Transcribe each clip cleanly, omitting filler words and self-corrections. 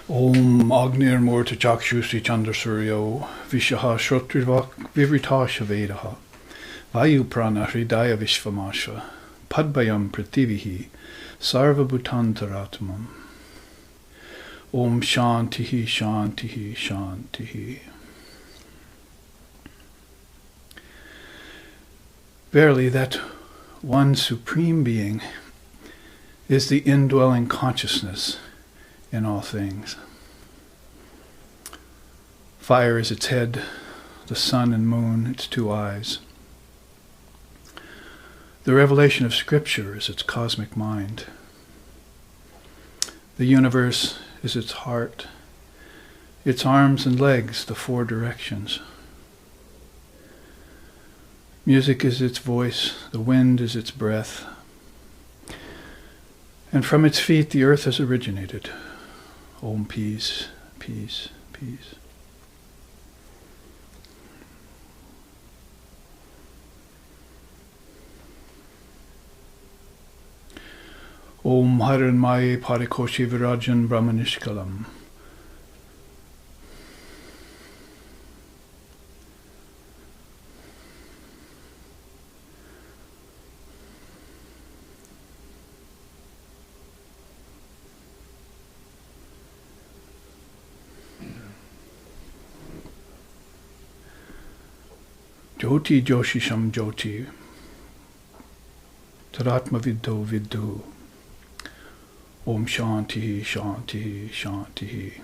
Om Agnir Murta Chakshusi Chandrasuryo Vishaha Shrotrivak Vivritasha Vedaha Vayu Prana Hridaya Vishvamasha Padbayam Prativihi Sarva Bhutantaratmam. Om Shantihi Shantihi Shantihi. Verily, that one supreme being is the indwelling consciousness in all things. Fire is its head, the sun and moon its two eyes. The revelation of Scripture is its cosmic mind. The universe is its heart, its arms and legs the four directions. Music is its voice, the wind is its breath, and from its feet the earth has originated. Om peace, peace, peace. Om Haranmaye Parikoshi Virajan Brahmanishkalam. Jyoti Joshisham Jyoti Taratma Viddo Viddu. Om Shanti Shanti Shanti.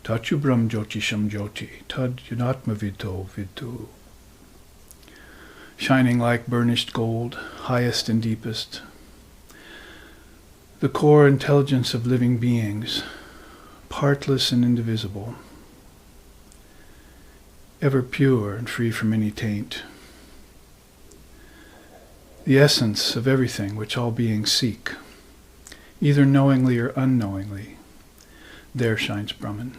Tachubram Jyotisham Jyoti Tad Yunatma Viddo Viddu. Shining like burnished gold, highest and deepest, the core intelligence of living beings, partless and indivisible, ever pure and free from any taint. The essence of everything which all beings seek, either knowingly or unknowingly, there shines Brahman.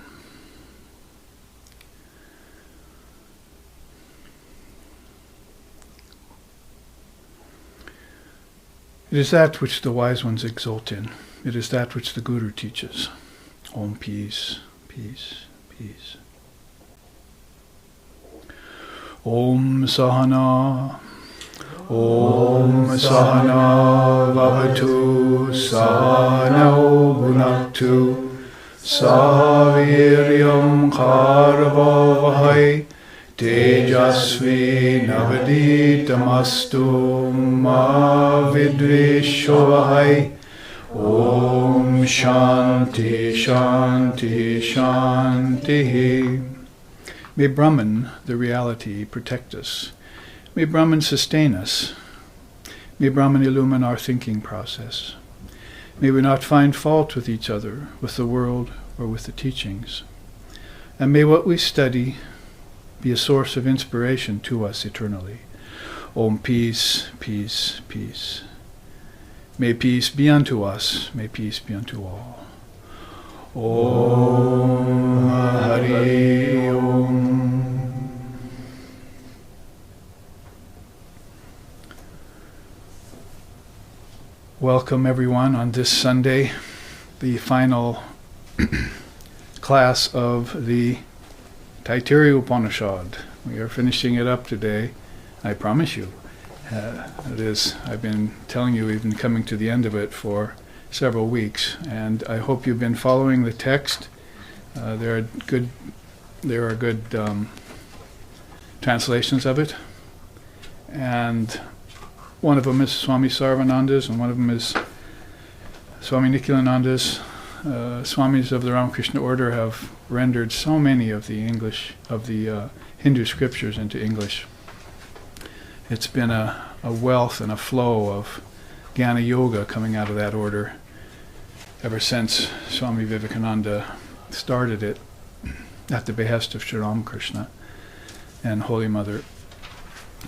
It is that which the wise ones exult in. It is that which the Guru teaches. Om peace, peace, peace. Om Sahana, Om Sahana Vavatu, Sahanau Bhunaktu, Saviryam Kharvavahai, Tejasvi Navaditamastu Ma Vidvishvavahai. Om Shanti Shanti Shanti. May Brahman, the reality, protect us. May Brahman sustain us. May Brahman illumine our thinking process. May we not find fault with each other, with the world, or with the teachings. And may what we study be a source of inspiration to us eternally. Om peace, peace, peace. May peace be unto us, may peace be unto all. Om Hari Om. Welcome everyone on this Sunday, the final class of the Taittiriya Upanishad. We are finishing it up today, I promise you. It is, I've been telling you, we've been coming to the end of it for several weeks, and I hope you've been following the text. There are good translations of it, and one of them is Swami Sarvananda's, and one of them is Swami Nikhilananda's. Swamis of the Ramakrishna order have rendered so many of the Hindu scriptures into English. It's been a wealth and a flow of Jnana Yoga coming out of that order ever since Swami Vivekananda started it at the behest of Sri Ramakrishna and Holy Mother.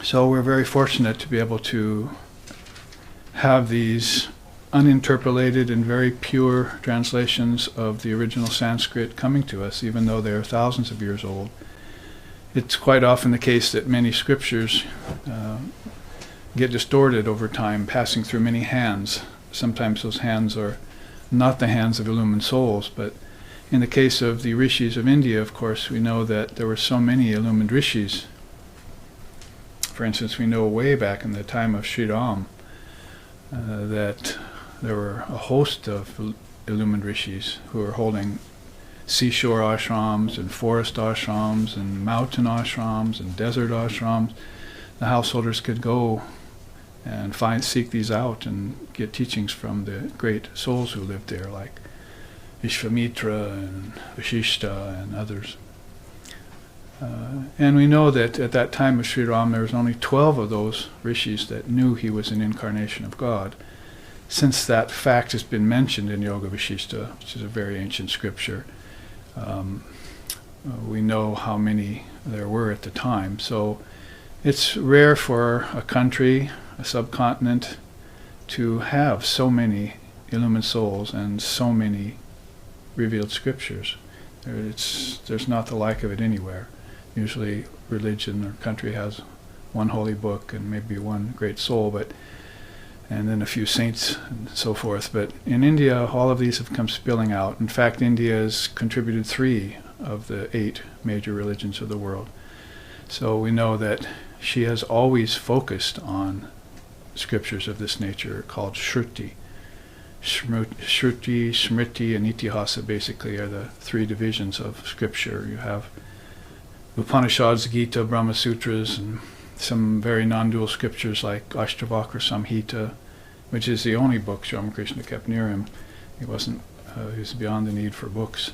So we're very fortunate to be able to have these uninterpolated and very pure translations of the original Sanskrit coming to us, even though they are thousands of years old. it's quite often the case that many scriptures get distorted over time, passing through many hands. Sometimes those hands are not the hands of illumined souls, but in the case of the rishis of India, of course, we know that there were so many illumined rishis. For instance, we know way back in the time of Sri Ram that there were a host of illumined rishis who were holding seashore ashrams and forest ashrams and mountain ashrams and desert ashrams. The householders could go and seek these out and get teachings from the great souls who lived there, like Vishvamitra and Shiksha and others. And we know that at that time of Sri Ram there was only 12 of those rishis that knew he was an incarnation of God. Since that fact has been mentioned in Yoga Vishishta, which is a very ancient scripture, we know how many there were at the time. So it's rare for a country, a subcontinent, to have so many illumined souls and so many revealed scriptures. There's not the like of it anywhere. Usually religion or country has one holy book and maybe one great soul, and then a few saints and so forth. But in India, all of these have come spilling out. In fact, India has contributed 3 of the 8 major religions of the world. So we know that she has always focused on scriptures of this nature called Shruti. Shruti, Smriti, and Itihasa basically are the 3 divisions of scripture. You have Upanishads, Gita, Brahma Sutras, and some very non-dual scriptures like Ashtavakra Samhita, which is the only book Ramakrishna kept near him. He was beyond the need for books.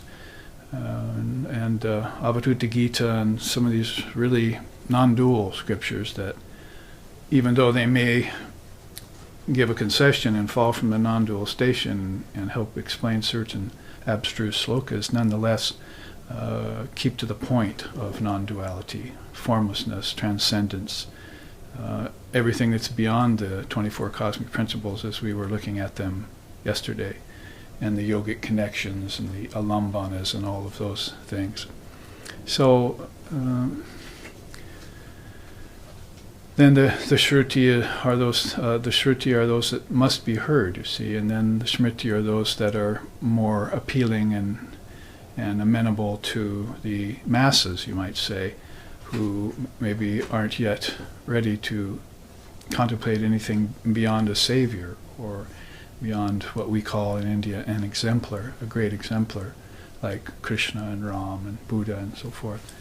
And Avatuta Gita and some of these really non-dual scriptures that, even though they may give a concession and fall from the non-dual station and help explain certain abstruse slokas, nonetheless keep to the point of non-duality, formlessness, transcendence, everything that's beyond the 24 cosmic principles as we were looking at them yesterday, and the yogic connections and the alambanas and all of those things. So then the Shruti are those that must be heard, you see, and then the Smriti are those that are more appealing and amenable to the masses, you might say, who maybe aren't yet ready to contemplate anything beyond a savior or beyond what we call in India an exemplar, a great exemplar, like Krishna and Ram and Buddha and so forth,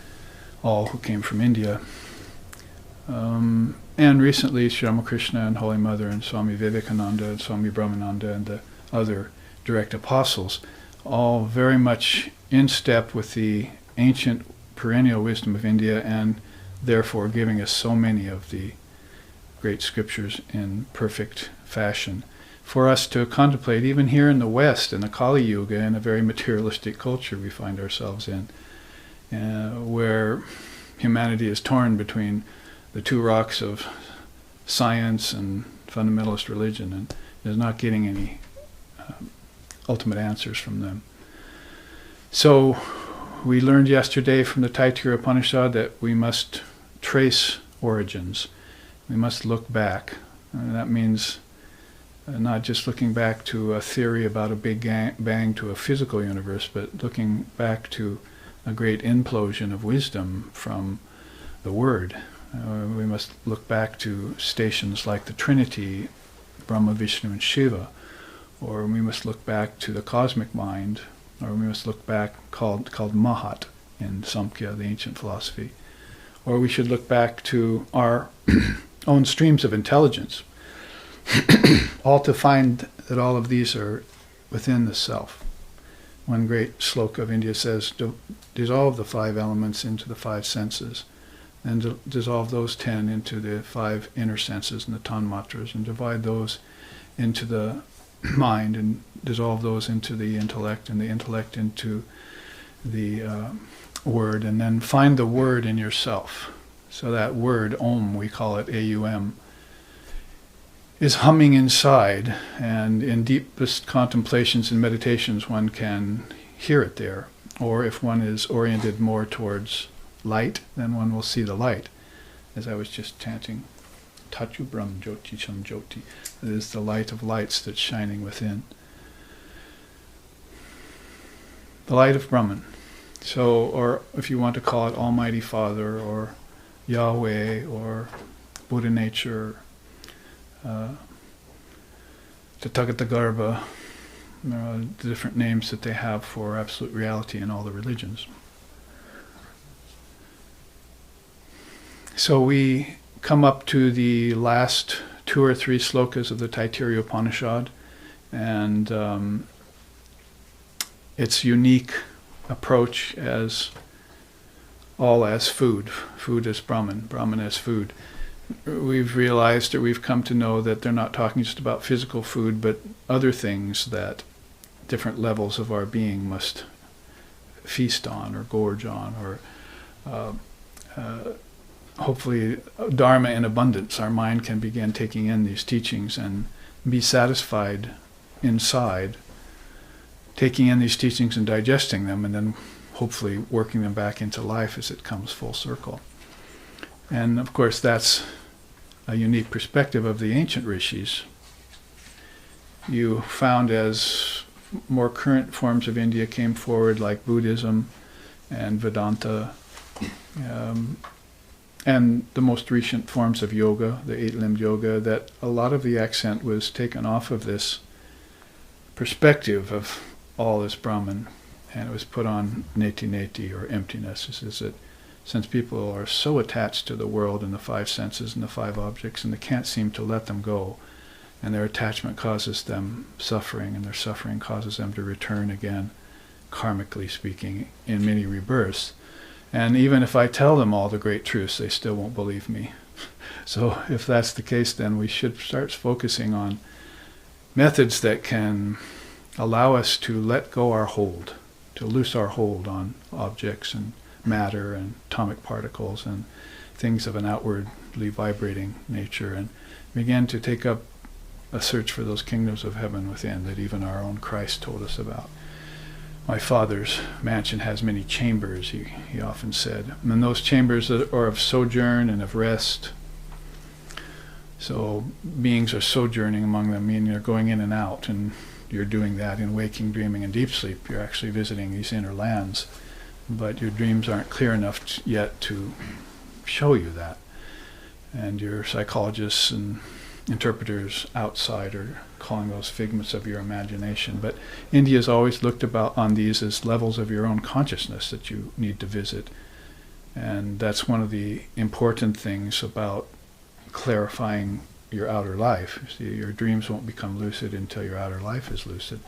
all who came from India. And recently Sri Ramakrishna and Holy Mother and Swami Vivekananda and Swami Brahmananda and the other direct apostles, all very much in step with the ancient perennial wisdom of India, and therefore giving us so many of the great scriptures in perfect fashion for us to contemplate, even here in the West, in the Kali Yuga, in a very materialistic culture we find ourselves in, where humanity is torn between the 2 rocks of science and fundamentalist religion, and is not getting any ultimate answers from them. So we learned yesterday from the Taittiriya Upanishad that we must trace origins. We must look back. And that means not just looking back to a theory about a big bang to a physical universe, but looking back to a great implosion of wisdom from the Word. We must look back to stations like the Trinity, Brahma, Vishnu, and Shiva, or we must look back to the cosmic mind, or we must look back called Mahat in Samkhya, the ancient philosophy, or we should look back to our own streams of intelligence, all to find that all of these are within the self. One great sloka of India says, dissolve the 5 elements into the 5 senses, and dissolve those 10 into the 5 inner senses and the tanmatras, and divide those into the mind, and dissolve those into the intellect, and the intellect into the word, and then find the word in yourself. So that word, Om, we call it A-U-M, is humming inside, and in deepest contemplations and meditations one can hear it there. Or if one is oriented more towards light, then one will see the light. As I was just chanting, Tatu Brahm Jyoti Cham Jyoti. It is the light of lights that's shining within. The light of Brahman. So, or if you want to call it Almighty Father, or Yahweh, or Buddha Nature, Tathagata, the different names that they have for absolute reality in all the religions. So we come up to the last 2 or 3 slokas of the Taittiriya Upanishad, and its unique approach as all as food as Brahman, Brahman as food. We've realized, or we've come to know, that they're not talking just about physical food, but other things that different levels of our being must feast on or gorge on, or hopefully Dharma in abundance. Our mind can begin taking in these teachings and be satisfied inside, taking in these teachings and digesting them, and then hopefully working them back into life as it comes full circle. And of course that's a unique perspective of the ancient rishis. You found as more current forms of India came forward, like Buddhism and Vedanta, and the most recent forms of yoga, the 8-limbed yoga, that a lot of the accent was taken off of this perspective of all is Brahman, and it was put on neti or emptiness. This is that since people are so attached to the world and the 5 senses and the 5 objects, and they can't seem to let them go, and their attachment causes them suffering, and their suffering causes them to return again, karmically speaking, in many rebirths. And even if I tell them all the great truths, they still won't believe me. So if that's the case, then we should start focusing on methods that can allow us to let go our hold, to loose our hold on objects and matter and atomic particles and things of an outwardly vibrating nature, and begin to take up a search for those kingdoms of heaven within that even our own Christ told us about. My Father's mansion has many chambers, he often said. And those chambers are of sojourn and of rest. So beings are sojourning among them, meaning they're going in and out, and you're doing that in waking, dreaming, and deep sleep. You're actually visiting these inner lands, but your dreams aren't clear enough yet to show you that. And your psychologists and interpreters outside are calling those figments of your imagination. But India's always looked on these as levels of your own consciousness that you need to visit. And that's one of the important things about clarifying your outer life. You see, your dreams won't become lucid until your outer life is lucid.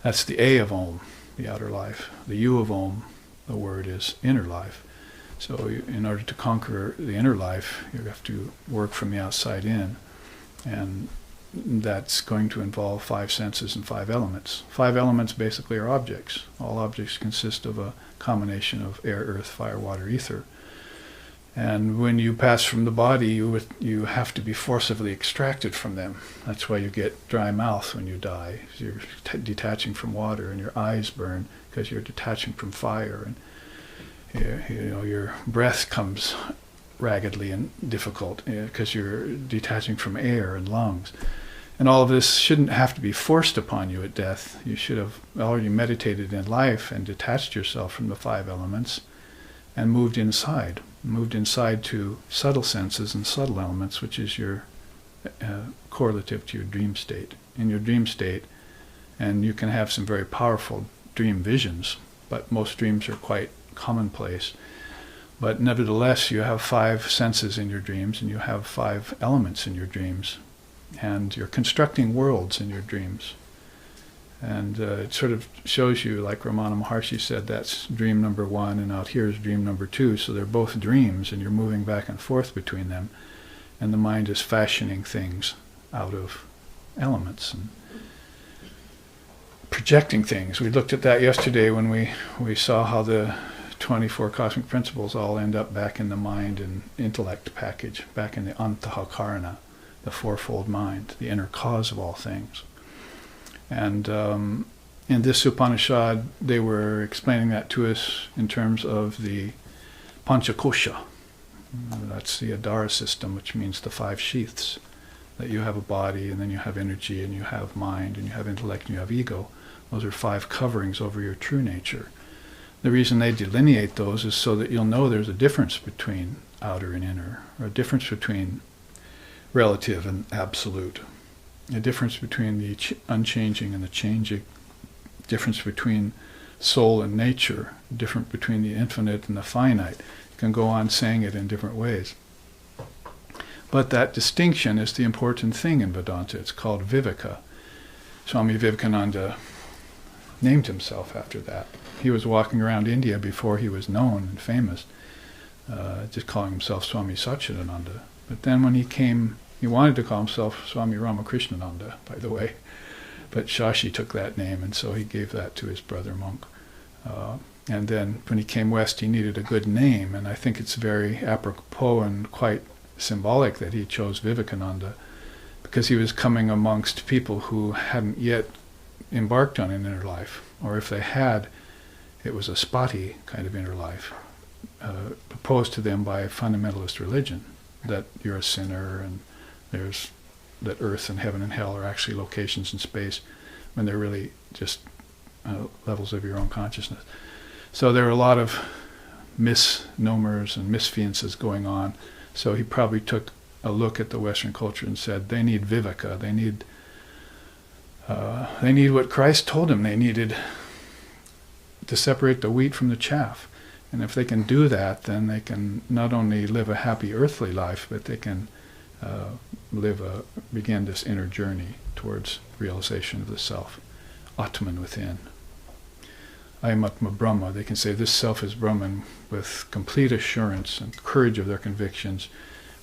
That's the A of Om, the outer life. The U of Om, the word, is inner life. So in order to conquer the inner life, you have to work from the outside in. And that's going to involve 5 senses and 5 elements. 5 elements basically are objects. All objects consist of a combination of air, earth, fire, water, ether. And when you pass from the body, you have to be forcibly extracted from them. That's why you get dry mouth when you die. You're detaching from water, and your eyes burn because you're detaching from fire, and your breath comes raggedly and difficult because you're detaching from air and lungs. And all of this shouldn't have to be forced upon you at death. You should have already meditated in life and detached yourself from the 5 elements and moved inside to subtle senses and subtle elements, which is your correlative to your dream state. In your dream state, and you can have some very powerful dream visions, but most dreams are quite commonplace. But nevertheless, you have 5 senses in your dreams, and you have 5 elements in your dreams, and you're constructing worlds in your dreams. And it sort of shows you, like Ramana Maharshi said, that's dream number 1, and out here is dream number 2. So they're both dreams, and you're moving back and forth between them. And the mind is fashioning things out of elements and projecting things. We looked at that yesterday when we saw how the 24 cosmic principles all end up back in the mind and intellect package, back in the Antahakarana, the fourfold mind, the inner cause of all things. And in this Upanishad, they were explaining that to us in terms of the Pancha Kosha. That's the Adara system, which means the 5 sheaths. That you have a body, and then you have energy, and you have mind, and you have intellect, and you have ego. Those are 5 coverings over your true nature. The reason they delineate those is so that you'll know there's a difference between outer and inner, or a difference between relative and absolute, a difference between the unchanging and the changing, difference between soul and nature, difference between the infinite and the finite. You can go on saying it in different ways. But that distinction is the important thing in Vedanta. It's called Viveka. Swami Vivekananda named himself after that. He was walking around India before he was known and famous, just calling himself Swami Satchidananda. But then when he came, he wanted to call himself Swami Ramakrishnananda, by the way. But Shashi took that name, and so he gave that to his brother monk. And then when he came west, he needed a good name, and I think it's very apropos and quite symbolic that he chose Vivekananda, because he was coming amongst people who hadn't yet embarked on an inner life, or if they had, it was a spotty kind of inner life, proposed to them by a fundamentalist religion, that you're a sinner and there's that earth and heaven and hell are actually locations in space, when they're really just levels of your own consciousness. So there are a lot of misnomers and misfiances going on. So he probably took a look at the Western culture and said, they need viveka, they need what Christ told them they needed to separate the wheat from the chaff. And if they can do that, then they can not only live a happy earthly life, but they can begin this inner journey towards realization of the self, Atman within. I am Atma Brahma. They can say this self is Brahman with complete assurance and courage of their convictions,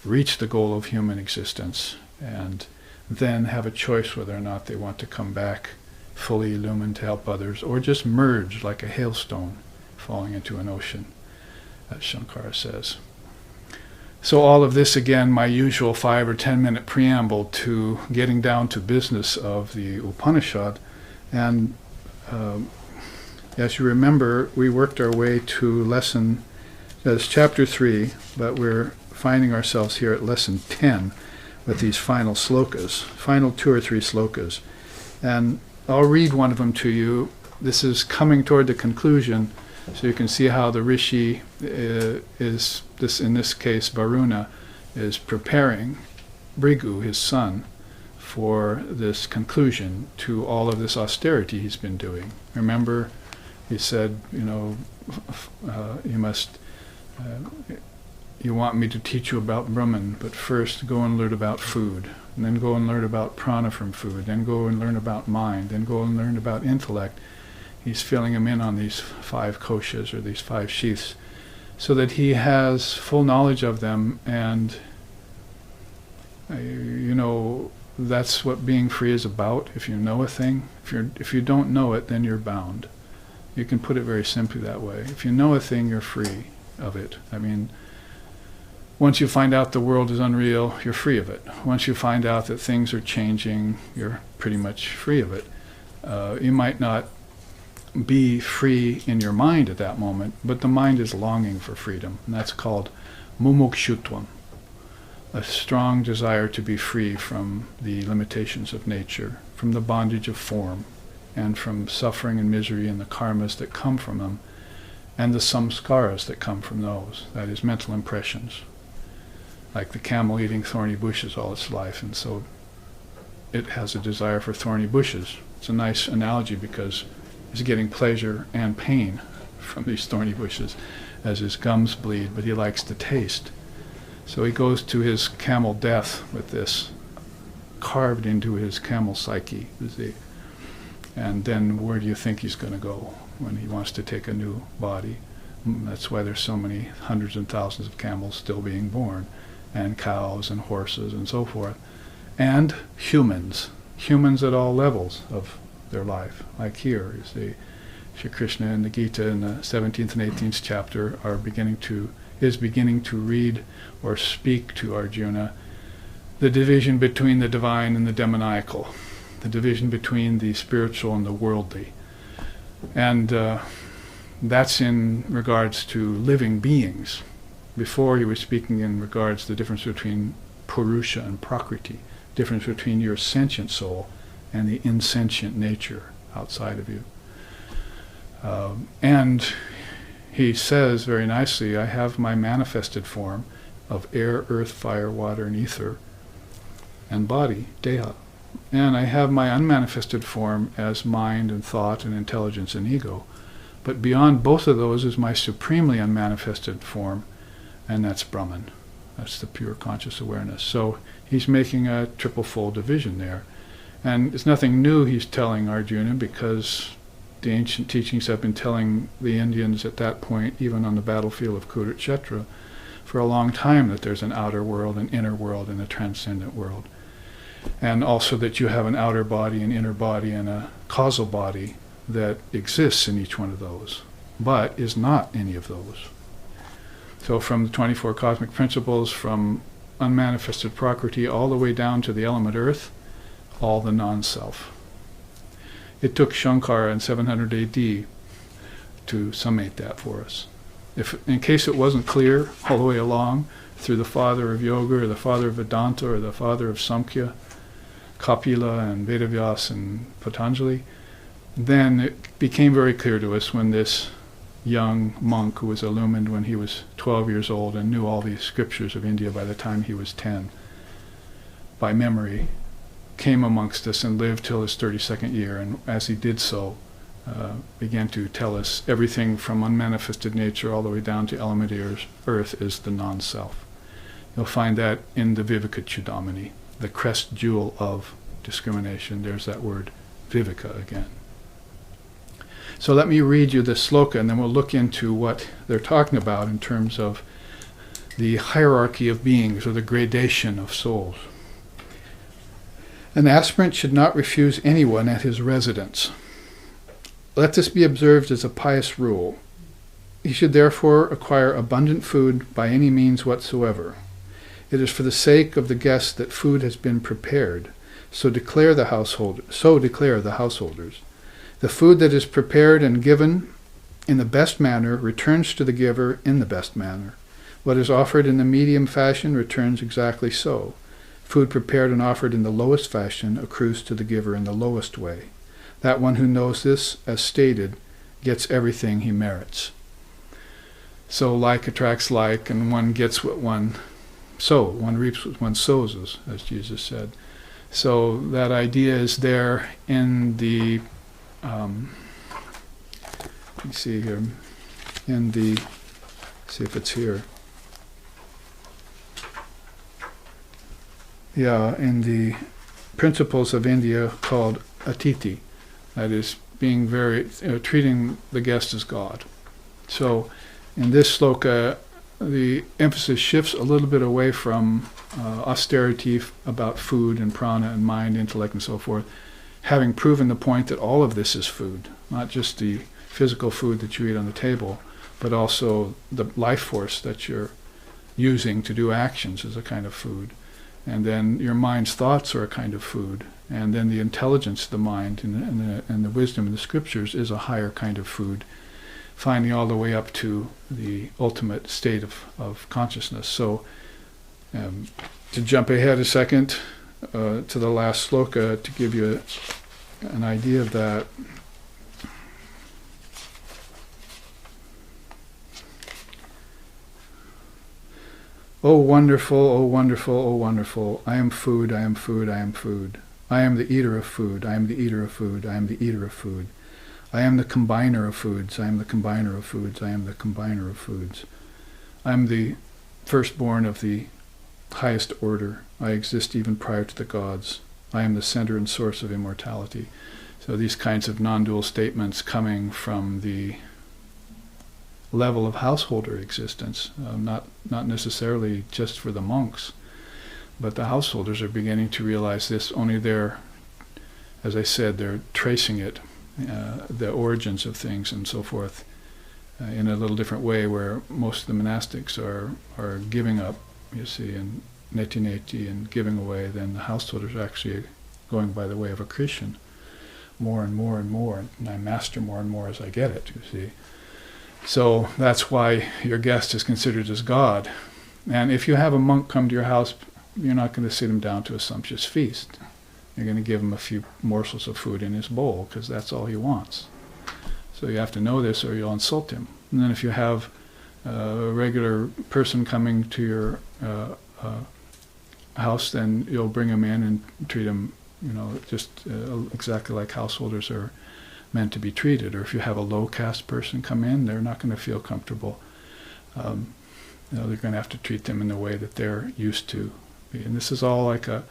reach the goal of human existence, and then have a choice whether or not they want to come back fully illumined to help others, or just merge like a hailstone falling into an ocean, as Shankara says. So all of this, again, my usual 5 or 10 minute preamble to getting down to business of the Upanishad. And as you remember, we worked our way to lesson, that's chapter 3, but we're finding ourselves here at lesson 10 with these final slokas, final 2 or 3 slokas. And I'll read one of them to you. This is coming toward the conclusion, so you can see how the rishi is, this in this case Varuna, is preparing Bhrigu, his son, for this conclusion to all of this austerity he's been doing. Remember, he said, you want me to teach you about Brahman, but first go and learn about food, and then go and learn about prana from food, then go and learn about mind, then go and learn about intellect. He's filling him in on these 5 koshas, or these 5 sheaths, so that he has full knowledge of them. And that's what being free is about. If you know a thing, if you don't know it, then you're bound. You can put it very simply that way. If you know a thing, you're free of it. I mean, once you find out the world is unreal, you're free of it. Once you find out that things are changing, you're pretty much free of it. You might not be free in your mind at that moment, but the mind is longing for freedom, and that's called mumukshutvam, a strong desire to be free from the limitations of nature, from the bondage of form, and from suffering and misery and the karmas that come from them, and the samskaras that come from those, that is, mental impressions, like the camel eating thorny bushes all its life, and so it has a desire for thorny bushes. It's a nice analogy because he's getting pleasure and pain from these thorny bushes as his gums bleed, but he likes the taste. So he goes to his camel death with this carved into his camel psyche. And then where do you think he's going to go when he wants to take a new body? That's why there's so many hundreds and thousands of camels still being born, and cows and horses and so forth. And humans at all levels of their life. Like here, you see, Shri Krishna in the Gita in the 17th and 18th chapter is beginning to read or speak to Arjuna the division between the divine and the demoniacal, the division between the spiritual and the worldly. And that's in regards to living beings. Before he was speaking in regards to the difference between Purusha and Prakriti, difference between your sentient soul and the insentient nature outside of you. And he says very nicely, I have my manifested form of air, earth, fire, water, and ether, and body, deha. And I have my unmanifested form as mind and thought and intelligence and ego. But beyond both of those is my supremely unmanifested form, and that's Brahman. That's the pure conscious awareness. So he's making a triple-fold division there. And it's nothing new he's telling Arjuna, because the ancient teachings have been telling the Indians at that point, even on the battlefield of Kurukshetra, for a long time, that there's an outer world, an inner world, and a transcendent world. And also that you have an outer body, an inner body, and a causal body that exists in each one of those, but is not any of those. So from the 24 cosmic principles, from unmanifested Prakriti all the way down to the element earth, all the non-self. It took Shankara in 700 AD to summate that for us. If, in case it wasn't clear all the way along, through the father of yoga, or the father of Vedanta, or the father of Samkhya, Kapila and Vedavyas and Patanjali, then it became very clear to us when this young monk, who was illumined when he was 12 years old and knew all these scriptures of India by the time he was 10, by memory, came amongst us and lived till his 32nd year, and as he did so, began to tell us everything from unmanifested nature all the way down to elementary earth is the non-self. You'll find that in the Viveka Chudamani, the crest jewel of discrimination. There's that word, Viveka, again. So let me read you this sloka, and then we'll look into what they're talking about in terms of the hierarchy of beings, or the gradation of souls. An aspirant should not refuse anyone at his residence. Let this be observed as a pious rule. He should therefore acquire abundant food by any means whatsoever. It is for the sake of the guest that food has been prepared. So declare the householders. The food that is prepared and given in the best manner returns to the giver in the best manner. What is offered in the medium fashion returns exactly so. Food prepared and offered in the lowest fashion accrues to the giver in the lowest way. That one who knows this, as stated, gets everything he merits. So like attracts like, and one gets what one sows. One reaps what one sows, as Jesus said. So that idea is there in the, let me see here, in the, see if it's here. Yeah, in the principles of India called Atiti. That is, being very, treating the guest as God. So in this sloka, the emphasis shifts a little bit away from austerity about food and prana and mind, intellect, and so forth, having proven the point that all of this is food, not just the physical food that you eat on the table, but also the life force that you're using to do actions is a kind of food. And then your mind's thoughts are a kind of food. And then the intelligence of the mind and the wisdom of the scriptures is a higher kind of food, finding all the way up to the ultimate state of consciousness. So to jump ahead a second to the last sloka, to give you an idea of that. Oh wonderful, oh wonderful, oh wonderful, I am food, I am food, I am food. I am the eater of food, I am the eater of food, I am the eater of food. I am the combiner of foods, I am the combiner of foods, I am the combiner of foods. I am the firstborn of the highest order. I exist even prior to the gods. I am the center and source of immortality. So these kinds of non-dual statements coming from the level of householder existence, not necessarily just for the monks, but the householders are beginning to realize this. Only they're, as I said, they're tracing it, the origins of things and so forth, in a little different way, where most of the monastics are giving up, you see, and neti and giving away. Then the householders are actually going by the way of accretion, more and more and more, and I master more and more as I get it, you see. So that's why your guest is considered as God. And if you have a monk come to your house, you're not going to sit him down to a sumptuous feast. You're going to give him a few morsels of food in his bowl, because that's all he wants. So you have to know this, or you'll insult him. And then if you have a regular person coming to your house, then you'll bring him in and treat him, just exactly like householders are meant to be treated. Or if you have a low caste person come in, they're not going to feel comfortable. They're going to have to treat them in the way that they're used to. And this is all like a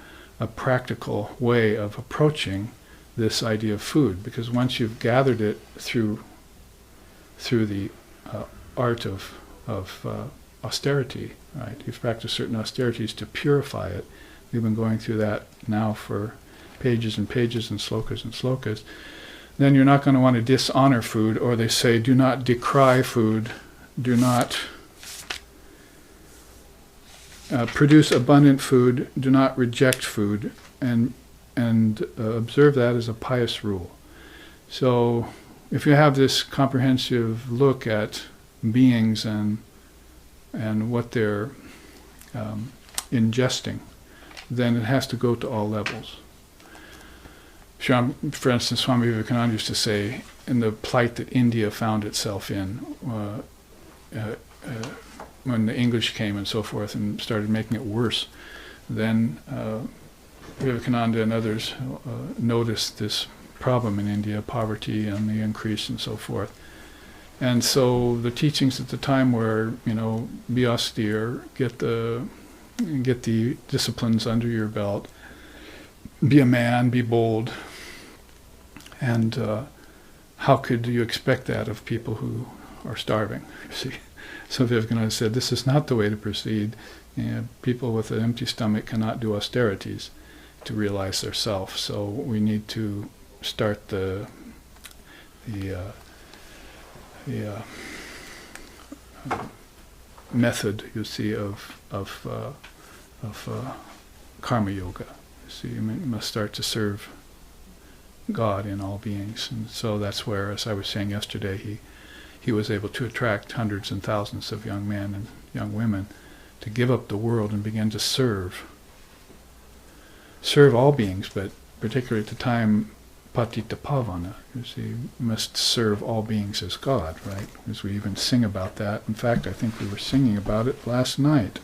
practical way of approaching this idea of food, because once you've gathered it through the art of austerity, right? You've practiced certain austerities to purify it. We've been going through that now for pages and pages and slokas. Then you're not going to want to dishonor food, or they say, do not decry food, do not produce abundant food, do not reject food, and observe that as a pious rule. So if you have this comprehensive look at beings and what they're ingesting, then it has to go to all levels. For instance, Swami Vivekananda used to say, in the plight that India found itself in when the English came and so forth and started making it worse, then Vivekananda and others noticed this problem in India, poverty and the increase and so forth. And so the teachings at the time were, be austere, get the disciplines under your belt, be a man, be bold. And how could you expect that of people who are starving, you see? So Vivekananda said, this is not the way to proceed. People with an empty stomach cannot do austerities to realize their self. So we need to start the method, you see, of karma yoga. You see, you must start to serve God in all beings. And so that's where, as I was saying yesterday, he was able to attract hundreds and thousands of young men and young women to give up the world and begin to serve all beings, but particularly at the time, patita pavana. You see, you must serve all beings as God, right? As we even sing about that. In fact, I think we were singing about it last night.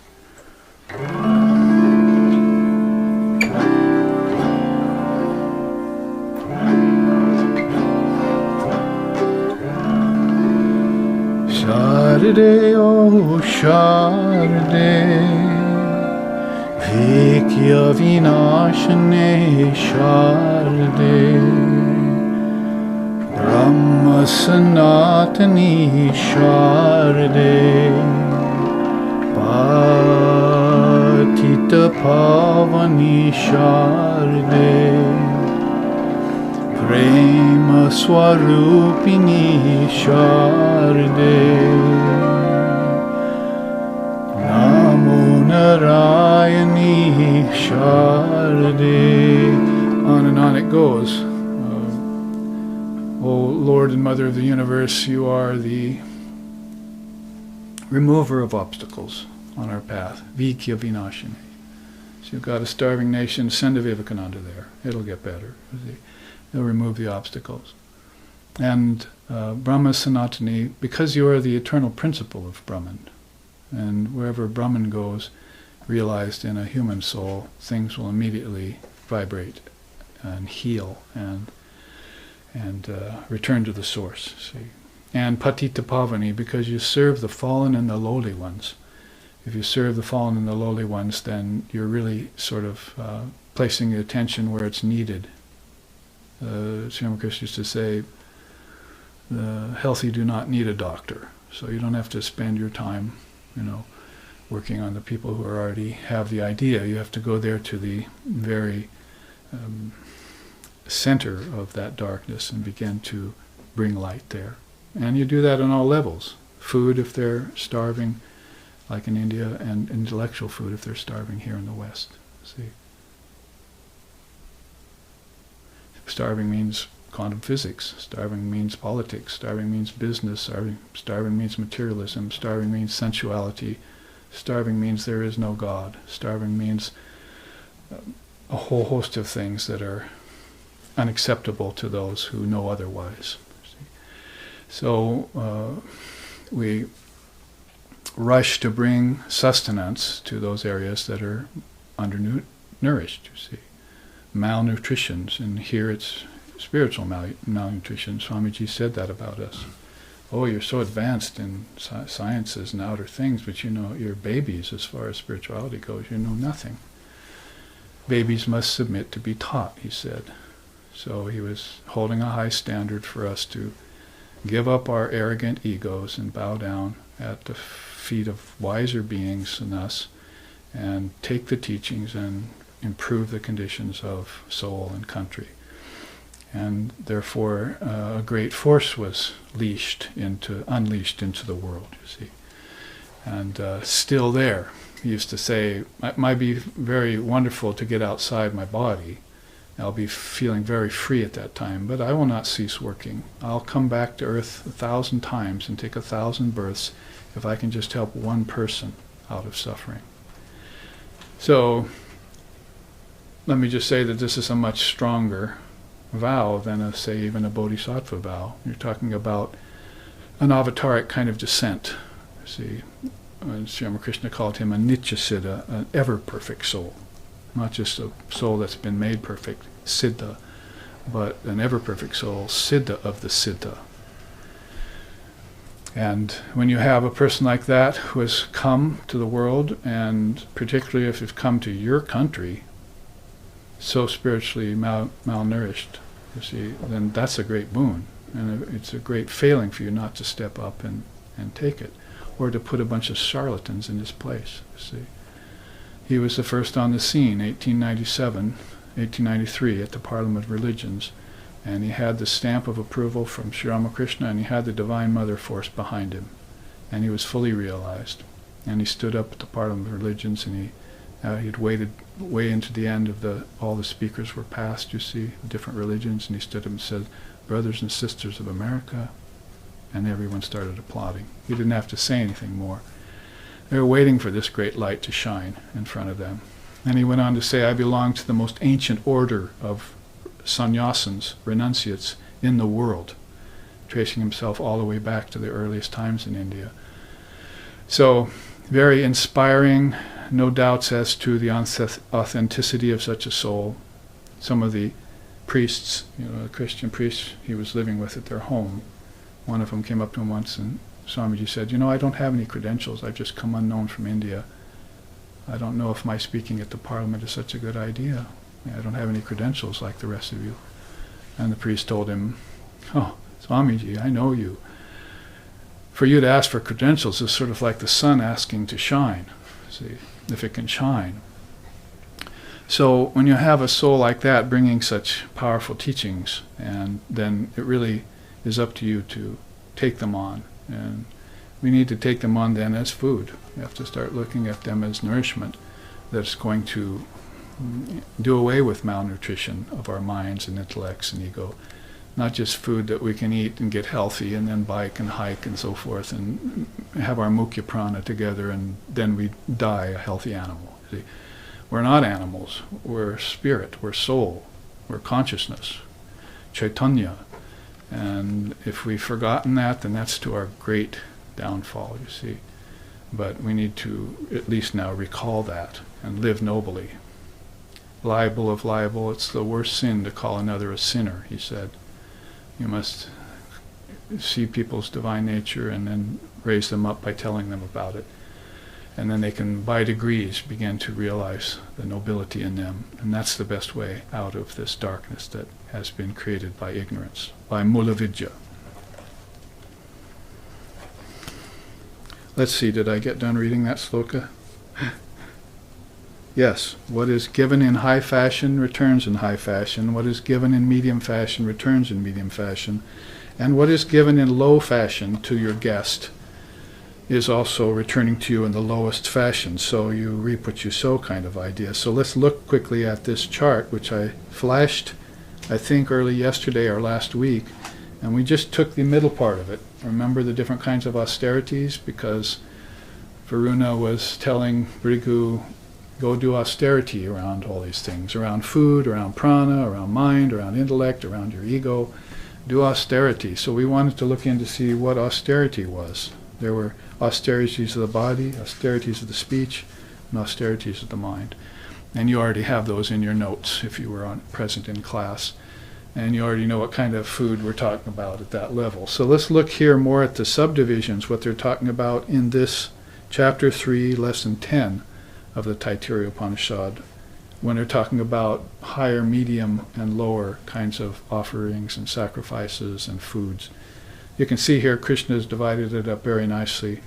Sharde o Sharde, Vikya Vinashane Sharde, Brahma Sanatani Sharde, Patita Pavani Sharde, Prema Swarupini Sharde, Namo Narayani Sharde. On and on it goes. O Lord and Mother of the Universe, you are the remover of obstacles on our path. Vikya Vinashane. So you've got a starving nation, send a Vivekananda there. It'll get better. He'll remove the obstacles. And Brahma Sanatani, because you are the eternal principle of Brahman, and wherever Brahman goes, realized in a human soul, things will immediately vibrate and heal and return to the source. See? And Patita Pavani, because you serve the fallen and the lowly ones. If you serve the fallen and the lowly ones, then you're really sort of placing the attention where it's needed. Sri Ramakrishna used to say, the healthy do not need a doctor. So you don't have to spend your time, working on the people who already have the idea. You have to go there to the very center of that darkness and begin to bring light there. And you do that on all levels. Food if they're starving, like in India, and intellectual food if they're starving here in the West. See? Starving means quantum physics. Starving means politics. Starving means business. Starving means materialism. Starving means sensuality. Starving means there is no God. Starving means a whole host of things that are unacceptable to those who know otherwise. So we rush to bring sustenance to those areas that are undernourished, you see. Malnutritions, and here it's spiritual malnutrition. Swamiji said that about us. Oh, you're so advanced in sciences and outer things, but you know, you're babies as far as spirituality goes. You know nothing. Babies must submit to be taught, he said. So he was holding a high standard for us to give up our arrogant egos and bow down at the feet of wiser beings than us and take the teachings and improve the conditions of soul and country. And therefore a great force was unleashed into the world, you see. And still there. He used to say, it might be very wonderful to get outside my body. I'll be feeling very free at that time, but I will not cease working. I'll come back to earth 1,000 times and take 1,000 births if I can just help one person out of suffering. So let me just say that this is a much stronger vow than, say, even a bodhisattva vow. You're talking about an avataric kind of descent. See, Sri Ramakrishna called him a Nityasiddha, an ever-perfect soul. Not just a soul that's been made perfect, siddha, but an ever-perfect soul, siddha of the siddha. And when you have a person like that who has come to the world, and particularly if you've come to your country, so spiritually malnourished, you see, then that's a great boon. And it's a great failing for you not to step up and take it, or to put a bunch of charlatans in his place, you see. He was the first on the scene, 1893, at the Parliament of Religions, and he had the stamp of approval from Sri Ramakrishna, and he had the Divine Mother force behind him, and he was fully realized. And he stood up at the Parliament of Religions, and he'd waited way into the end of all the speakers were passed, you see, different religions, and he stood up and said, "Brothers and sisters of America," and everyone started applauding. He didn't have to say anything more. They were waiting for this great light to shine in front of them. And he went on to say, "I belong to the most ancient order of sannyasins, renunciates in the world," tracing himself all the way back to the earliest times in India. So, very inspiring, no doubts as to the authenticity of such a soul. Some of the priests, the Christian priests he was living with at their home, one of them came up to him once and Swamiji said, "I don't have any credentials. I've just come unknown from India. I don't know if my speaking at the Parliament is such a good idea. I don't have any credentials like the rest of you." And the priest told him, "Oh, Swamiji, I know you. For you to ask for credentials is sort of like the sun asking to shine, see, if it can shine." So when you have a soul like that bringing such powerful teachings, and then it really is up to you to take them on. And we need to take them on then as food. We have to start looking at them as nourishment that's going to do away with malnutrition of our minds and intellects and ego. Not just food that we can eat and get healthy and then bike and hike and so forth and have our mukhya prana together and then we die a healthy animal. See? We're not animals. We're spirit. We're soul. We're consciousness. Chaitanya. And if we've forgotten that, then that's to our great downfall, you see. But we need to at least now recall that and live nobly. Libel of libel, it's the worst sin to call another a sinner, he said. You must see people's divine nature and then raise them up by telling them about it. And then they can, by degrees, begin to realize the nobility in them. And that's the best way out of this darkness that has been created by ignorance, by mula vidya. Let's see, did I get done reading that sloka? Yes, what is given in high fashion returns in high fashion. What is given in medium fashion returns in medium fashion. And what is given in low fashion to your guest is also returning to you in the lowest fashion. So you reap what you sow kind of idea. So let's look quickly at this chart, which I flashed I think, early yesterday or last week, and we just took the middle part of it. Remember the different kinds of austerities? Because Varuna was telling Bhrigu, go do austerity around all these things, around food, around prana, around mind, around intellect, around your ego. Do austerity. So we wanted to look in to see what austerity was. There were austerities of the body, austerities of the speech, and austerities of the mind. And you already have those in your notes if you were present in class. And you already know what kind of food we're talking about at that level. So let's look here more at the subdivisions, what they're talking about in this chapter 3, lesson 10 of the Taittiriya Upanishad, when they're talking about higher, medium, and lower kinds of offerings and sacrifices and foods. You can see here Krishna has divided it up very nicely.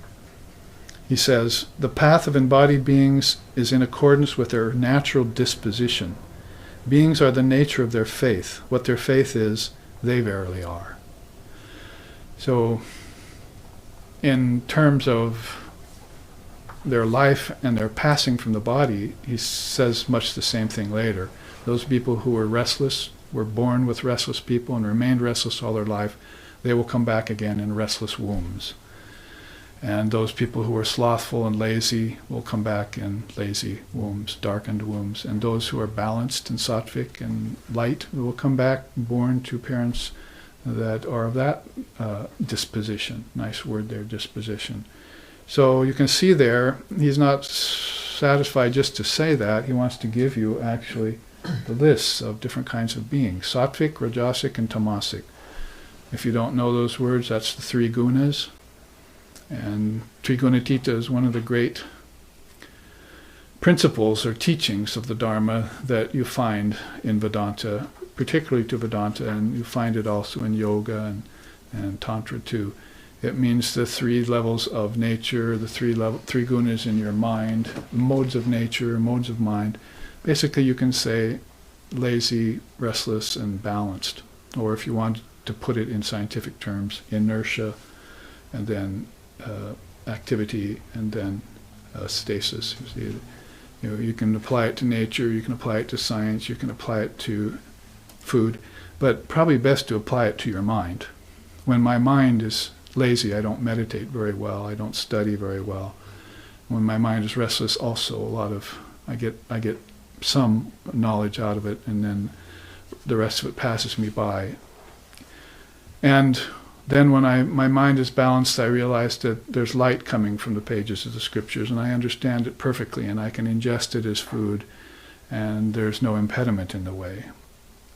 He says, the path of embodied beings is in accordance with their natural disposition. Beings are the nature of their faith. What their faith is, they verily are. So, in terms of their life and their passing from the body, he says much the same thing later. Those people who were restless, were born with restless people and remained restless all their life, they will come back again in restless wombs. And those people who are slothful and lazy will come back in lazy wombs, darkened wombs. And those who are balanced and sattvic and light will come back born to parents that are of that disposition. Nice word there, disposition. So you can see there, he's not satisfied just to say that. He wants to give you actually the lists of different kinds of beings. Sattvic, Rajasic, and Tamasic. If you don't know those words, that's the three gunas. And Trigunatita is one of the great principles or teachings of the Dharma that you find in Vedanta, particularly to Vedanta, and you find it also in Yoga and Tantra too. It means the three levels of nature, the three gunas in your mind, modes of nature, modes of mind. Basically you can say lazy, restless, and balanced. Or if you want to put it in scientific terms, inertia, and then activity, and then stasis. You can apply it to nature, you can apply it to science, you can apply it to food, but probably best to apply it to your mind. When my mind is lazy, I don't meditate very well, I don't study very well. When my mind is restless, also I get some knowledge out of it, and then the rest of it passes me by. And then when my mind is balanced, I realize that there's light coming from the pages of the scriptures, and I understand it perfectly, and I can ingest it as food, and there's no impediment in the way.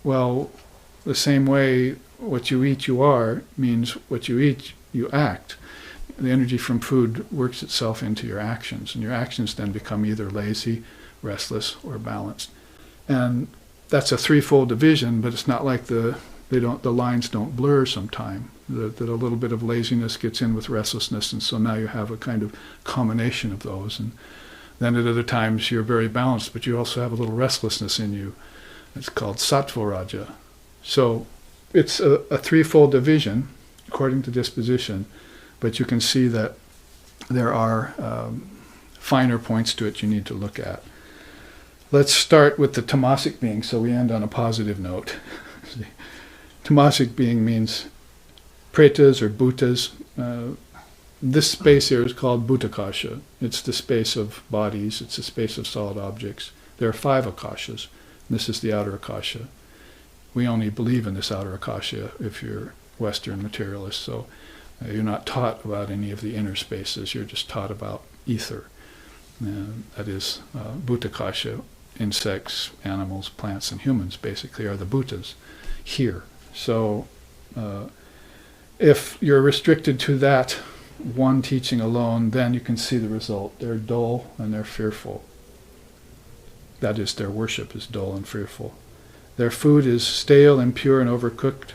Well, the same way, what you eat you are means what you eat you act. The energy from food works itself into your actions, and your actions then become either lazy, restless, or balanced. And that's a threefold division, but it's not like the lines don't blur sometime. That a little bit of laziness gets in with restlessness, and so now you have a kind of combination of those. And then at other times you're very balanced, but you also have a little restlessness in you. It's called sattva raja. So it's a threefold division according to disposition, but you can see that there are finer points to it you need to look at. Let's start with the tamasic being, so we end on a positive note. Tamasic being means pretas or bhutas. This space here is called bhutakasha. It's the space of bodies, it's the space of solid objects. There are 5 akashas. This is the outer akasha. We only believe in this outer akasha if you're Western materialist, so you're not taught about any of the inner spaces, you're just taught about ether. That is bhutakasha. Insects, animals, plants, and humans basically are the bhutas here. So if you're restricted to that one teaching alone, then you can see the result. They're dull and they're fearful. That is, their worship is dull and fearful. Their food is stale, impure, and overcooked.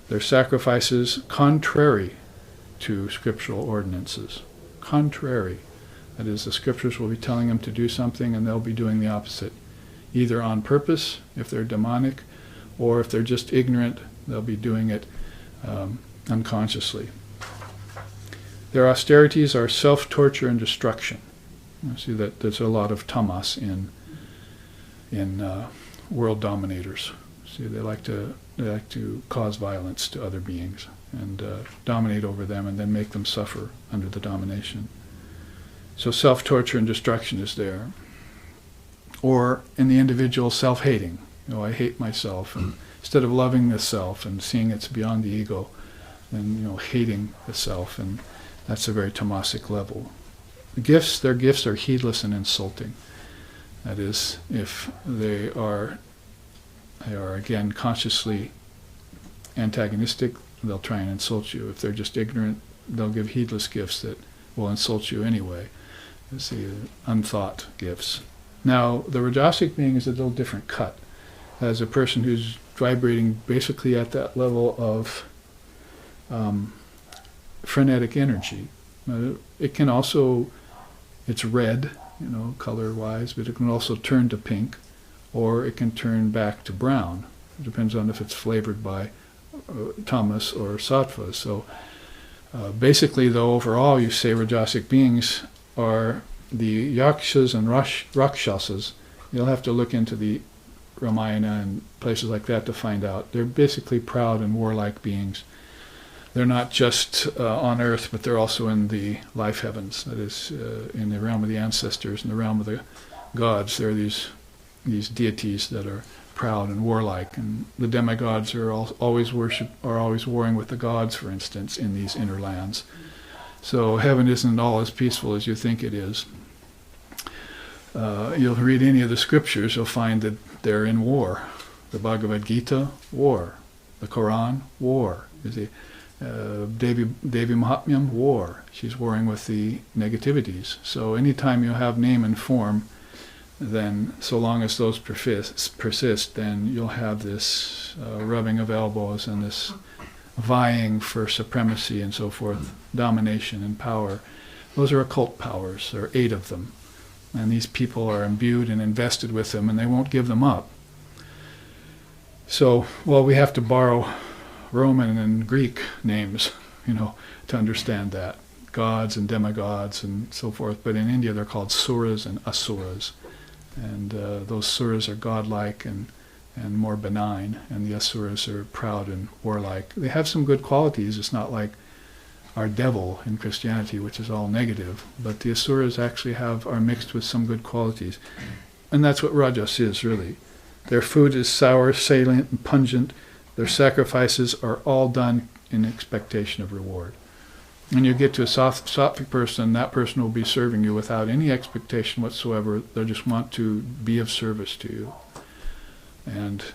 Their sacrifices contrary to scriptural ordinances. Contrary. That is, the scriptures will be telling them to do something and they'll be doing the opposite. Either on purpose, if they're demonic, or if they're just ignorant, they'll be doing it unconsciously. Their austerities are self-torture and destruction. You see that there's a lot of tamas in world dominators. See, they like to cause violence to other beings and dominate over them, and then make them suffer under the domination. So self-torture and destruction is there. Or in the individual, self-hating. I hate myself, and instead of loving the self and seeing it's beyond the ego, then hating the self, and that's a very tamasic level. Their gifts are heedless and insulting. That is, if they are again consciously antagonistic, they'll try and insult you. If they're just ignorant, they'll give heedless gifts that will insult you anyway. You see, unthought gifts. Now, the Rajasic being is a little different cut. As a person who's vibrating basically at that level of frenetic energy. It can also, it's red, color-wise, but it can also turn to pink, or it can turn back to brown. It depends on if it's flavored by tamas or sattva. So basically, though, overall, you say Rajasic beings are the yakshas and rakshasas. You'll have to look into the Ramayana and places like that to find out. They're basically proud and warlike beings. They're not just on earth, but they're also in the life heavens. That is, in the realm of the ancestors, in the realm of the gods. There are these deities that are proud and warlike, and the demigods are always warring with the gods, for instance, in these inner lands. So heaven isn't all as peaceful as you think it is. You'll read any of the scriptures, you'll find that they're in war. The Bhagavad Gita, war. The Quran, war. You see, Devi Mahatmyam, war. She's warring with the negativities. So anytime you have name and form, then so long as those persist, then you'll have this rubbing of elbows and this vying for supremacy and so forth, domination and power. Those are occult powers. There are 8 of them. And these people are imbued and invested with them, and they won't give them up. So, we have to borrow Roman and Greek names, to understand that. Gods and demigods and so forth. But in India, they're called suras and asuras. And those suras are godlike and more benign, and the asuras are proud and warlike. They have some good qualities. It's not like our devil in Christianity, which is all negative, but the asuras actually are mixed with some good qualities. And that's what Rajas is, really. Their food is sour, salient, and pungent. Their sacrifices are all done in expectation of reward. When you get to a sattvic person, that person will be serving you without any expectation whatsoever. They just want to be of service to you. And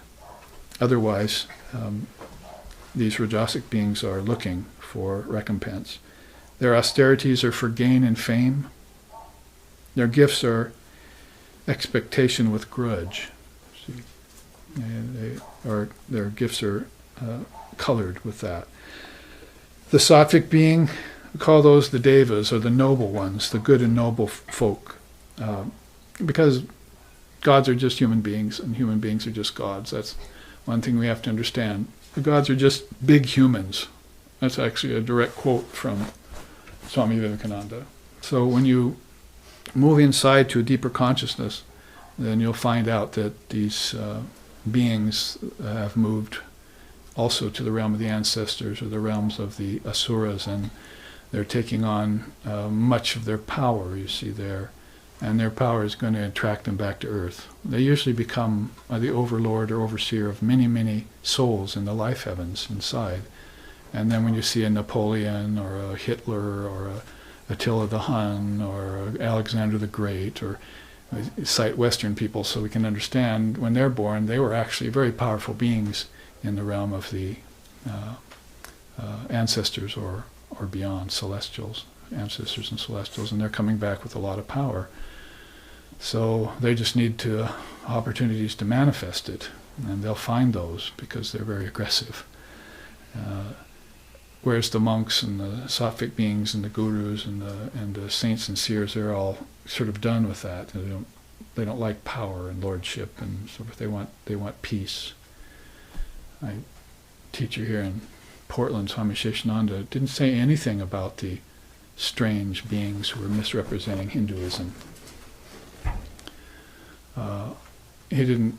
otherwise, these Rajasic beings are looking for recompense. Their austerities are for gain and fame. Their gifts are expectation with grudge. See? Their gifts are colored with that. The sattvic being, we call those the devas, or the noble ones, the good and noble folk. Because gods are just human beings, and human beings are just gods. That's one thing we have to understand. The gods are just big humans. That's actually a direct quote from Swami Vivekananda. So when you move inside to a deeper consciousness, then you'll find out that these beings have moved also to the realm of the ancestors, or the realms of the asuras, and they're taking on much of their power, you see there. And their power is going to attract them back to earth. They usually become the overlord or overseer of many, many souls in the life heavens inside. And then when you see a Napoleon or a Hitler or a Attila the Hun or Alexander the Great, or cite Western people so we can understand, when they're born, they were actually very powerful beings in the realm of the ancestors or beyond, celestials, ancestors and celestials, and they're coming back with a lot of power. So they just need opportunities to manifest it, and they'll find those because they're very aggressive. Whereas the monks and the sattvic beings and the gurus and the saints and seers, they're all sort of done with that. They don't like power and lordship and so forth. They want peace. My teacher here in Portland, Swami Sheshananda, didn't say anything about the strange beings who were misrepresenting Hinduism. he didn't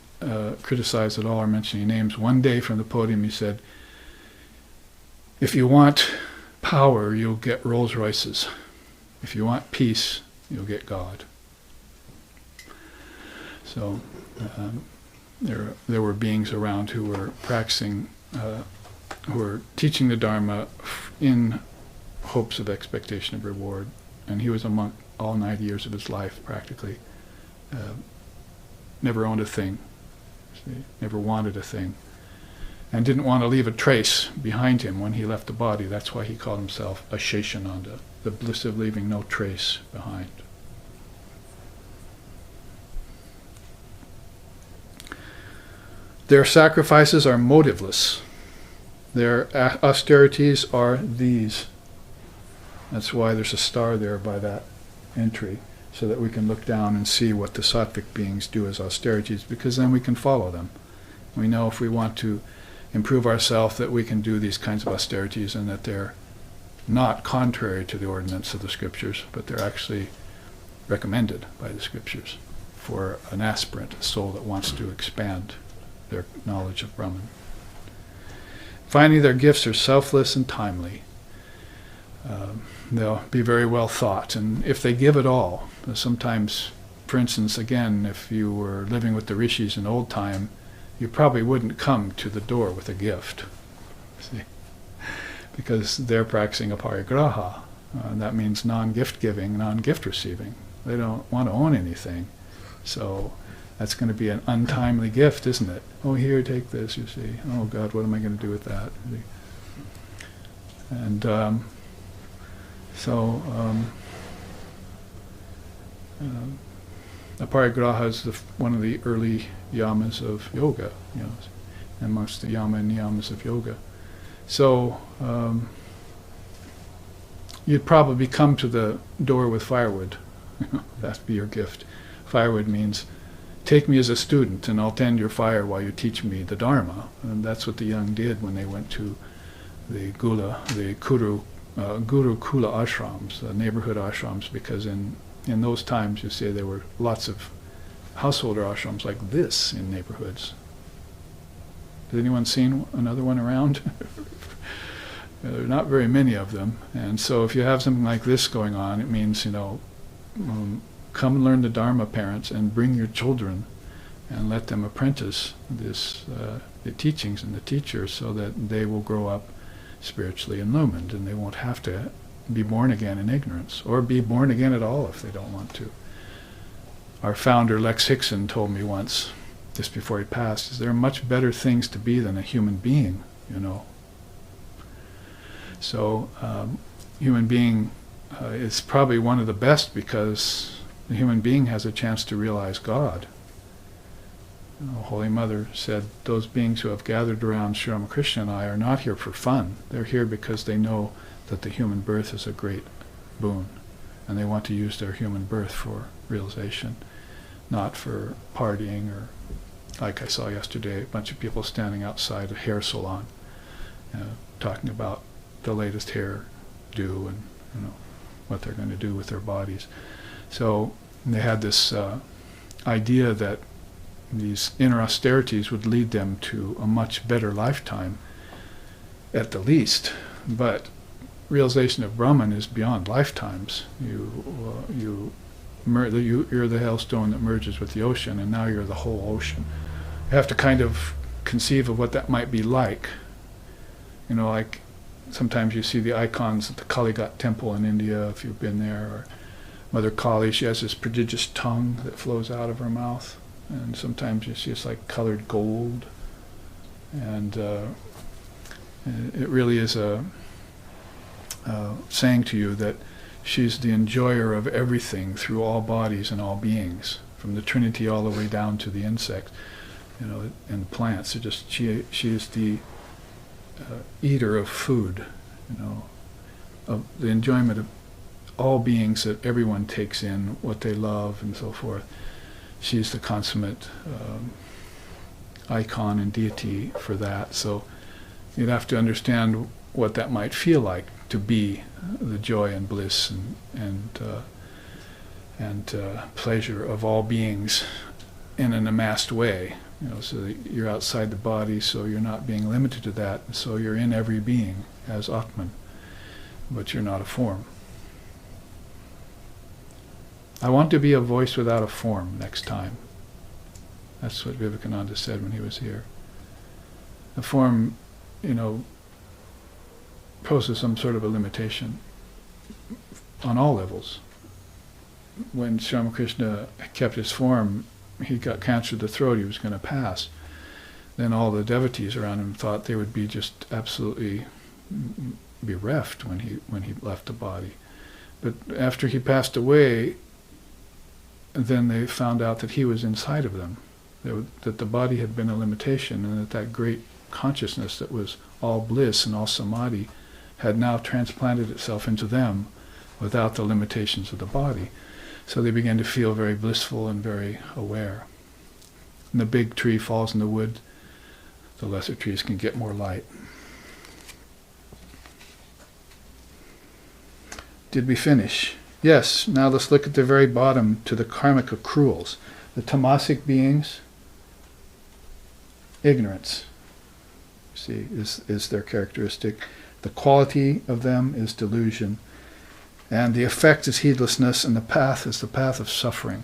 criticize at all or mention any names. One day from the podium he said, if you want power, you'll get Rolls Royces. If you want peace, you'll get God. So there were beings around who were practicing, who were teaching the Dharma in hopes of expectation of reward. And he was a monk all 90 years of his life, practically. Never owned a thing. Never wanted a thing. And didn't want to leave a trace behind him when he left the body. That's why he called himself a Sheshananda, the bliss of leaving no trace behind. Their sacrifices are motiveless. Their austerities are these. That's why there's a star there by that entry, so that we can look down and see what the sattvic beings do as austerities, because then we can follow them. We know if we want to improve ourselves that we can do these kinds of austerities, and that they're not contrary to the ordinance of the scriptures, but they're actually recommended by the scriptures for an aspirant, a soul that wants to expand their knowledge of Brahman. Finally, their gifts are selfless and timely. They'll be very well thought, and if they give it all, sometimes, for instance, again, if you were living with the rishis in old time, you probably wouldn't come to the door with a gift, see, because they're practicing aparigraha. That means non-gift giving, non-gift receiving. They don't want to own anything, so that's going to be an untimely gift, isn't it? Oh, here, take this, you see. Oh, God, what am I going to do with that? And aparigraha is one of the early yamas of yoga, amongst the yama and niyamas of yoga. So you'd probably come to the door with firewood. That'd be your gift. Firewood means, take me as a student and I'll tend your fire while you teach me the Dharma. And that's what the young did when they went to the Guru Kula ashrams, the neighborhood ashrams, because in those times, you see, there were lots of householder ashrams like this in neighborhoods. Has anyone seen another one around? There are not very many of them. And so if you have something like this going on, it means, come and learn the Dharma, parents, and bring your children and let them apprentice the teachings and the teachers, so that they will grow up spiritually illumined, and they won't have to be born again in ignorance, or be born again at all if they don't want to. Our founder, Lex Hickson, told me once, just before he passed, is there are much better things to be than a human being, So human being is probably one of the best, because the human being has a chance to realize God. Holy Mother said, those beings who have gathered around Sri Ramakrishna and I are not here for fun. They're here because they know that the human birth is a great boon, and they want to use their human birth for realization, not for partying, or, like I saw yesterday, a bunch of people standing outside a hair salon, talking about the latest hair do and what they're going to do with their bodies. So they had this idea that these inner austerities would lead them to a much better lifetime, at the least. But realization of Brahman is beyond lifetimes. You're the hailstone that merges with the ocean, and now you're the whole ocean. You have to kind of conceive of what that might be like. Like sometimes you see the icons at the Kaligat temple in India, if you've been there, or Mother Kali, she has this prodigious tongue that flows out of her mouth. And sometimes you see it's like colored gold. And it really is saying to you that she's the enjoyer of everything through all bodies and all beings, from the Trinity all the way down to the insects, and the plants. She is the eater of food, of the enjoyment of all beings, that everyone takes in what they love and so forth. She's the consummate icon and deity for that. So you'd have to understand what that might feel like to be the joy and bliss and pleasure of all beings in an amassed way, so that you're outside the body, so you're not being limited to that, so you're in every being as Atman, but you're not a form. I want to be a voice without a form next time. That's what Vivekananda said when he was here. A form, poses some sort of a limitation on all levels. When Sri Ramakrishna kept his form, he got cancer of the throat, he was going to pass. Then all the devotees around him thought they would be just absolutely bereft when he left the body. But after he passed away, then they found out that he was inside of them, that the body had been a limitation, and that great consciousness that was all bliss and all samadhi had now transplanted itself into them without the limitations of the body. So they began to feel very blissful and very aware. And the big tree falls in the wood, the lesser trees can get more light. Did we finish? Yes, now let's look at the very bottom to the karmic accruals. The tamasic beings, ignorance, is their characteristic. The quality of them is delusion. And the effect is heedlessness, and the path is the path of suffering.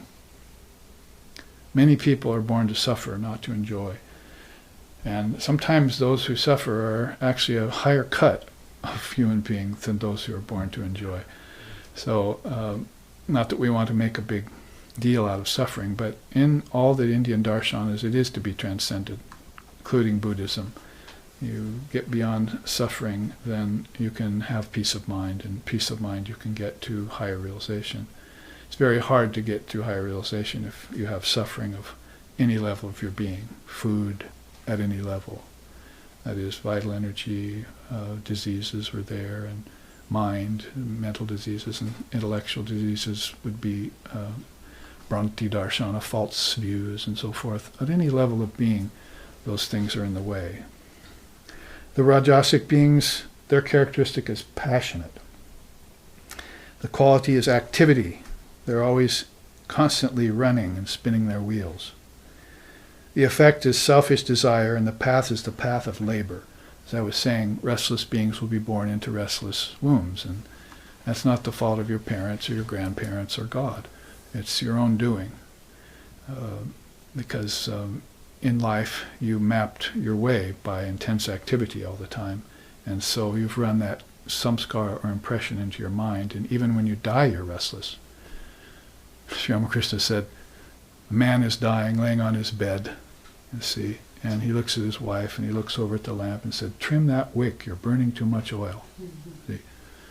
Many people are born to suffer, not to enjoy. And sometimes those who suffer are actually a higher cut of human beings than those who are born to enjoy. So, not that we want to make a big deal out of suffering, but in all the Indian darshanas, it is to be transcended, including Buddhism. You get beyond suffering, then you can have peace of mind, and peace of mind you can get to higher realization. It's very hard to get to higher realization if you have suffering of any level of your being, food at any level. That is, vital energy, diseases were there, and mind, mental diseases, and intellectual diseases would be Bhranti Darshana, false views, and so forth. At any level of being, those things are in the way. The Rajasic beings, their characteristic is passionate. The quality is activity. They're always constantly running and spinning their wheels. The effect is selfish desire, and the path is the path of labor. As I was saying, restless beings will be born into restless wombs, and that's not the fault of your parents or your grandparents or God. It's your own doing. Because in life, you mapped your way by intense activity all the time, and so you've run that samskara or impression into your mind, and even when you die, you're restless. Sri Ramakrishna said, a man is dying, laying on his bed, and he looks at his wife, and he looks over at the lamp and said, trim that wick, you're burning too much oil. See?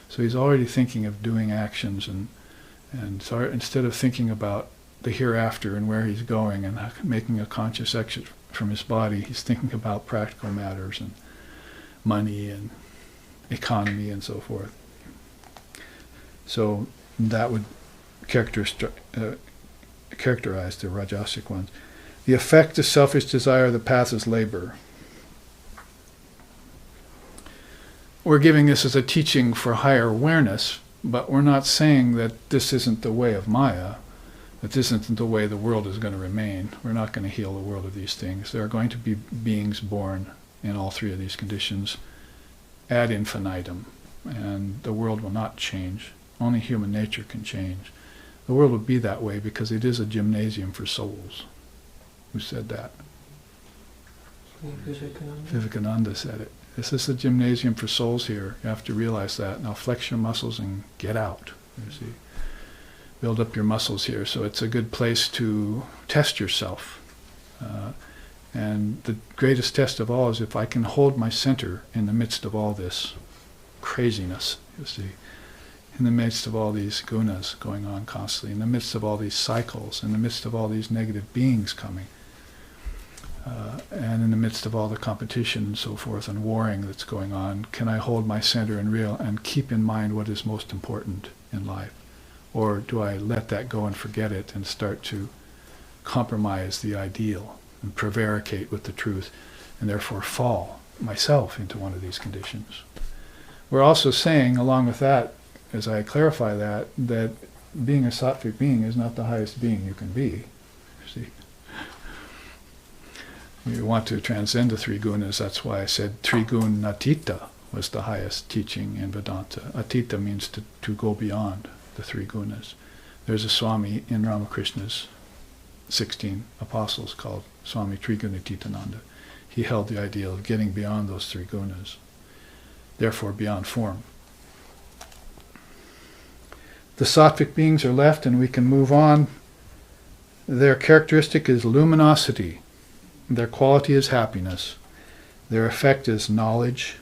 So he's already thinking of doing actions, and so instead of thinking about the hereafter and where he's going and making a conscious exit from his body, he's thinking about practical matters and money and economy and so forth. So that would characterize the Rajasic ones. The effect is selfish desire, the path is labor. We're giving this as a teaching for higher awareness, but we're not saying that this isn't the way of Maya, that this isn't the way the world is going to remain. We're not going to heal the world of these things. There are going to be beings born in all three of these conditions ad infinitum, and the world will not change. Only human nature can change. The world will be that way because it is a gymnasium for souls. Who said that? Vivekananda said it. This is a gymnasium for souls here. You have to realize that. Now flex your muscles and get out. You see, build up your muscles here. So it's a good place to test yourself. And the greatest test of all is if I can hold my center in the midst of all this craziness, you see, in the midst of all these gunas going on constantly, in the midst of all these cycles, in the midst of all these negative beings coming, and in the midst of all the competition and so forth and warring that's going on, can I hold my center and keep in mind what is most important in life? Or do I let that go and forget it and start to compromise the ideal and prevaricate with the truth and therefore fall myself into one of these conditions? We're also saying, along with that, as I clarify that being a sattvic being is not the highest being you can be. See, You want to transcend the three gunas. That's why I said Trigun Natita was the highest teaching in Vedanta. Atita means to go beyond the three gunas. There's a Swami in Ramakrishna's 16 apostles called Swami Trigunatitananda. He held the ideal of getting beyond those three gunas, therefore beyond form. The sattvic beings are left and we can move on. Their characteristic is luminosity. Their quality is happiness. Their effect is knowledge.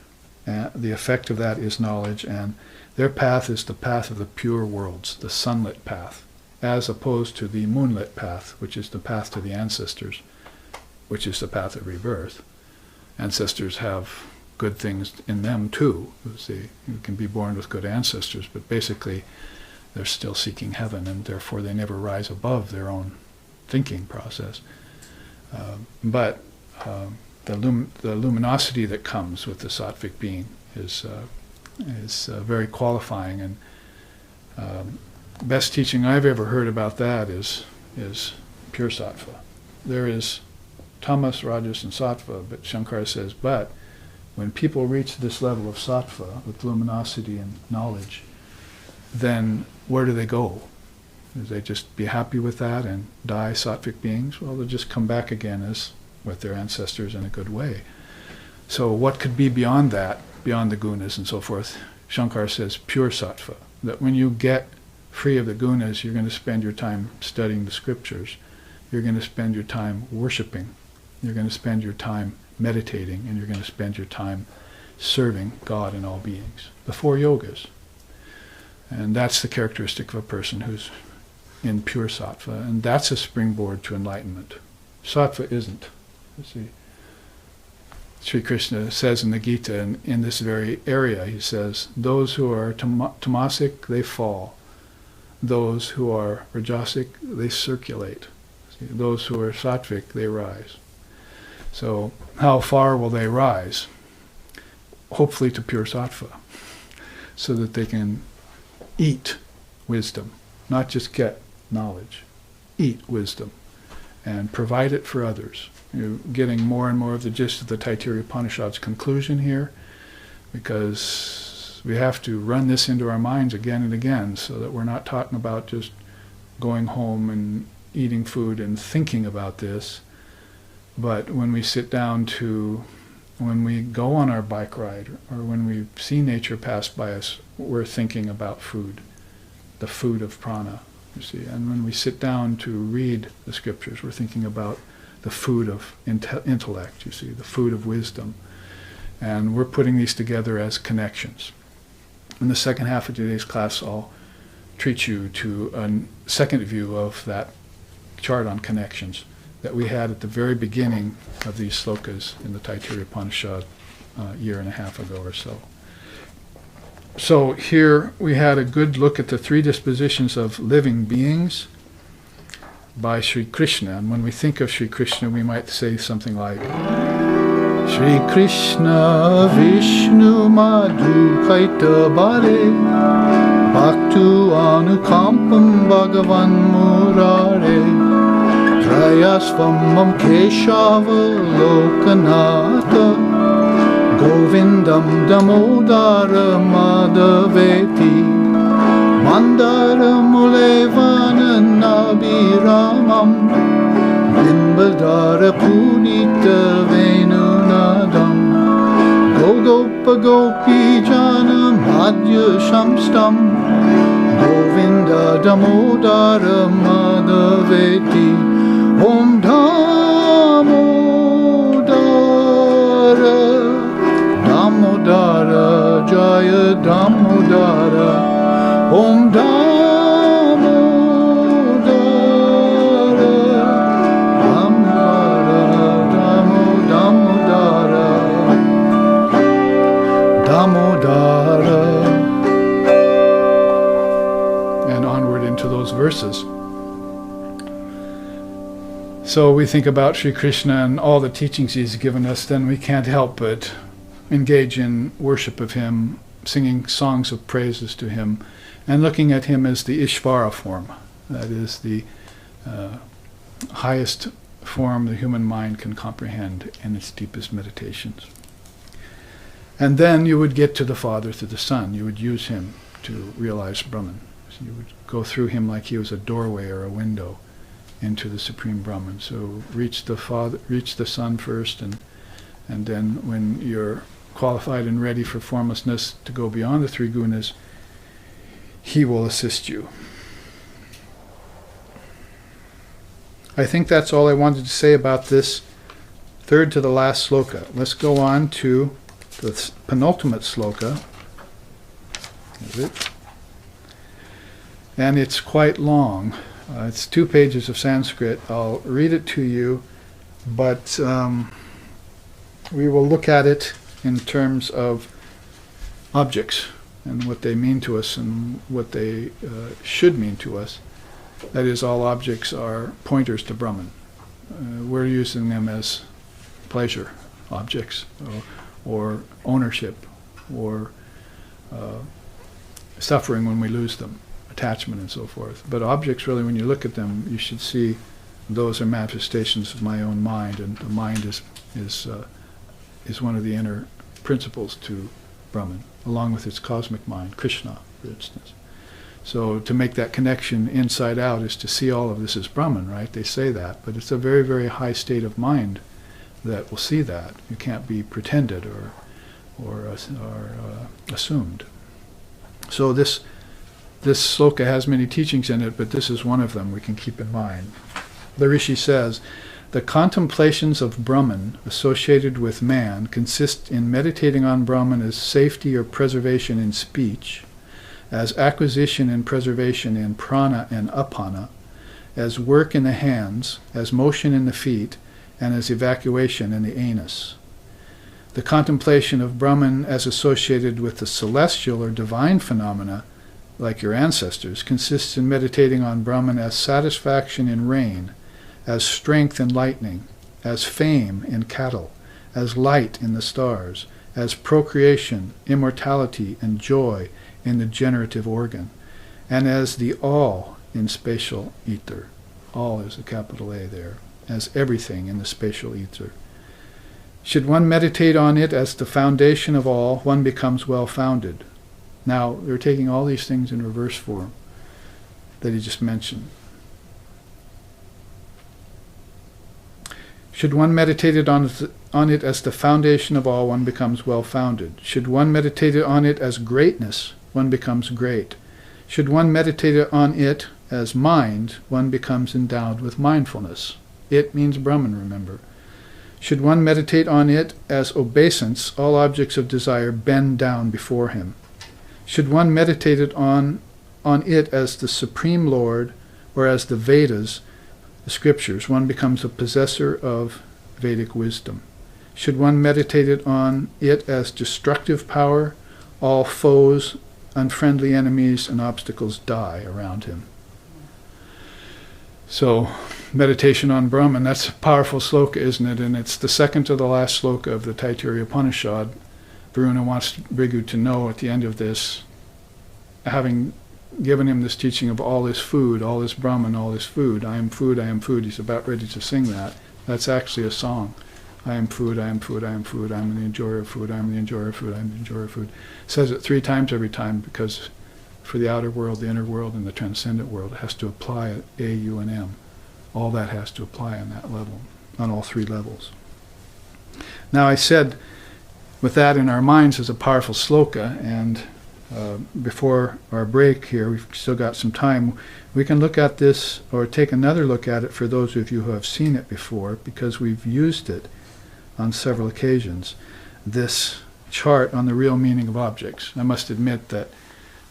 The effect of that is knowledge, and their path is the path of the pure worlds, the sunlit path, as opposed to the moonlit path, which is the path to the ancestors, which is the path of rebirth. Ancestors have good things in them too. You can be born with good ancestors, but basically they're still seeking heaven, and therefore they never rise above their own thinking process. But the luminosity that comes with the sattvic being is very qualifying, and best teaching I've ever heard about that is pure sattva. There is tamas, rajas, and sattva, but Shankara says, but when people reach this level of sattva, with luminosity and knowledge, then where do they go? Do they just be happy with that and die sattvic beings? Well, they'll just come back again as with their ancestors in a good way. So what could be beyond that, beyond the gunas and so forth? Shankar says pure sattva, that when you get free of the gunas, you're going to spend your time studying the scriptures, you're going to spend your time worshipping, you're going to spend your time meditating, and you're going to spend your time serving God and all beings. The four yogas. And that's the characteristic of a person who's in pure sattva, and that's a springboard to enlightenment. Sattva isn't. You see, Sri Krishna says in the Gita, in this very area, he says, those who are tamasic, they fall. Those who are rajasic, they circulate. See, those who are sattvic, they rise. So how far will they rise? Hopefully to pure sattva, so that they can eat wisdom, not just get knowledge. Eat wisdom and provide it for others. You're getting more and more of the gist of the Taittiriya Upanishad's conclusion here, because we have to run this into our minds again and again, so that we're not talking about just going home and eating food and thinking about this, but when we sit down when we go on our bike ride, or when we see nature pass by us, we're thinking about food, the food of prana, you see. And when we sit down to read the scriptures, we're thinking about the food of intellect, you see, the food of wisdom. And we're putting these together as connections. In the second half of today's class, I'll treat you to a second view of that chart on connections that we had at the very beginning of these slokas in the Taittiriya Upanishad a year and a half ago or so. So here we had a good look at the three dispositions of living beings by Sri Krishna. And when we think of Sri Krishna, we might say something like, Sri Krishna Vishnu Madhu Kaita Bale Bhaktu Anukampam Bhagavan Murare Trayasvamam Keshava Lokanata Govindam Damodara Madhaveti Mandara Mulevana Nabiramam Bimbadara Pudita Venunadam Gogopa Gopi Jana Madhya Shamstam Govinda Damodara Madhaveti Om Damodara Jaya Damodara Om Damodara Damodara. And onward into those verses. So we think about Sri Krishna and all the teachings he's given us, then we can't help but engage in worship of him, singing songs of praises to him, and looking at him as the Ishvara form, that is the highest form the human mind can comprehend in its deepest meditations. And then you would get to the Father through the Son. You would use him to realize Brahman. So you would go through him like he was a doorway or a window into the Supreme Brahman. So reach the Father, reach the Son first, and then when you're qualified and ready for formlessness to go beyond the three gunas, he will assist you. I think that's all I wanted to say about this third to the last sloka. Let's go on to the penultimate sloka. Is it? And it's quite long. It's 2 pages of Sanskrit. I'll read it to you, but we will look at it in terms of objects and what they mean to us and what they should mean to us. That is, all objects are pointers to Brahman. We're using them as pleasure objects, or ownership, or suffering when we lose them, attachment and so forth. But objects, really, when you look at them, you should see those are manifestations of my own mind, and the mind is one of the inner principles to Brahman, along with its cosmic mind, Krishna, for instance. So to make that connection inside out is to see all of this as Brahman, right? They say that, but it's a very, very high state of mind that will see that. You can't be pretended or assumed. So this sloka has many teachings in it, but this is one of them we can keep in mind. The Rishi says, the contemplations of Brahman associated with man consist in meditating on Brahman as safety or preservation in speech, as acquisition and preservation in prana and apana, as work in the hands, as motion in the feet, and as evacuation in the anus. The contemplation of Brahman as associated with the celestial or divine phenomena, like your ancestors, consists in meditating on Brahman as satisfaction in rain, as strength in lightning, as fame in cattle, as light in the stars, as procreation, immortality, and joy in the generative organ, and as the all in spatial ether. All is a capital A there, as everything in the spatial ether. Should one meditate on it as the foundation of all, one becomes well-founded. Now, they're taking all these things in reverse form that he just mentioned. Should one meditate on it as the foundation of all, one becomes well-founded. Should one meditate on it as greatness, one becomes great. Should one meditate on it as mind, one becomes endowed with mindfulness. It means Brahman, remember. Should one meditate on it as obeisance, all objects of desire bend down before him. Should one meditate on it as the Supreme Lord, or as the Vedas, the scriptures, one becomes a possessor of Vedic wisdom. Should one meditate on it as destructive power, all foes, unfriendly enemies, and obstacles die around him. So, meditation on Brahman, that's a powerful sloka, isn't it? And it's the second to the last sloka of the Taittiriya Upanishad. Varuna wants Bhrigu to know at the end of this, having given him this teaching of all is food, all is Brahman, all is food. I am food, I am food. He's about ready to sing that. That's actually a song. I am food, I am food, I am food, I am the enjoyer of food, I am the enjoyer of food, I am the enjoyer of food. Says it 3 times every time, because for the outer world, the inner world, and the transcendent world, it has to apply A, U, and M. All that has to apply on that level, on all 3 levels. Now I said, with that in our minds is a powerful sloka, and before our break here, we've still got some time, we can look at this, or take another look at it for those of you who have seen it before, because we've used it on several occasions, this chart on the real meaning of objects. I must admit that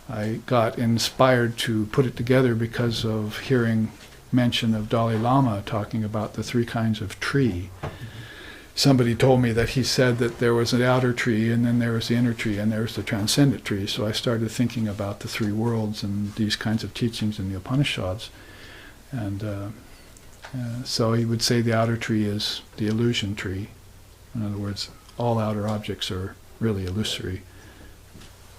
I got inspired to put it together because of hearing mention of Dalai Lama talking about the 3 kinds of tree. Somebody told me that he said that there was an outer tree, and then there was the inner tree, and there was the transcendent tree. So I started thinking about the 3 worlds and these kinds of teachings in the Upanishads. And so he would say the outer tree is the illusion tree. In other words, all outer objects are really illusory.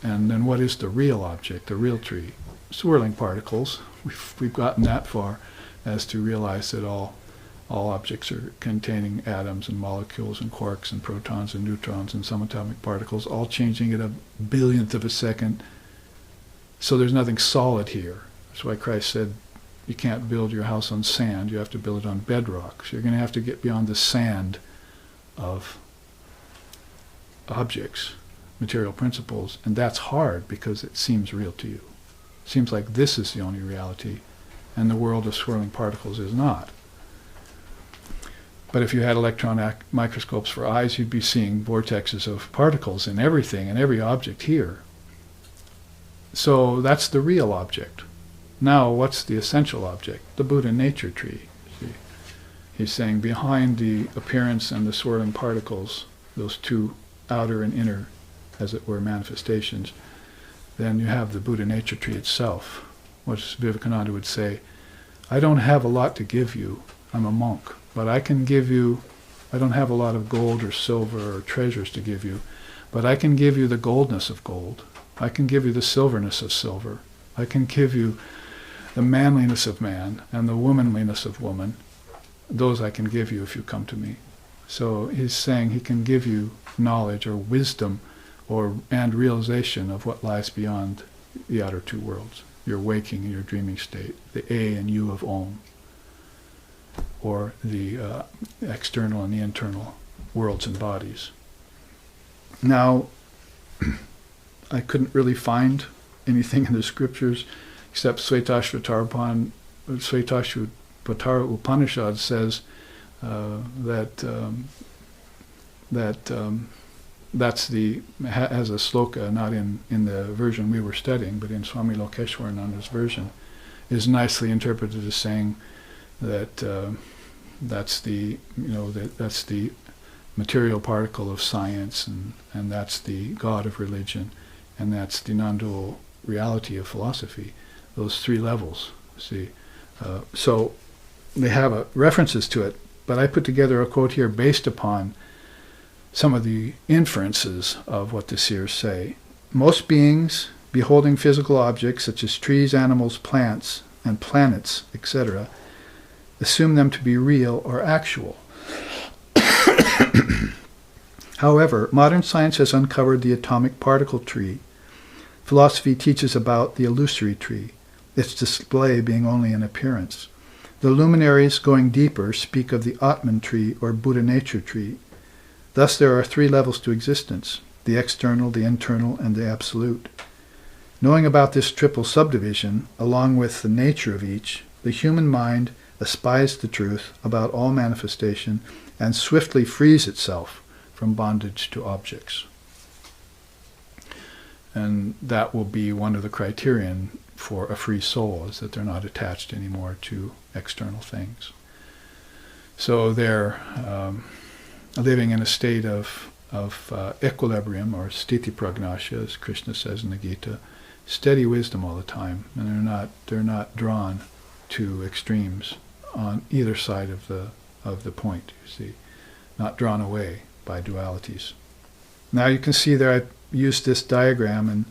And then what is the real object, the real tree? Swirling particles. We've gotten that far as to realize that all All objects are containing atoms and molecules and quarks and protons and neutrons and subatomic particles, all changing at a billionth of a second. So there's nothing solid here. That's why Christ said you can't build your house on sand, you have to build it on bedrock. So you're going to have to get beyond the sand of objects, material principles, and that's hard because it seems real to you. It seems like this is the only reality, and the world of swirling particles is not. But if you had electron microscopes for eyes, you'd be seeing vortexes of particles in everything, and every object here. So that's the real object. Now, what's the essential object? The Buddha nature tree. See? He's saying behind the appearance and the swirling particles, those two outer and inner, as it were, manifestations, then you have the Buddha nature tree itself. What Vivekananda would say, I don't have a lot to give you, I'm a monk, but I can give you, I don't have a lot of gold or silver or treasures to give you, but I can give you the goldness of gold. I can give you the silverness of silver. I can give you the manliness of man and the womanliness of woman. Those I can give you if you come to me. So he's saying he can give you knowledge or wisdom and realization of what lies beyond the outer two worlds, your waking and your dreaming state, the A and U of Om, or the external and the internal worlds and bodies. Now, I couldn't really find anything in the scriptures except Taittiriya Upanishad says that's has a sloka, not in the version we were studying, but in Swami Lokeshwarananda's version, is nicely interpreted as saying that that's the material particle of science, and that's the God of religion, and that's the non-dual reality of philosophy. Those three levels, see. So they have references to it, but I put together a quote here based upon some of the inferences of what the seers say. Most beings, beholding physical objects such as trees, animals, plants, and planets, etc., assume them to be real or actual. However, modern science has uncovered the atomic particle tree. Philosophy teaches about the illusory tree, its display being only an appearance. The luminaries going deeper speak of the Atman tree or Buddha nature tree. Thus there are three levels to existence, the external, the internal, and the absolute. Knowing about this triple subdivision, along with the nature of each, the human mind espies the truth about all manifestation and swiftly frees itself from bondage to objects. And that will be one of the criterion for a free soul, is that they're not attached anymore to external things. So they're living in a state of equilibrium, or sthiti pragnasya, as Krishna says in the Gita, steady wisdom all the time, and they're not drawn to extremes on either side of the point. You see, not drawn away by dualities. Now you can see there I used this diagram, and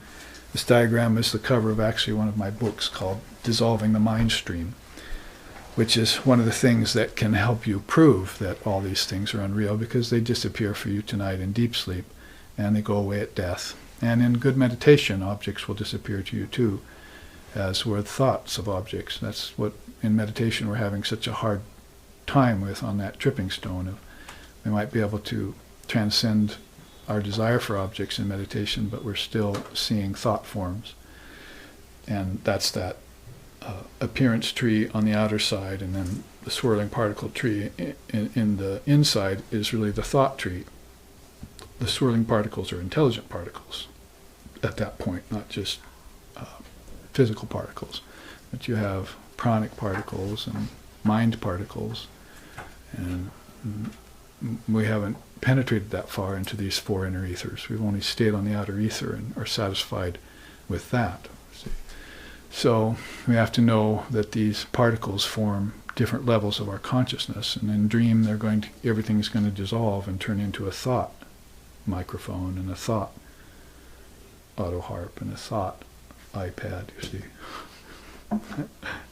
this diagram is the cover of actually one of my books called Dissolving the Mind Stream, which is one of the things that can help you prove that all these things are unreal, because they disappear for you tonight in deep sleep, and they go away at death. And in good meditation, objects will disappear to you too, as were thoughts of objects. That's what in meditation we're having such a hard time with on that tripping stone. We might be able to transcend our desire for objects in meditation, but we're still seeing thought forms. And that's that appearance tree on the outer side, and then the swirling particle tree in the inside is really the thought tree. The swirling particles are intelligent particles at that point, not just physical particles. But you have pranic particles and mind particles, and we haven't penetrated that far into these four inner ethers. We've only stayed on the outer ether and are satisfied with that. See? So we have to know that these particles form different levels of our consciousness, and in dream everything's going to dissolve and turn into a thought microphone and a thought auto harp and a thought iPad, you see. You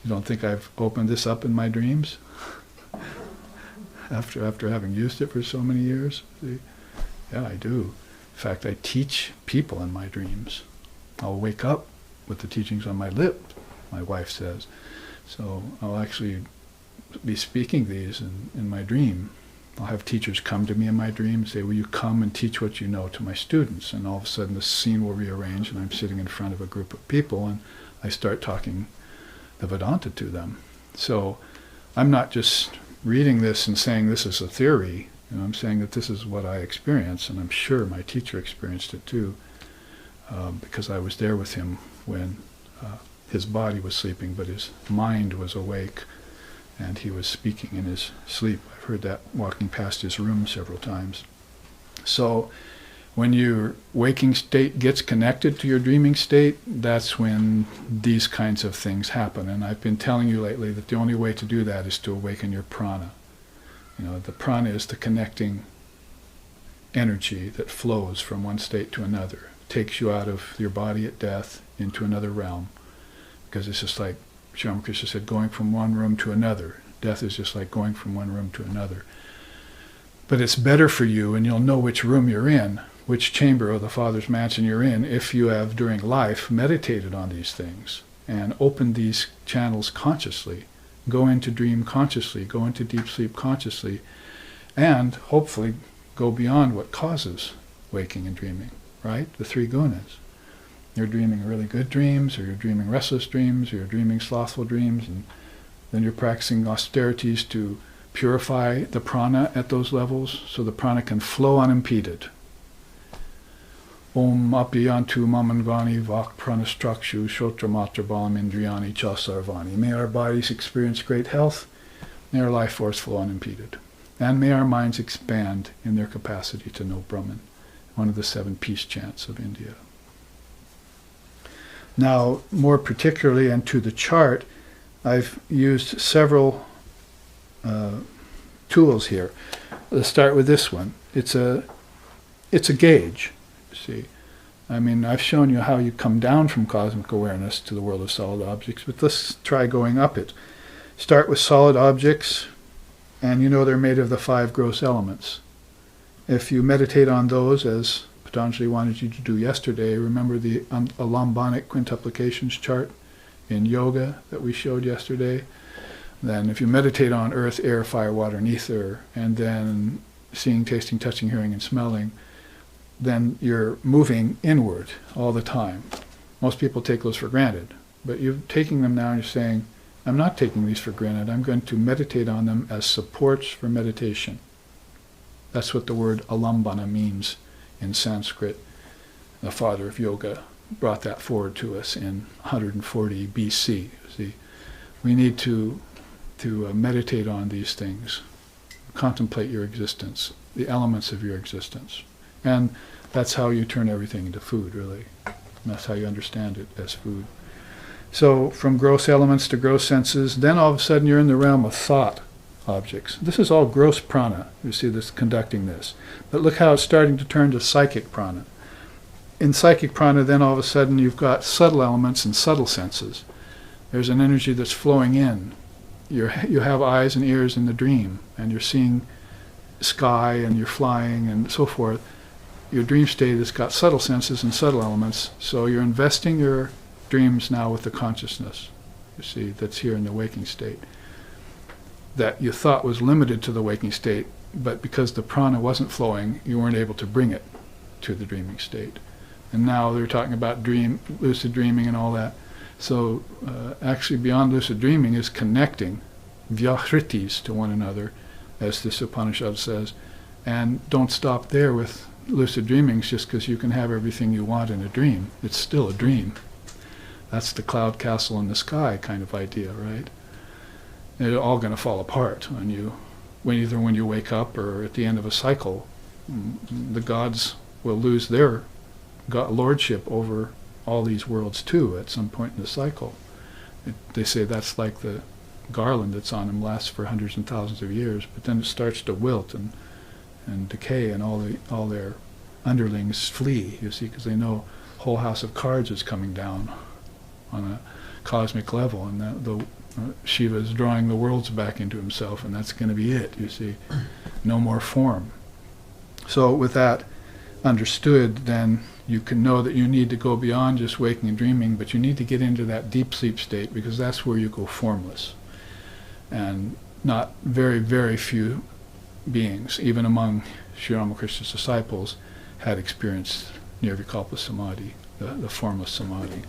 don't think I've opened this up in my dreams? after having used it for so many years? See? Yeah, I do. In fact, I teach people in my dreams. I'll wake up with the teachings on my lips, my wife says. So I'll actually be speaking these in my dream. I'll have teachers come to me in my dream and say, will you come and teach what you know to my students? And all of a sudden the scene will rearrange and I'm sitting in front of a group of people and I start talking the Vedanta to them. So I'm not just reading this and saying this is a theory. I'm saying that this is what I experience, and I'm sure my teacher experienced it too, because I was there with him when his body was sleeping, but his mind was awake, and he was speaking in his sleep. I've heard that walking past his room several times. So when your waking state gets connected to your dreaming state, that's when these kinds of things happen. And I've been telling you lately that the only way to do that is to awaken your prana. The prana is the connecting energy that flows from one state to another, takes you out of your body at death into another realm. Because it's just like Sri Ramakrishna said, going from one room to another. Death is just like going from one room to another. But it's better for you, and you'll know which room you're in, which chamber of the Father's mansion you're in, if you have during life meditated on these things and opened these channels consciously. Go into dream consciously, go into deep sleep consciously, and hopefully go beyond what causes waking and dreaming, right? The three gunas. You're dreaming really good dreams, or you're dreaming restless dreams, or you're dreaming slothful dreams, and then you're practicing austerities to purify the prana at those levels so the prana can flow unimpeded. Om apiyantu mamangani vak pranastrakshu shotramatra balam indriyani cha sarvani. May our bodies experience great health, may our life force flow unimpeded, and may our minds expand in their capacity to know Brahman, one of the 7 peace chants of India. Now, more particularly, and to the chart, I've used several tools here. Let's start with this one. It's a gauge. See, I mean, I've shown you how you come down from cosmic awareness to the world of solid objects, but let's try going up it. Start with solid objects, and they're made of the 5 gross elements. If you meditate on those, as Patanjali wanted you to do yesterday, remember the alambanic quintuplications chart in yoga that we showed yesterday? Then if you meditate on earth, air, fire, water, and ether, and then seeing, tasting, touching, hearing, and smelling, then you're moving inward all the time. Most people take those for granted, but you're taking them now and you're saying, I'm not taking these for granted, I'm going to meditate on them as supports for meditation. That's what the word alambana means in Sanskrit. The father of yoga brought that forward to us in 140 BC. See, we need to meditate on these things, contemplate your existence, the elements of your existence. And that's how you turn everything into food, really. And that's how you understand it as food. So from gross elements to gross senses, then all of a sudden you're in the realm of thought objects. This is all gross prana. You see this conducting this. But look how it's starting to turn to psychic prana. In psychic prana, then all of a sudden you've got subtle elements and subtle senses. There's an energy that's flowing in. You have eyes and ears in the dream, and you're seeing sky, and you're flying, and so forth. Your dream state has got subtle senses and subtle elements, so you're investing your dreams now with the consciousness, you see, that's here in the waking state, that you thought was limited to the waking state, but because the prana wasn't flowing, you weren't able to bring it to the dreaming state. And now they're talking about lucid dreaming and all that. So actually beyond lucid dreaming is connecting vyahritis to one another, as this Upanishad says, and don't stop there with lucid dreamings just because you can have everything you want in a dream. It's still a dream. That's the cloud castle in the sky kind of idea, right? They're all going to fall apart when you wake up or at the end of a cycle. The gods will lose their lordship over all these worlds too at some point in the cycle. They say that's like the garland that's on them lasts for hundreds and thousands of years, but then it starts to wilt and decay, and all their underlings flee, you see, because they know whole house of cards is coming down on a cosmic level, and the Shiva's drawing the worlds back into himself, and that's going to be it, you see. No more form. So with that understood, then you can know that you need to go beyond just waking and dreaming, but you need to get into that deep sleep state, because that's where you go formless. And not very, very few beings, even among Sri Ramakrishna's disciples, had experienced Nirvikalpa Samadhi, the formless Samadhi.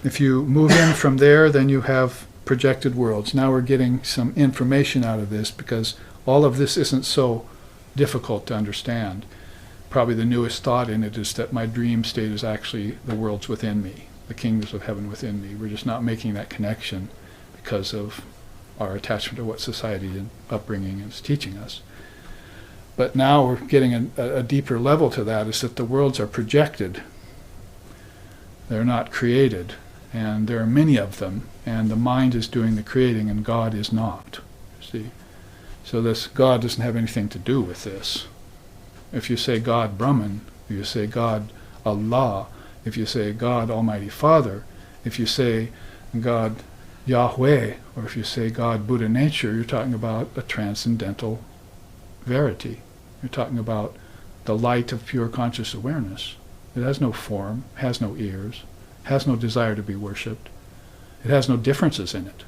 If you move in from there, then you have projected worlds. Now we're getting some information out of this, because all of this isn't so difficult to understand. Probably the newest thought in it is that my dream state is actually the worlds within me, the kingdoms of heaven within me. We're just not making that connection because of our attachment to what society and upbringing is teaching us. But now we're getting a deeper level to that, is that the worlds are projected. They're not created. And there are many of them, and the mind is doing the creating, and God is not. See? So this God doesn't have anything to do with this. If you say God Brahman, if you say God Allah, if you say God Almighty Father, if you say God Yahweh, or if you say God Buddha Nature, you're talking about a transcendental verity. You're talking about the light of pure conscious awareness. It has no form, has no ears, has no desire to be worshipped. It has no differences in it.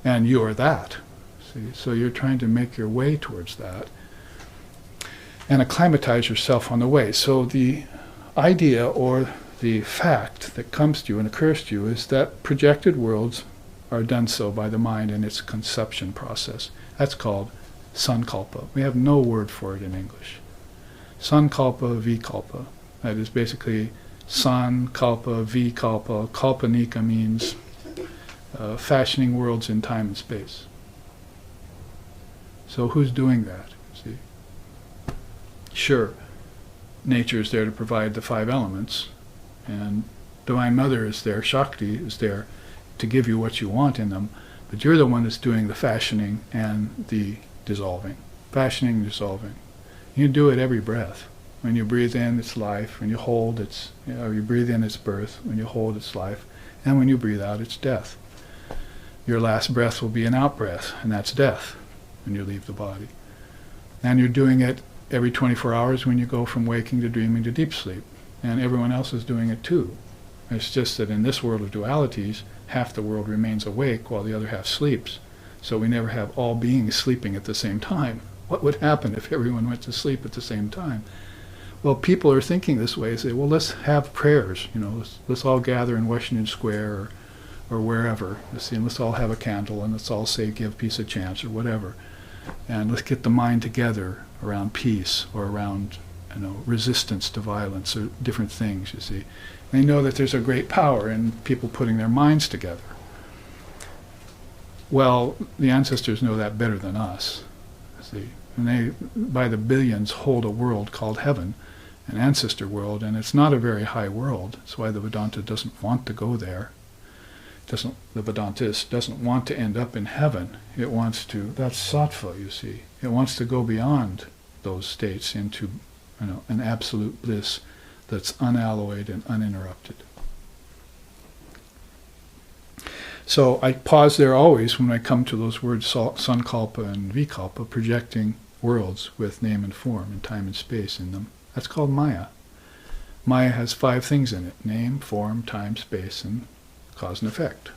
And you are that. See? So you're trying to make your way towards that and acclimatize yourself on the way. So the idea or the fact that comes to you and occurs to you is that projected worlds are done so by the mind in its conception process. That's called sankalpa. We have no word for it in English. Sankalpa, vikalpa. That is basically sankalpa, vikalpa. Kalpanika means fashioning worlds in time and space. So who's doing that? See? Sure, nature is there to provide the 5 elements, and Divine Mother is there, Shakti is there to give you what you want in them, but you're the one that's doing the fashioning and the dissolving. Fashioning and dissolving. You do it every breath. When you breathe in, it's life. When you hold, it's, you breathe in, it's birth. When you hold, it's life. And when you breathe out, it's death. Your last breath will be an out-breath, and that's death when you leave the body. And you're doing it every 24 hours when you go from waking to dreaming to deep sleep. And everyone else is doing it too. It's just that in this world of dualities, half the world remains awake while the other half sleeps. So we never have all beings sleeping at the same time. What would happen if everyone went to sleep at the same time? Well, people are thinking this way. Say, well, let's have prayers. Let's all gather in Washington Square or wherever. And let's all have a candle, and let's all say, give peace a chance, or whatever. And let's get the mind together around peace, or around resistance to violence, or different things, you see. They know that there's a great power in people putting their minds together. Well, the ancestors know that better than us, see. And they, by the billions, hold a world called heaven, an ancestor world, and it's not a very high world. That's why the Vedanta doesn't want to go there. The Vedantist doesn't want to end up in heaven. It wants to, that's sattva, you see. It wants to go beyond those states into an absolute bliss that's unalloyed and uninterrupted. So I pause there always when I come to those words sankalpa and vikalpa, projecting worlds with name and form and time and space in them. That's called Maya. Maya has 5 things in it: name, form, time, space, and cause and effect.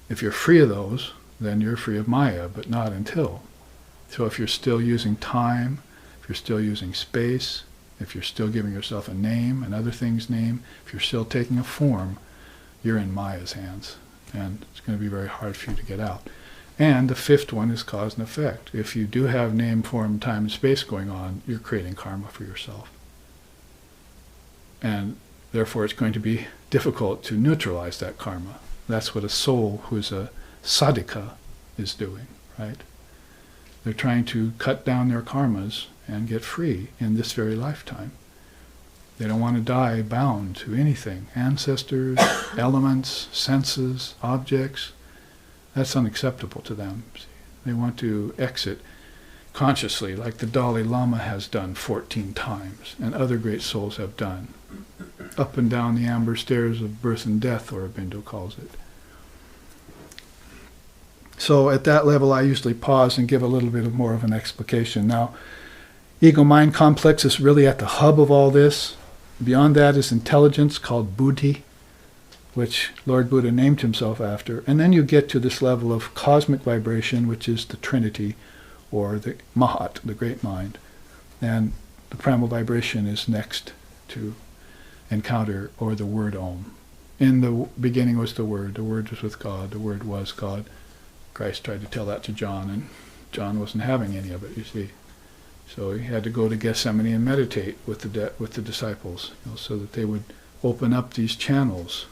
If you're free of those, then you're free of Maya, but not until. So if you're still using time, if you're still using space, if you're still giving yourself a name and other things name, if you're still taking a form, you're in Maya's hands. And it's going to be very hard for you to get out. And the 5th one is cause and effect. If you do have name, form, time, and space going on, you're creating karma for yourself. And therefore it's going to be difficult to neutralize that karma. That's what a soul who's a sadhika is doing, right? They're trying to cut down their karmas and get free in this very lifetime. They don't want to die bound to anything. Ancestors, elements, senses, objects. That's unacceptable to them. They want to exit consciously, like the Dalai Lama has done 14 times, and other great souls have done. Up and down the amber stairs of birth and death, Aurobindo calls it. So at that level, I usually pause and give a little bit more of an explication. Now, ego-mind complex is really at the hub of all this. Beyond that is intelligence, called buddhi, which Lord Buddha named himself after. And then you get to this level of cosmic vibration, which is the Trinity, or the Mahat, the great mind. And the primal vibration is next to encounter, or the word Om. In the beginning was the Word was with God, the Word was God. Christ tried to tell that to John, and John wasn't having any of it, you see. So he had to go to Gethsemane and meditate with the disciples, so that they would open up these channels,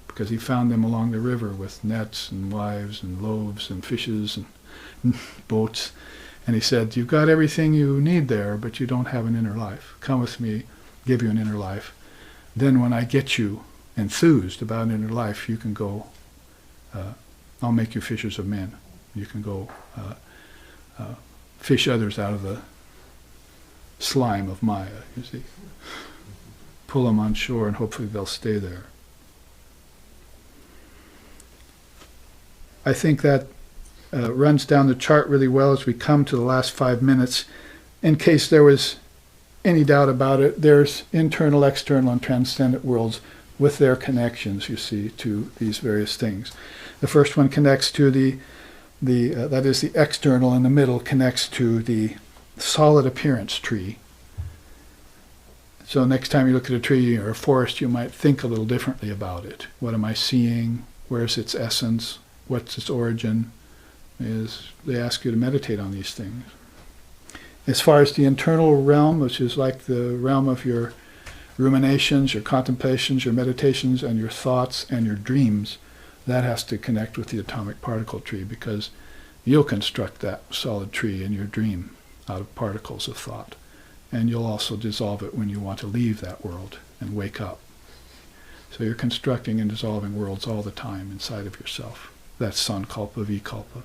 because he found them along the river with nets and wives and loaves and fishes and boats. And he said, you've got everything you need there, but you don't have an inner life. Come with me, give you an inner life. Then when I get you enthused about an inner life, you can go, I'll make you fishers of men. You can go fish others out of the slime of Maya, you see. Pull them on shore and hopefully they'll stay there. I think that runs down the chart really well as we come to the last 5 minutes. In case there was any doubt about it, there's internal, external, and transcendent worlds with their connections, you see, to these various things. The first one connects to that is the external, and the middle connects to the solid appearance tree. So next time you look at a tree or a forest, you might think a little differently about it. What am I seeing? Where's its essence? What's its origin? They ask you to meditate on these things. As far as the internal realm, which is like the realm of your ruminations, your contemplations, your meditations, and your thoughts and your dreams, that has to connect with the atomic particle tree, because you'll construct that solid tree in your dream out of particles of thought. And you'll also dissolve it when you want to leave that world and wake up. So you're constructing and dissolving worlds all the time inside of yourself. That's sankalpa, vikalpa.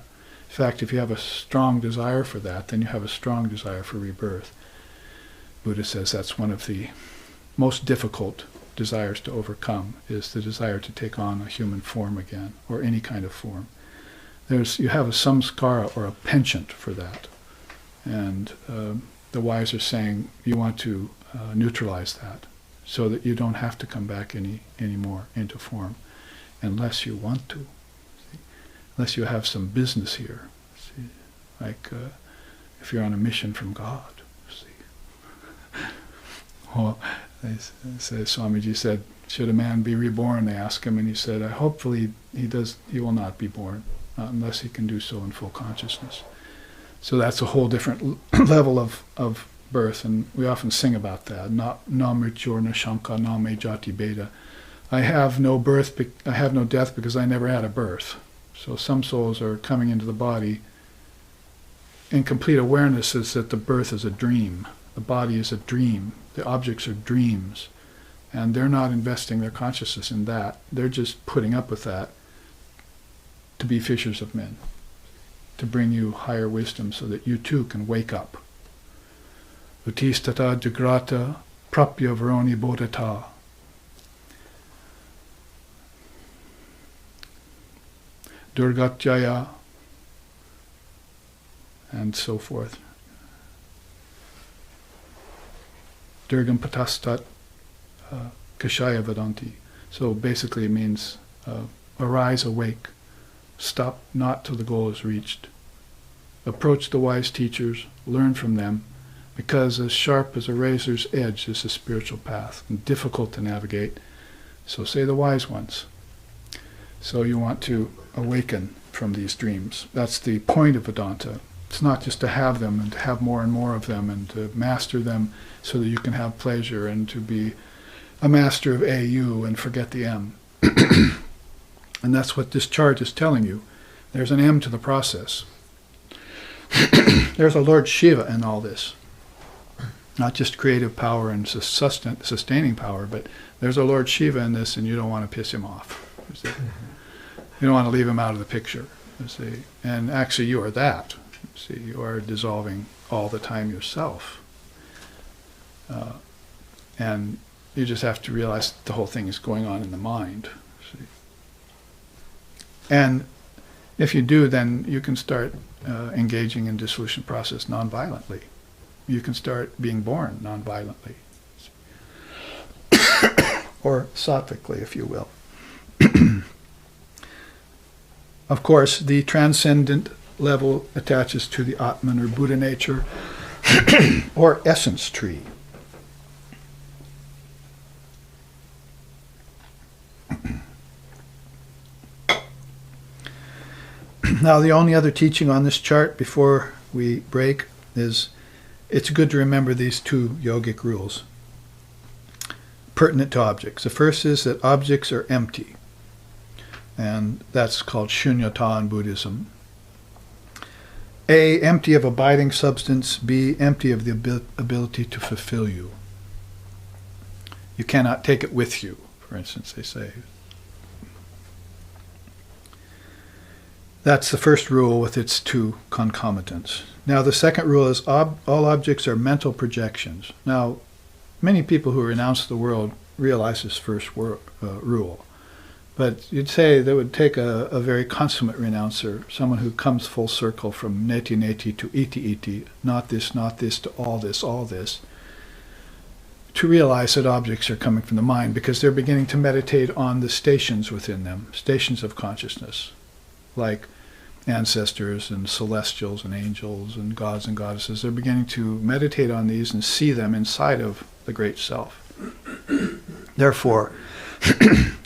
In fact, if you have a strong desire for that, then you have a strong desire for rebirth. Buddha says that's one of the most difficult desires to overcome, is the desire to take on a human form again, or any kind of form. You have a samskara, or a penchant for that. And the wise are saying you want to neutralize that, so that you don't have to come back anymore into form, unless you want to. See? Unless you have some business here. See? Like if you're on a mission from God. See? Well, Swamiji said, should a man be reborn? They asked him, and he said, hopefully he will not be born, not unless he can do so in full consciousness. So that's a whole different level of birth, and we often sing about that. Na mrityur na shanka na me jati beda. I have no birth, I have no death because I never had a birth. So some souls are coming into the body in complete awareness is that the birth is a dream. The body is a dream. The objects are dreams. And they're not investing their consciousness in that. They're just putting up with that to be fishers of men, to bring you higher wisdom so that you too can wake up. Utistata jagrata prapya varoni bodhata. Durgatjaya, and so forth. Durgam patastat kashaya vadanti. So basically it means arise, awake, stop not till the goal is reached. Approach the wise teachers, learn from them, because as sharp as a razor's edge is the spiritual path, and difficult to navigate. So say the wise ones. So you want to awaken from these dreams. That's the point of Vedanta. It's not just to have them and to have more and more of them and to master them so that you can have pleasure and to be a master of AU and forget the M. And that's what this chart is telling you. There's an M to the process. There's a Lord Shiva in all this. Not just creative power and sustaining power, but there's a Lord Shiva in this, and you don't want to piss him off. You see? You don't want to leave him out of the picture. You see? And actually you are that. See, you are dissolving all the time yourself. And you just have to realize that the whole thing is going on in the mind. See? And if you do, then you can start engaging in dissolution process nonviolently. You can start being born nonviolently. Or sattvically, if you will. Of course, the transcendent level attaches to the Atman or Buddha nature or essence tree. Now, the only other teaching on this chart before we break is it's good to remember these two yogic rules pertinent to objects. The first is that objects are empty, and that's called shunyata in Buddhism. A, empty of abiding substance. B, empty of the ability to fulfill you. You cannot take it with you, for instance, they say. That's the first rule with its two concomitants. Now, the second rule is all objects are mental projections. Now, many people who renounce the world realize this first rule. But you'd say that would take a very consummate renouncer, someone who comes full circle from neti neti to iti iti, not this, to all this, to realize that objects are coming from the mind, because they're beginning to meditate on the stations within them, stations of consciousness, like ancestors and celestials and angels and gods and goddesses. They're beginning to meditate on these and see them inside of the great self. Therefore,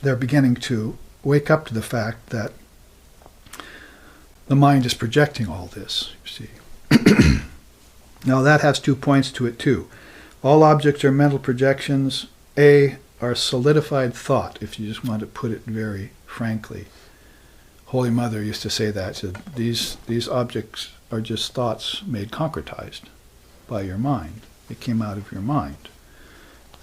they're beginning to wake up to the fact that the mind is projecting all this, you see. Now that has 2 points to it too. All objects are mental projections. A, are solidified thought, if you just want to put it very frankly. Holy Mother used to say that. Said, these objects are just thoughts made concretized by your mind. It came out of your mind.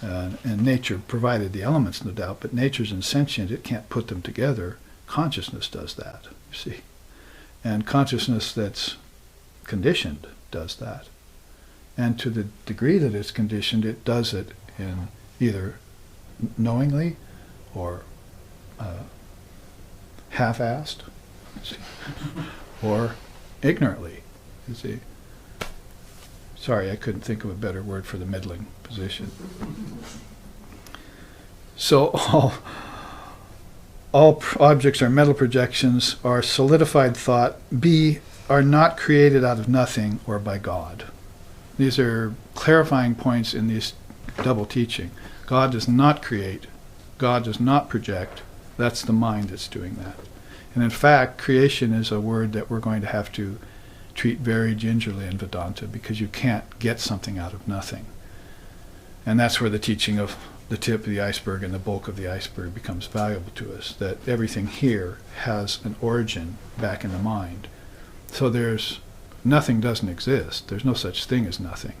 And nature provided the elements, no doubt, but nature's insentient. It can't put them together. Consciousness does that, you see. And consciousness that's conditioned does that. And to the degree that it's conditioned, it does it in either knowingly or half-assed, or ignorantly, you see. Sorry, I couldn't think of a better word for the middling position. So all objects are mental projections, are solidified thought. B, are not created out of nothing or by God. These are clarifying points in this double teaching. God does not create. God does not project. That's the mind that's doing that. And in fact, creation is a word that we're going to have to treat very gingerly in Vedanta, because you can't get something out of nothing. And that's where the teaching of the tip of the iceberg and the bulk of the iceberg becomes valuable to us, that everything here has an origin back in the mind. So nothing doesn't exist. There's no such thing as nothing.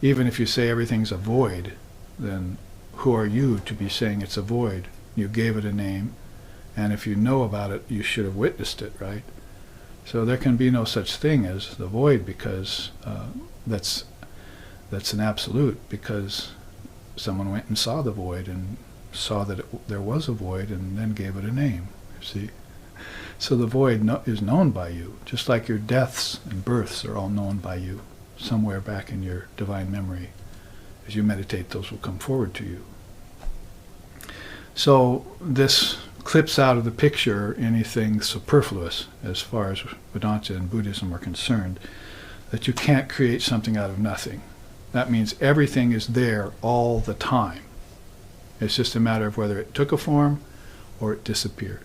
Even if you say everything's a void, then who are you to be saying it's a void? You gave it a name, and if you know about it, you should have witnessed it, right? So there can be no such thing as the void, because that's an absolute, because someone went and saw the void and saw that there was a void and then gave it a name, you see. So the void is known by you, just like your deaths and births are all known by you somewhere back in your divine memory. As you meditate, those will come forward to you. So this clips out of the picture anything superfluous as far as Vedanta and Buddhism are concerned, that you can't create something out of nothing. That means everything is there all the time. It's just a matter of whether it took a form or it disappeared.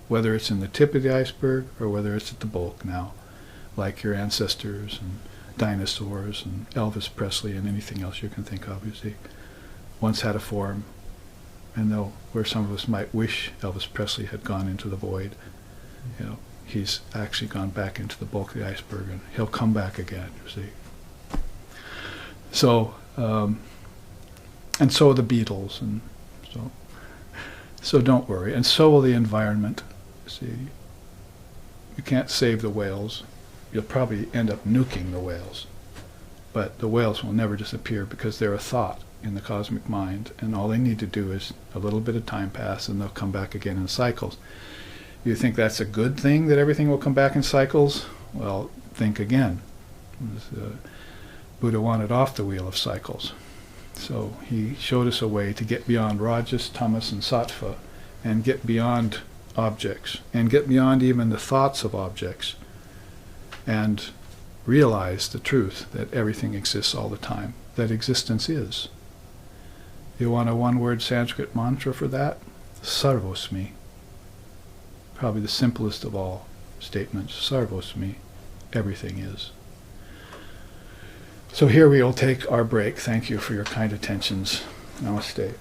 Whether it's in the tip of the iceberg or whether it's at the bulk now, like your ancestors and dinosaurs and Elvis Presley and anything else you can think of, you see, once had a form. And though where some of us might wish Elvis Presley had gone into the void, you know, he's actually gone back into the bulk of the iceberg, and he'll come back again, you see. So, and so are the Beatles, and so don't worry. And so will the environment. See, you can't save the whales, you'll probably end up nuking the whales. But the whales will never disappear because they're a thought in the cosmic mind, and all they need to do is a little bit of time pass and they'll come back again in cycles. You think that's a good thing, that everything will come back in cycles? Well, think again. Buddha wanted off the wheel of cycles. So he showed us a way to get beyond Rajas, Tamas, and Sattva, and get beyond objects, and get beyond even the thoughts of objects, and realize the truth that everything exists all the time, that existence is. You want a one-word Sanskrit mantra for that? Sarvosmi. Probably the simplest of all statements. Sarvosmi. Everything is. So here we will take our break. Thank you for your kind attentions. Namaste.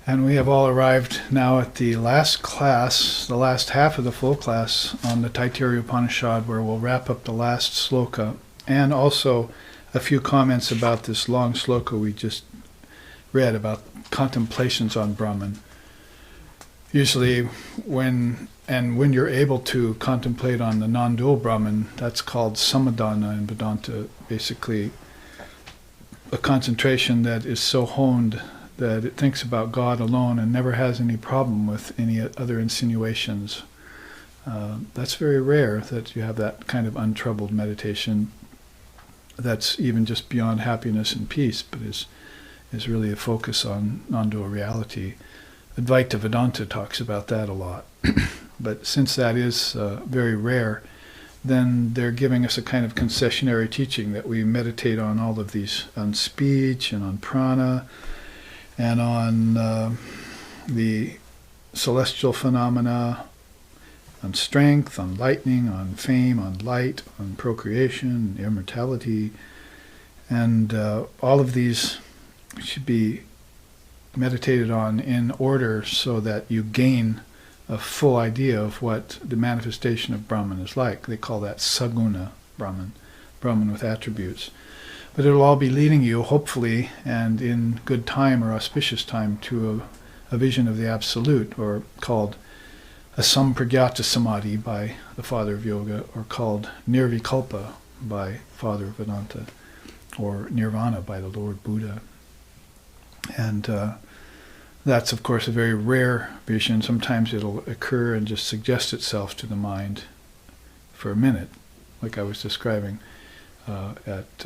And we have all arrived now at the last class, the last half of the full class on the Taittiriya Upanishad, where we'll wrap up the last sloka, and also a few comments about this long sloka we just read about contemplations on Brahman. Usually when you're able to contemplate on the non-dual Brahman, that's called samadhana in Vedanta, basically a concentration that is so honed that it thinks about God alone and never has any problem with any other insinuations. That's very rare that you have that kind of untroubled meditation that's even just beyond happiness and peace, but is really a focus on non-dual reality. Advaita Vedanta talks about that a lot. But since that is very rare, then they're giving us a kind of concessionary teaching that we meditate on all of these, on speech and on prana, and on the celestial phenomena, on strength, on lightning, on fame, on light, on procreation, immortality, and all of these should be meditated on in order so that you gain a full idea of what the manifestation of Brahman is like. They call that saguna Brahman, Brahman with attributes. But it'll all be leading you, hopefully, and in good time or auspicious time, to a vision of the Absolute, or called a sampragyata samadhi by the father of yoga, or called nirvikalpa by father of Vedanta, or nirvana by the Lord Buddha. And that's, of course, a very rare vision. Sometimes it'll occur and just suggest itself to the mind for a minute, like I was describing at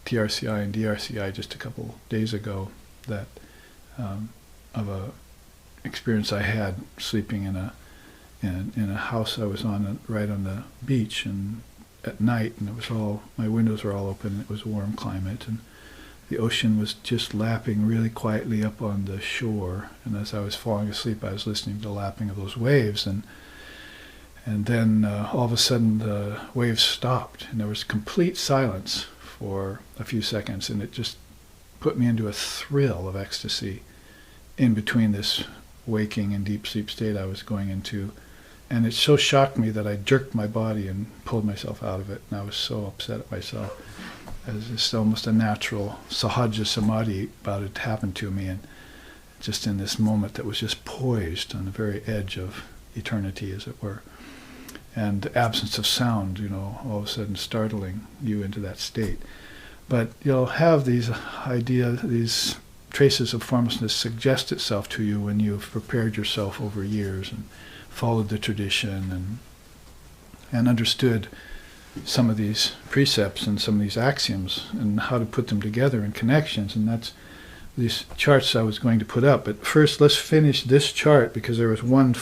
TRCI and DRCI just a couple days ago, that of a experience I had sleeping in a house I was on right on the beach, and at night, and it was all, my windows were all open, and it was a warm climate, and the ocean was just lapping really quietly up on the shore, and as I was falling asleep I was listening to the lapping of those waves, and then all of a sudden the waves stopped and there was complete silence for a few seconds, and it just put me into a thrill of ecstasy in between this waking and deep sleep state I was going into. And it so shocked me that I jerked my body and pulled myself out of it, and I was so upset at myself. As it's almost a natural sahaja samadhi about it happened to me, and just in this moment that was just poised on the very edge of eternity, as it were. And the absence of sound, all of a sudden startling you into that state. But you'll have these ideas, these traces of formlessness suggest itself to you when you've prepared yourself over years and followed the tradition and understood some of these precepts and some of these axioms and how to put them together in connections. And that's these charts I was going to put up. But first, let's finish this chart, because there was one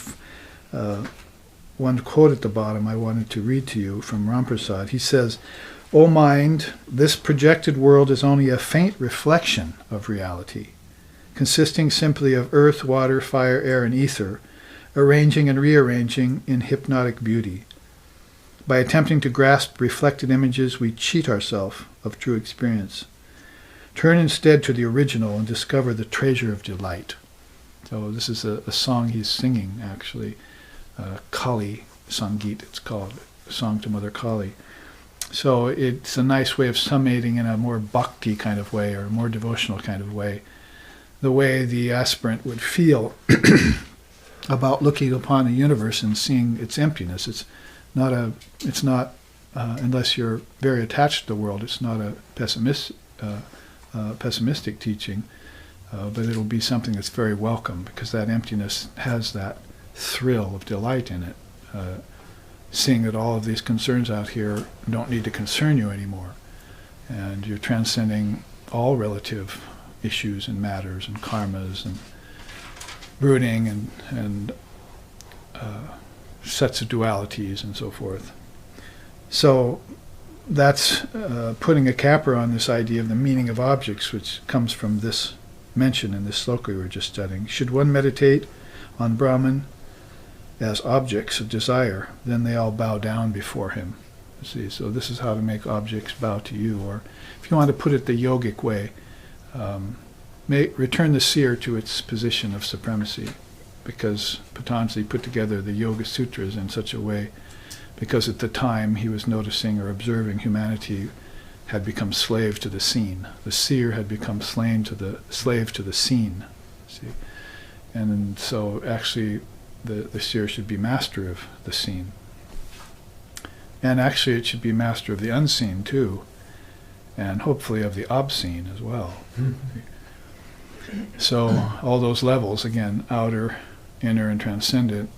quote at the bottom I wanted to read to you from Ramprasad. He says, "O mind, this projected world is only a faint reflection of reality, consisting simply of earth, water, fire, air, and ether, arranging and rearranging in hypnotic beauty. By attempting to grasp reflected images, we cheat ourselves of true experience. Turn instead to the original and discover the treasure of delight." So this is a song he's singing, actually. Kali Sangeet, it's called, a song to Mother Kali. So it's a nice way of summating in a more bhakti kind of way, or a more devotional kind of way, the way the aspirant would feel about looking upon the universe and seeing its emptiness. It's not unless you're very attached to the world, it's not a pessimistic teaching, but it'll be something that's very welcome, because that emptiness has that thrill of delight in it, seeing that all of these concerns out here don't need to concern you anymore, and you're transcending all relative issues and matters and karmas and brooding and sets of dualities and so forth. So that's putting a capper on this idea of the meaning of objects, which comes from this mention in this sloka we were just studying. Should one meditate on Brahman as objects of desire, then they all bow down before him. You see, so this is how to make objects bow to you. Or if you want to put it the yogic way, return the seer to its position of supremacy, because Patanjali put together the Yoga Sutras in such a way, because at the time he was noticing or observing humanity had become slave to the seen. The seer had become slave to the seen. See, and so actually the seer should be master of the seen, and actually it should be master of the unseen too, and hopefully of the obscene as well. So all those levels, again, outer, inner, and transcendent,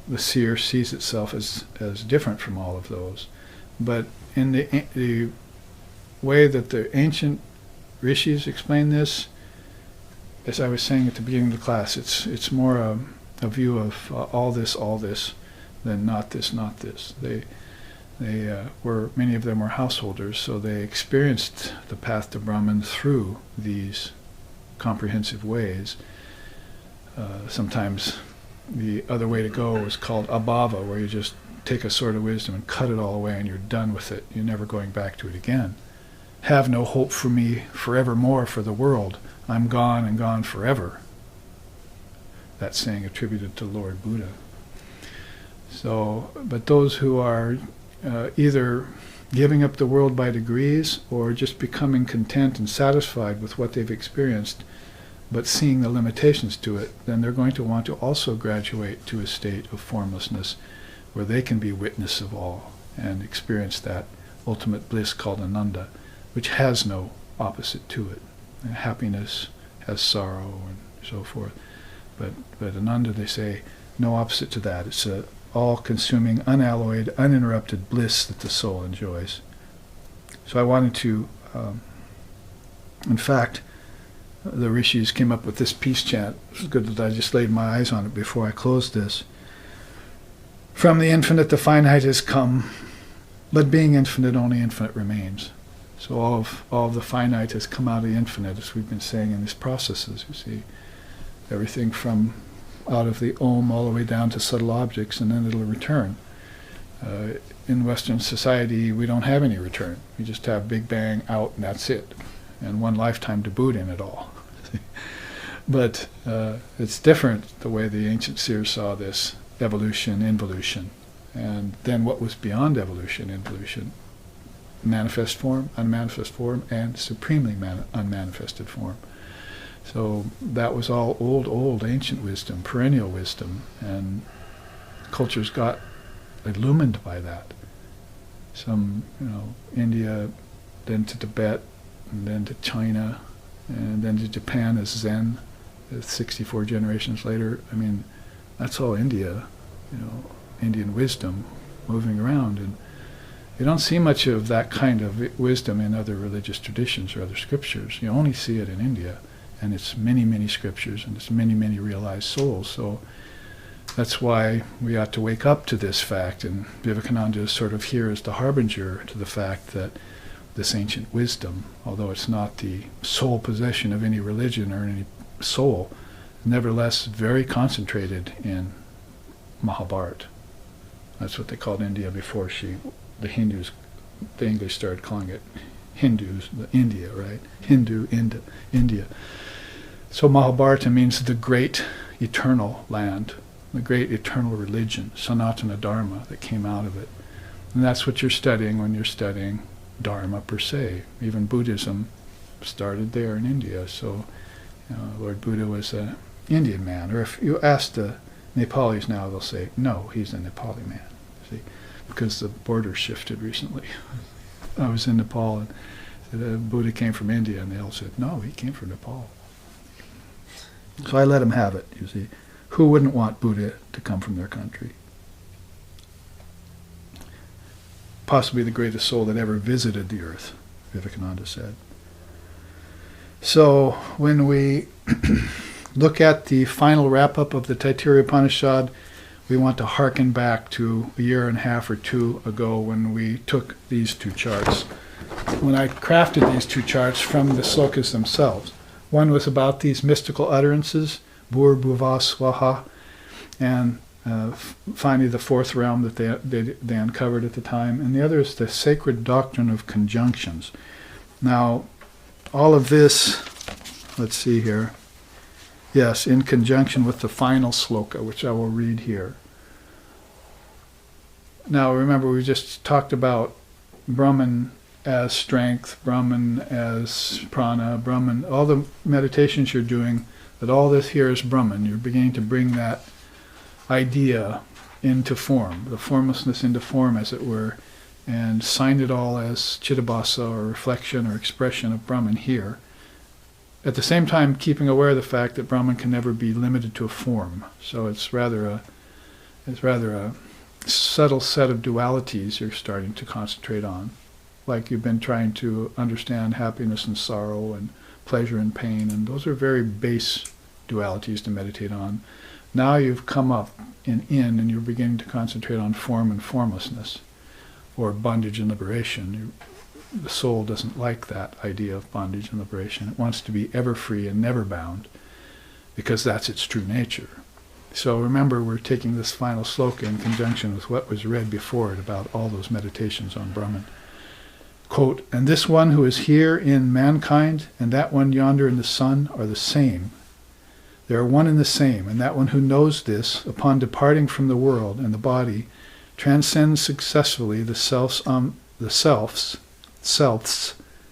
the seer sees itself as different from all of those. But in the way that the ancient rishis explain this, as I was saying at the beginning of the class, it's more a view of all this, than not this, not this. They were, many of them were householders, so they experienced the path to Brahman through these comprehensive ways. Sometimes the other way to go is called abhava, where you just take a sword of wisdom and cut it all away and you're done with it. You're never going back to it again. Have no hope for me forevermore for the world. I'm gone and gone forever. That saying attributed to Lord Buddha. So, but those who are either giving up the world by degrees or just becoming content and satisfied with what they've experienced, but seeing the limitations to it, then they're going to want to also graduate to a state of formlessness where they can be witness of all and experience that ultimate bliss called Ananda, which has no opposite to it. And happiness has sorrow and so forth. But Ananda, they say, no opposite to that. It's a all-consuming, unalloyed, uninterrupted bliss that the soul enjoys. So I wanted to, in fact, the rishis came up with this peace chant. It's good that I just laid my eyes on it before I closed this. From the infinite the finite has come, but being infinite, only infinite remains. So all of the finite has come out of the infinite, as we've been saying in these processes, you see. Everything from out of the Om all the way down to subtle objects, and then it'll return. In Western society, we don't have any return. We just have Big Bang out, and that's it. And one lifetime to boot in it all. But it's different the way the ancient seers saw this, evolution, involution. And then what was beyond evolution, involution? Manifest form, unmanifest form, and supremely unmanifested form. So that was all old ancient wisdom, perennial wisdom, and cultures got illumined by that. Some, India, then to Tibet, and then to China, and then to Japan as Zen, 64 generations later. I mean, that's all India, Indian wisdom moving around. And you don't see much of that kind of wisdom in other religious traditions or other scriptures. You only see it in India, and it's many, many scriptures, and it's many, many realized souls. So that's why we ought to wake up to this fact, and Vivekananda is sort of here as the harbinger to the fact that this ancient wisdom, although it's not the sole possession of any religion or any soul, nevertheless very concentrated in Mahabharata. That's what they called India before the Hindus, the English started calling it Hindus, India, right? Hindu, India. So Mahabharata means the great eternal land, the great eternal religion, Sanatana Dharma, that came out of it. And that's what you're studying when you're studying Dharma per se. Even Buddhism started there in India. So Lord Buddha was an Indian man. Or if you ask the Nepalis now, they'll say, no, he's a Nepali man. See, because the border shifted recently. I was in Nepal and said, Buddha came from India, and they all said, no, he came from Nepal. So I let him have it, you see. Who wouldn't want Buddha to come from their country? Possibly the greatest soul that ever visited the earth, Vivekananda said. So when we look at the final wrap-up of the Taittiriya Upanishad, we want to hearken back to a year and a half or two ago when we took these two charts. When I crafted these two charts from the slokas themselves. One was about these mystical utterances, Bhur Bhuva Swaha, and finally the fourth realm that they uncovered at the time, and the other is the sacred doctrine of conjunctions. Now, all of this let's see here. Yes, in conjunction with the final sloka, which I will read here. Now remember, we just talked about Brahman as strength, Brahman as prana, Brahman, all the meditations you're doing, that all this here is Brahman. You're beginning to bring that idea into form, the formlessness into form, as it were, and sign it all as Chittabhasa, or reflection or expression of Brahman here. At the same time, keeping aware of the fact that Brahman can never be limited to a form. So it's rather a subtle set of dualities you're starting to concentrate on. Like you've been trying to understand happiness and sorrow and pleasure and pain, and those are very base dualities to meditate on. Now you've come up and you're beginning to concentrate on form and formlessness, or bondage and liberation. The soul doesn't like that idea of bondage and liberation. It wants to be ever free and never bound, because that's its true nature. So remember, we're taking this final sloka in conjunction with what was read before it about all those meditations on Brahman. Quote, "And this one who is here in mankind and that one yonder in the sun are the same. They are one and the same, and that one who knows this, upon departing from the world and the body, transcends successfully the selves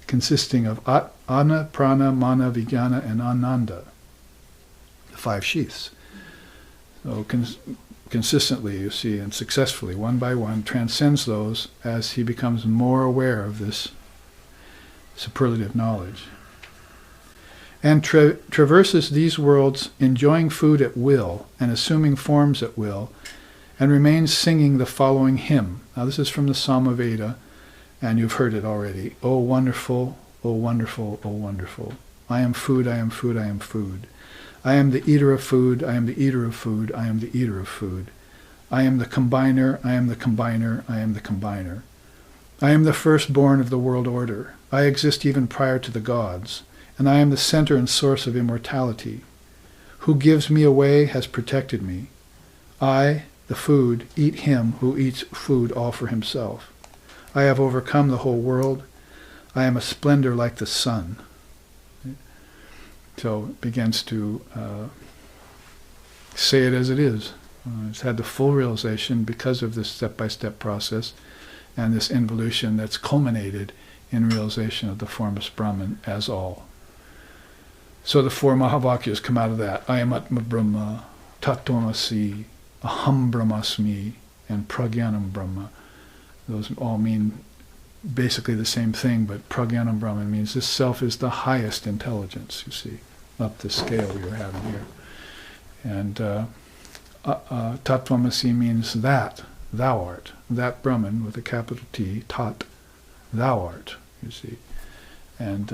consisting of Ana, Prana, Mana, Vijnana, and Ananda, the five sheaths." So consistently, you see, and successfully, one by one, transcends those as he becomes more aware of this superlative knowledge. And traverses these worlds, enjoying food at will and assuming forms at will, and remains singing the following hymn. Now this is from the Samaveda, and you've heard it already. "O wonderful, O wonderful, O wonderful. I am food, I am food, I am food. I am the eater of food, I am the eater of food, I am the eater of food. I am the combiner, I am the combiner, I am the combiner. I am the firstborn of the world order. I exist even prior to the gods, and I am the center and source of immortality. Who gives me away has protected me. I, the food, eat him who eats food all for himself. I have overcome the whole world. I am a splendor like the sun." So it begins to say it as it is. It's had the full realization because of this step-by-step process and this involution that's culminated in realization of the formless Brahman as all. So the four Mahavakyas come out of that. I am Atma Brahma, Tattvamasi, Aham Brahmasmi, and Pragyanam Brahma. Those all mean basically the same thing, but Pragyanam Brahman means this self is the highest intelligence, you see, up the scale you're having here. And Tattvamasi means that, thou art. That Brahman with a capital T, Tat, thou art, you see. And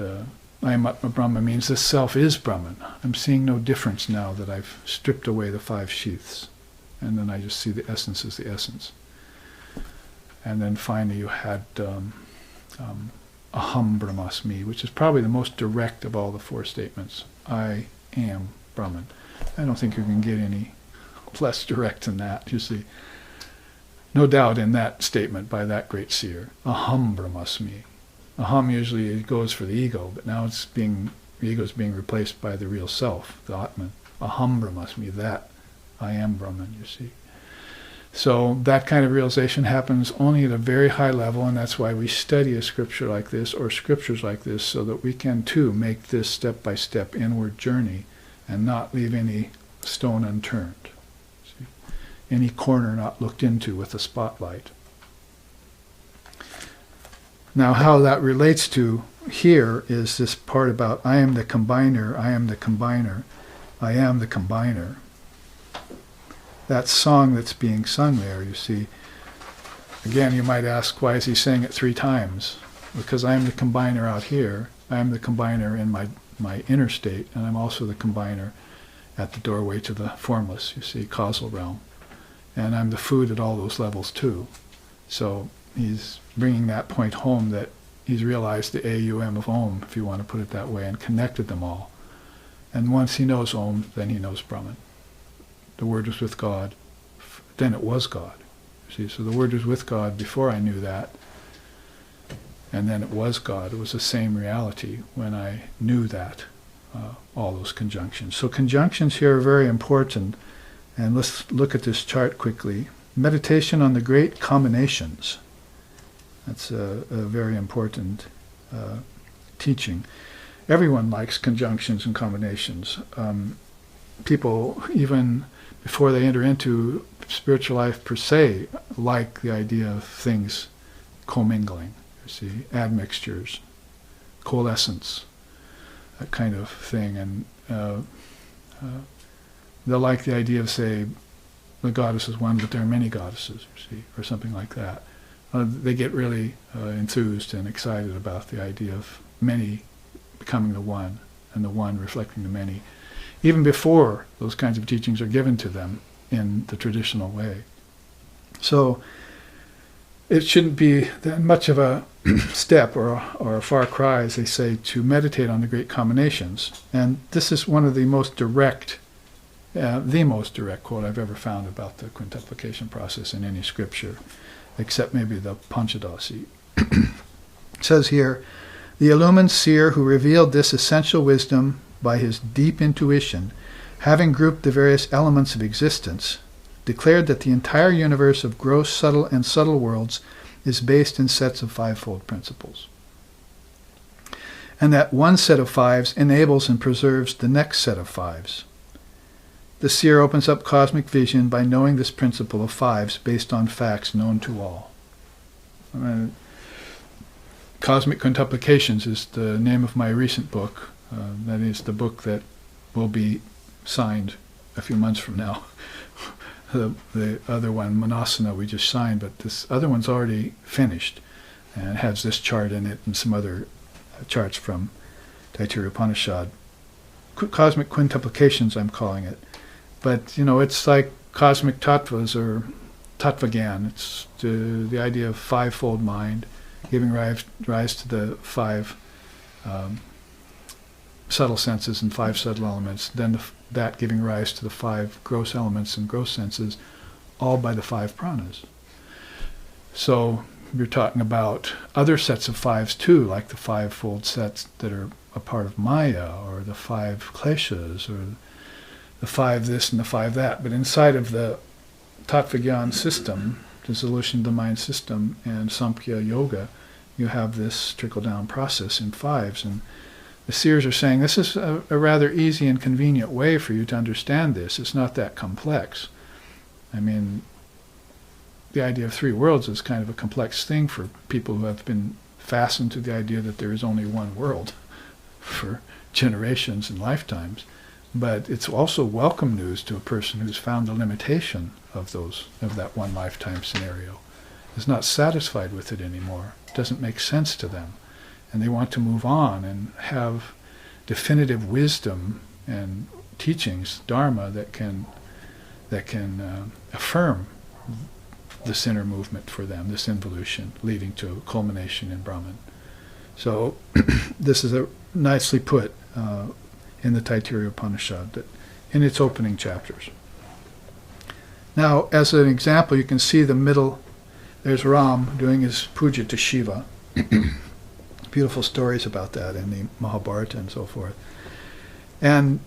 I am Atma Brahma means this self is Brahman. I'm seeing no difference now that I've stripped away the five sheaths. And then I just see the essence as the essence. And then finally you had Aham Brahmasmi, which is probably the most direct of all the four statements. I am Brahman. I don't think you can get any less direct than that, you see. No doubt in that statement by that great seer. Aham Brahmasmi. Aham usually goes for the ego, but now the ego is being replaced by the real self, the Atman. Aham Brahmasmi, that I am Brahman, you see. So that kind of realization happens only at a very high level, and that's why we study a scripture like this, or scriptures like this, so that we can too make this step-by-step inward journey and not leave any stone unturned. See? Any corner not looked into with a spotlight. Now how that relates to here is this part about I am the combiner, I am the combiner, I am the combiner. That song that's being sung there, you see, again you might ask, why is he saying it 3 times? Because I am the combiner out here, I am the combiner in my inner state, and I'm also the combiner at the doorway to the formless, you see, causal realm. And I'm the food at all those levels too. So he's bringing that point home, that he's realized the AUM of Om, if you want to put it that way, and connected them all. And once he knows Om, then he knows Brahman. The Word was with God, then it was God. See, so the Word was with God before I knew that, and then it was God. It was the same reality when I knew that. all those conjunctions. So conjunctions here are very important. And let's look at this chart quickly. Meditation on the great combinations. That's a very important teaching. Everyone likes conjunctions and combinations. People, even before they enter into spiritual life per se, like the idea of things commingling. You see, admixtures, coalescence, that kind of thing. And they'll like the idea of, say, the goddess is one, but there are many goddesses, you see, or something like that. They get really enthused and excited about the idea of many becoming the one, and the one reflecting the many, even before those kinds of teachings are given to them in the traditional way. So it shouldn't be that much of a step or a far cry, as they say, to meditate on the great combinations. And this is one of the most direct quote I've ever found about the quintuplication process in any scripture, except maybe the Panchadasi. It says here, the illumined seer who revealed this essential wisdom by his deep intuition, having grouped the various elements of existence, declared that the entire universe of gross, subtle, and subtle worlds is based in sets of fivefold principles, and that one set of fives enables and preserves the next set of fives. The seer opens up cosmic vision by knowing this principle of fives based on facts known to all. Cosmic Quintuplications is the name of my recent book. That is the book that will be signed a few months from now. The other one, Manasana, we just signed, but this other one's already finished, and it has this chart in it and some other charts from Taittiriya Upanishad. Cosmic Quintuplications, I'm calling it. But, it's like cosmic tattvas or tattvagyan. It's the idea of fivefold mind, giving rise to the five subtle senses and five subtle elements, then that giving rise to the five gross elements and gross senses, all by the five pranas. So you're talking about other sets of fives too, like the fivefold sets that are a part of Maya, or the five kleshas, or the five this and the five that. But inside of the Tattvagyan system, the solution of the mind system, and Samkhya Yoga, you have this trickle-down process in fives. And the seers are saying, this is a rather easy and convenient way for you to understand this. It's not that complex. I mean, the idea of three worlds is kind of a complex thing for people who have been fastened to the idea that there is only one world for generations and lifetimes. But it's also welcome news to a person who's found the limitation of that one lifetime scenario, is not satisfied with it anymore. It doesn't make sense to them, and they want to move on and have definitive wisdom and teachings, dharma, that can affirm this inner movement for them, this involution leading to culmination in Brahman. So this is nicely put in the Taittiriya Upanishad, in its opening chapters. Now, as an example, you can see the middle. There's Ram doing his puja to Shiva. Beautiful stories about that in the Mahabharata and so forth. And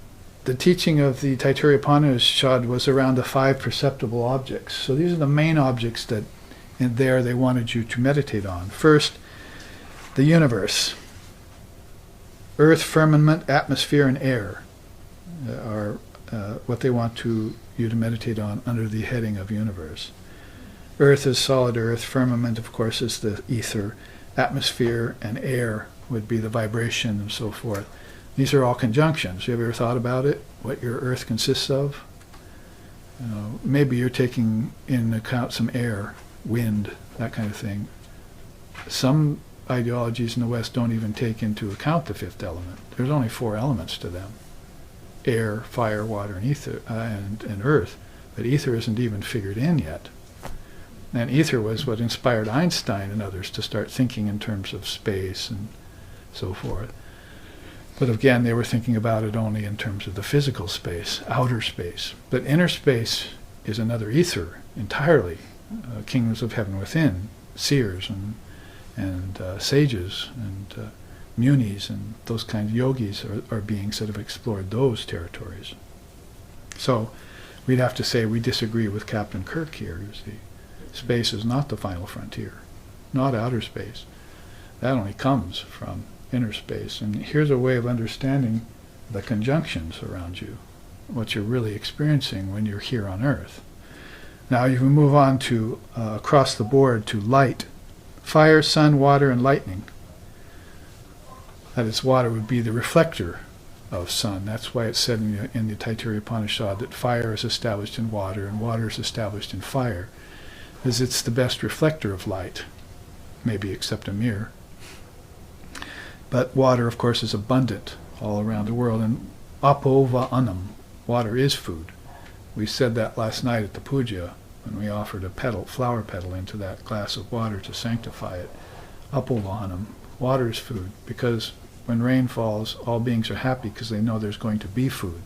the teaching of the Taittiriya Upanishad was around the five perceptible objects. So these are the main objects that in there they wanted you to meditate on. First, the universe. Earth, firmament, atmosphere, and air are what they want you to meditate on under the heading of universe. Earth is solid earth. Firmament, of course, is the ether. Atmosphere and air would be the vibration and so forth. These are all conjunctions. You ever thought about it, what your earth consists of? Maybe you're taking in account some air, wind, that kind of thing. Some ideologies in the West don't even take into account the fifth element. There's only four elements to them: air, fire, water, and ether, and earth. But ether isn't even figured in yet. And ether was what inspired Einstein and others to start thinking in terms of space and so forth. But again, they were thinking about it only in terms of the physical space, outer space. But inner space is another ether entirely. Kingdoms of heaven within, seers and sages and munis and those kinds of yogis are beings that have explored those territories. So we'd have to say we disagree with Captain Kirk here. You see, space is not the final frontier, not outer space. That only comes from inner space. And here's a way of understanding the conjunctions around you, what you're really experiencing when you're here on Earth. Now you move on to across the board to light. Fire, sun, water, and lightning. That is, water would be the reflector of sun. That's why it's said in the Taittiriya Upanishad that fire is established in water and water is established in fire, as it's the best reflector of light, maybe except a mirror. But water, of course, is abundant all around the world, and apo va annam, water is food. We said that last night at the puja when we offered a petal, flower petal, into that glass of water to sanctify it. Apo va annam, water is food, because when rain falls, all beings are happy because they know there's going to be food.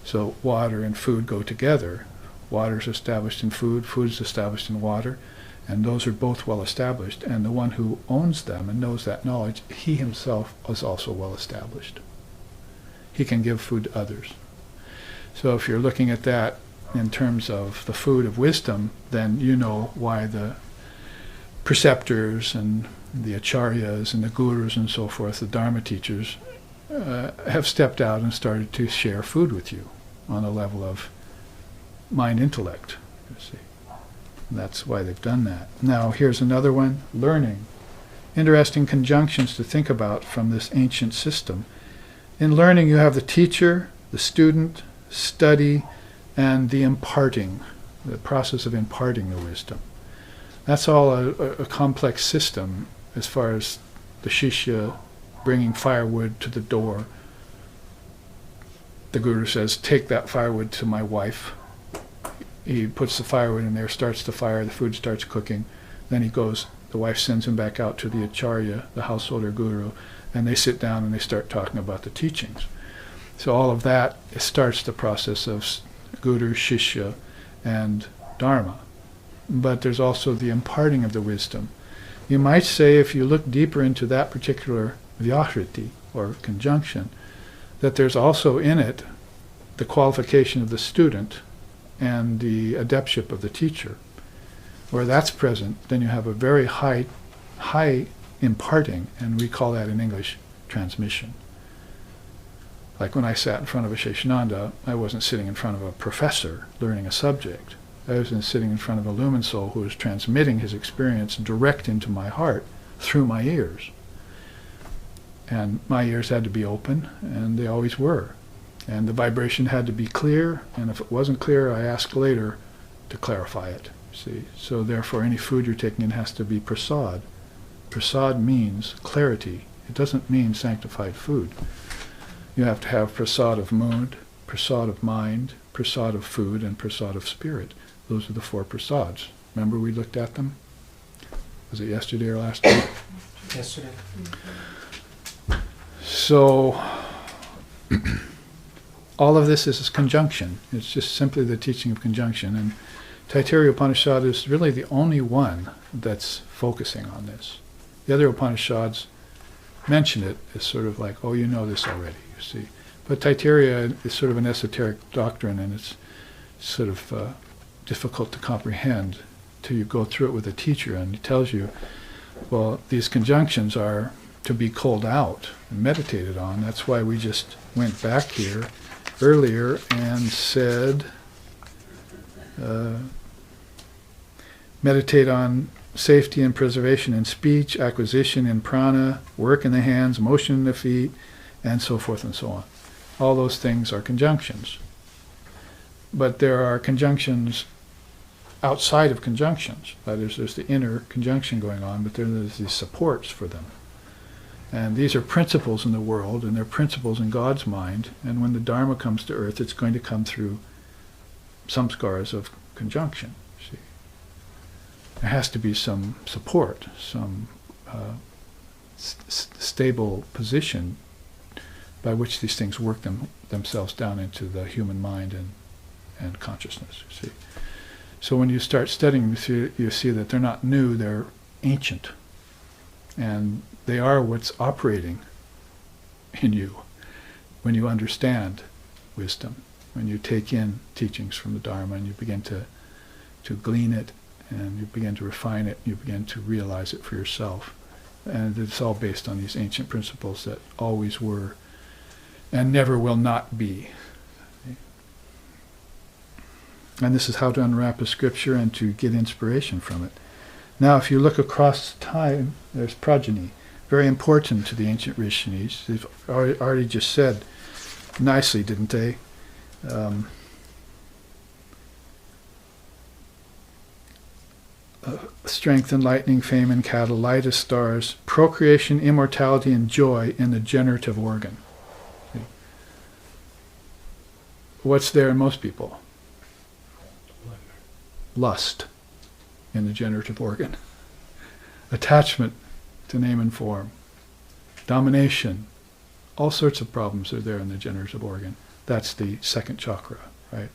So water and food go together. Water is established in food, food is established in water, and those are both well established. And the one who owns them and knows that knowledge, he himself is also well established. He can give food to others. So if you're looking at that in terms of the food of wisdom, then you know why the preceptors and the acharyas and the gurus and so forth, the dharma teachers, have stepped out and started to share food with you on a level of mind intellect, you see. And that's why they've done that. Now here's another one, learning. Interesting conjunctions to think about from this ancient system. In learning you have the teacher, the student, study, and the imparting, the process of imparting the wisdom. That's all a complex system as far as the Shiksha bringing firewood to the door. The guru says, take that firewood to my wife. He puts the firewood in there, starts the fire, the food starts cooking. Then he goes, the wife sends him back out to the acharya, the householder guru, and they sit down and they start talking about the teachings. So all of that starts the process of guru, shishya, and dharma. But there's also the imparting of the wisdom. You might say, if you look deeper into that particular vyahriti, or conjunction, that there's also in it the qualification of the student and the adeptship of the teacher. Where that's present, then you have a very high imparting, and we call that in English transmission. Like when I sat in front of a Sheshananda, I wasn't sitting in front of a professor learning a subject. I was sitting in front of a lumen soul who was transmitting his experience direct into my heart through my ears. And my ears had to be open, and they always were. And the vibration had to be clear, and if it wasn't clear, I asked later to clarify it. See? So therefore, any food you're taking in has to be prasad. Prasad means clarity. It doesn't mean sanctified food. You have to have prasad of mood, prasad of mind, prasad of food, and prasad of spirit. Those are the 4 prasads. Remember we looked at them? Was it yesterday or last week? Yesterday. So all of this is conjunction. It's just simply the teaching of conjunction. And Taittiriya Upanishad is really the only one that's focusing on this. The other Upanishads mention it as sort of like, oh, you know this already, you see. But Taittiriya is sort of an esoteric doctrine, and it's sort of difficult to comprehend till you go through it with a teacher, and he tells you, well, these conjunctions are to be culled out and meditated on. That's why we just went back here earlier and said, meditate on safety and preservation in speech, acquisition in prana, work in the hands, motion in the feet, and so forth and so on. All those things are conjunctions. But there are conjunctions outside of conjunctions. That is, there's the inner conjunction going on, but then there's these supports for them. And these are principles in the world, and they're principles in God's mind, and when the Dharma comes to earth, it's going to come through samskaras of conjunction. See? There has to be some support, some stable position by which these things work themselves down into the human mind and consciousness. You see? So when you start studying, you see that they're not new, they're ancient. And they are what's operating in you when you understand wisdom, when you take in teachings from the Dharma and you begin to glean it, and you begin to refine it, you begin to realize it for yourself. And it's all based on these ancient principles that always were and never will not be. And this is how to unwrap a scripture and to get inspiration from it. Now, if you look across time, there's progeny. Very important to the ancient rishis. They've already just said nicely, didn't they? Strength and lightning, fame and cattle, light as stars, procreation, immortality, and joy in the generative organ. See? What's there in most people? Lust in the generative organ. Attachment to name and form. Domination. All sorts of problems are there in the generative organ. That's the second chakra, right?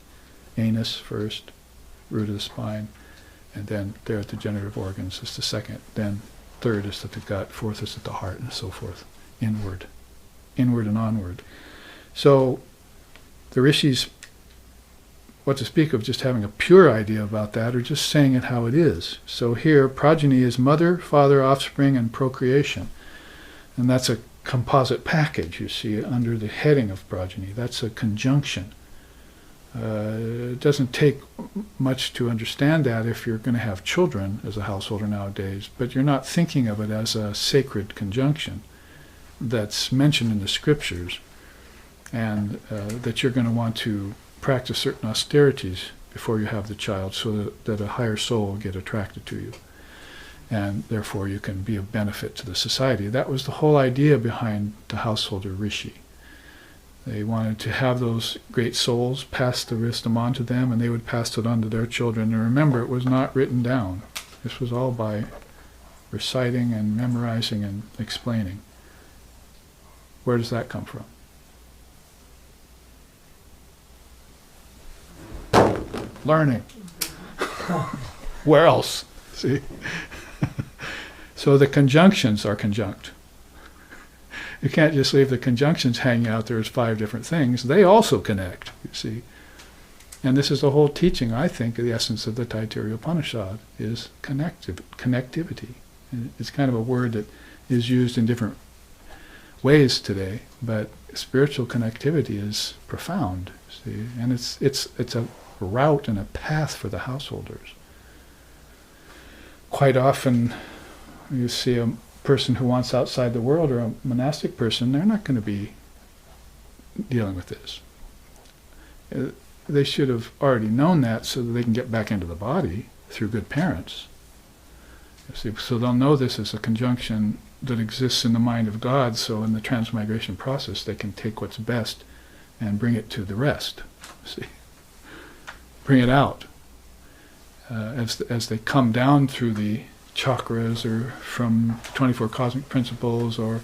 Anus first, root of the spine, and then there at the generative organs is the second. Then third is at the gut, fourth is at the heart, and so forth. Inward and onward. So the rishis, what to speak of just having a pure idea about that, or just saying it how it is. So here, progeny is mother, father, offspring, and procreation. And that's a composite package, you see, under the heading of progeny. That's a conjunction. It doesn't take much to understand that if you're going to have children as a householder nowadays, but you're not thinking of it as a sacred conjunction that's mentioned in the scriptures, and that you're going to want to practice certain austerities before you have the child so that a higher soul will get attracted to you, and therefore you can be of benefit to the society. That was the whole idea behind the householder rishi. They wanted to have those great souls pass the wisdom on to them, and they would pass it on to their children. And remember, it was not written down. This was all by reciting and memorizing and explaining. Where does that come from? Learning. Where else? See? So the conjunctions are conjunct. You can't just leave the conjunctions hanging out there as 5 different things. They also connect, you see. And this is the whole teaching, I think, the essence of the Taittiriya Upanishad is connectivity. And it's kind of a word that is used in different ways today, but spiritual connectivity is profound, see. And it's a route and a path for the householders. Quite often you see a person who wants outside the world, or a monastic person, they're not going to be dealing with this. They should have already known that so that they can get back into the body through good parents. You see, so they'll know this is a conjunction that exists in the mind of God, so in the transmigration process they can take what's best and bring it to the rest. See? Bring it out. As they come down through the chakras, or from 24 cosmic principles, or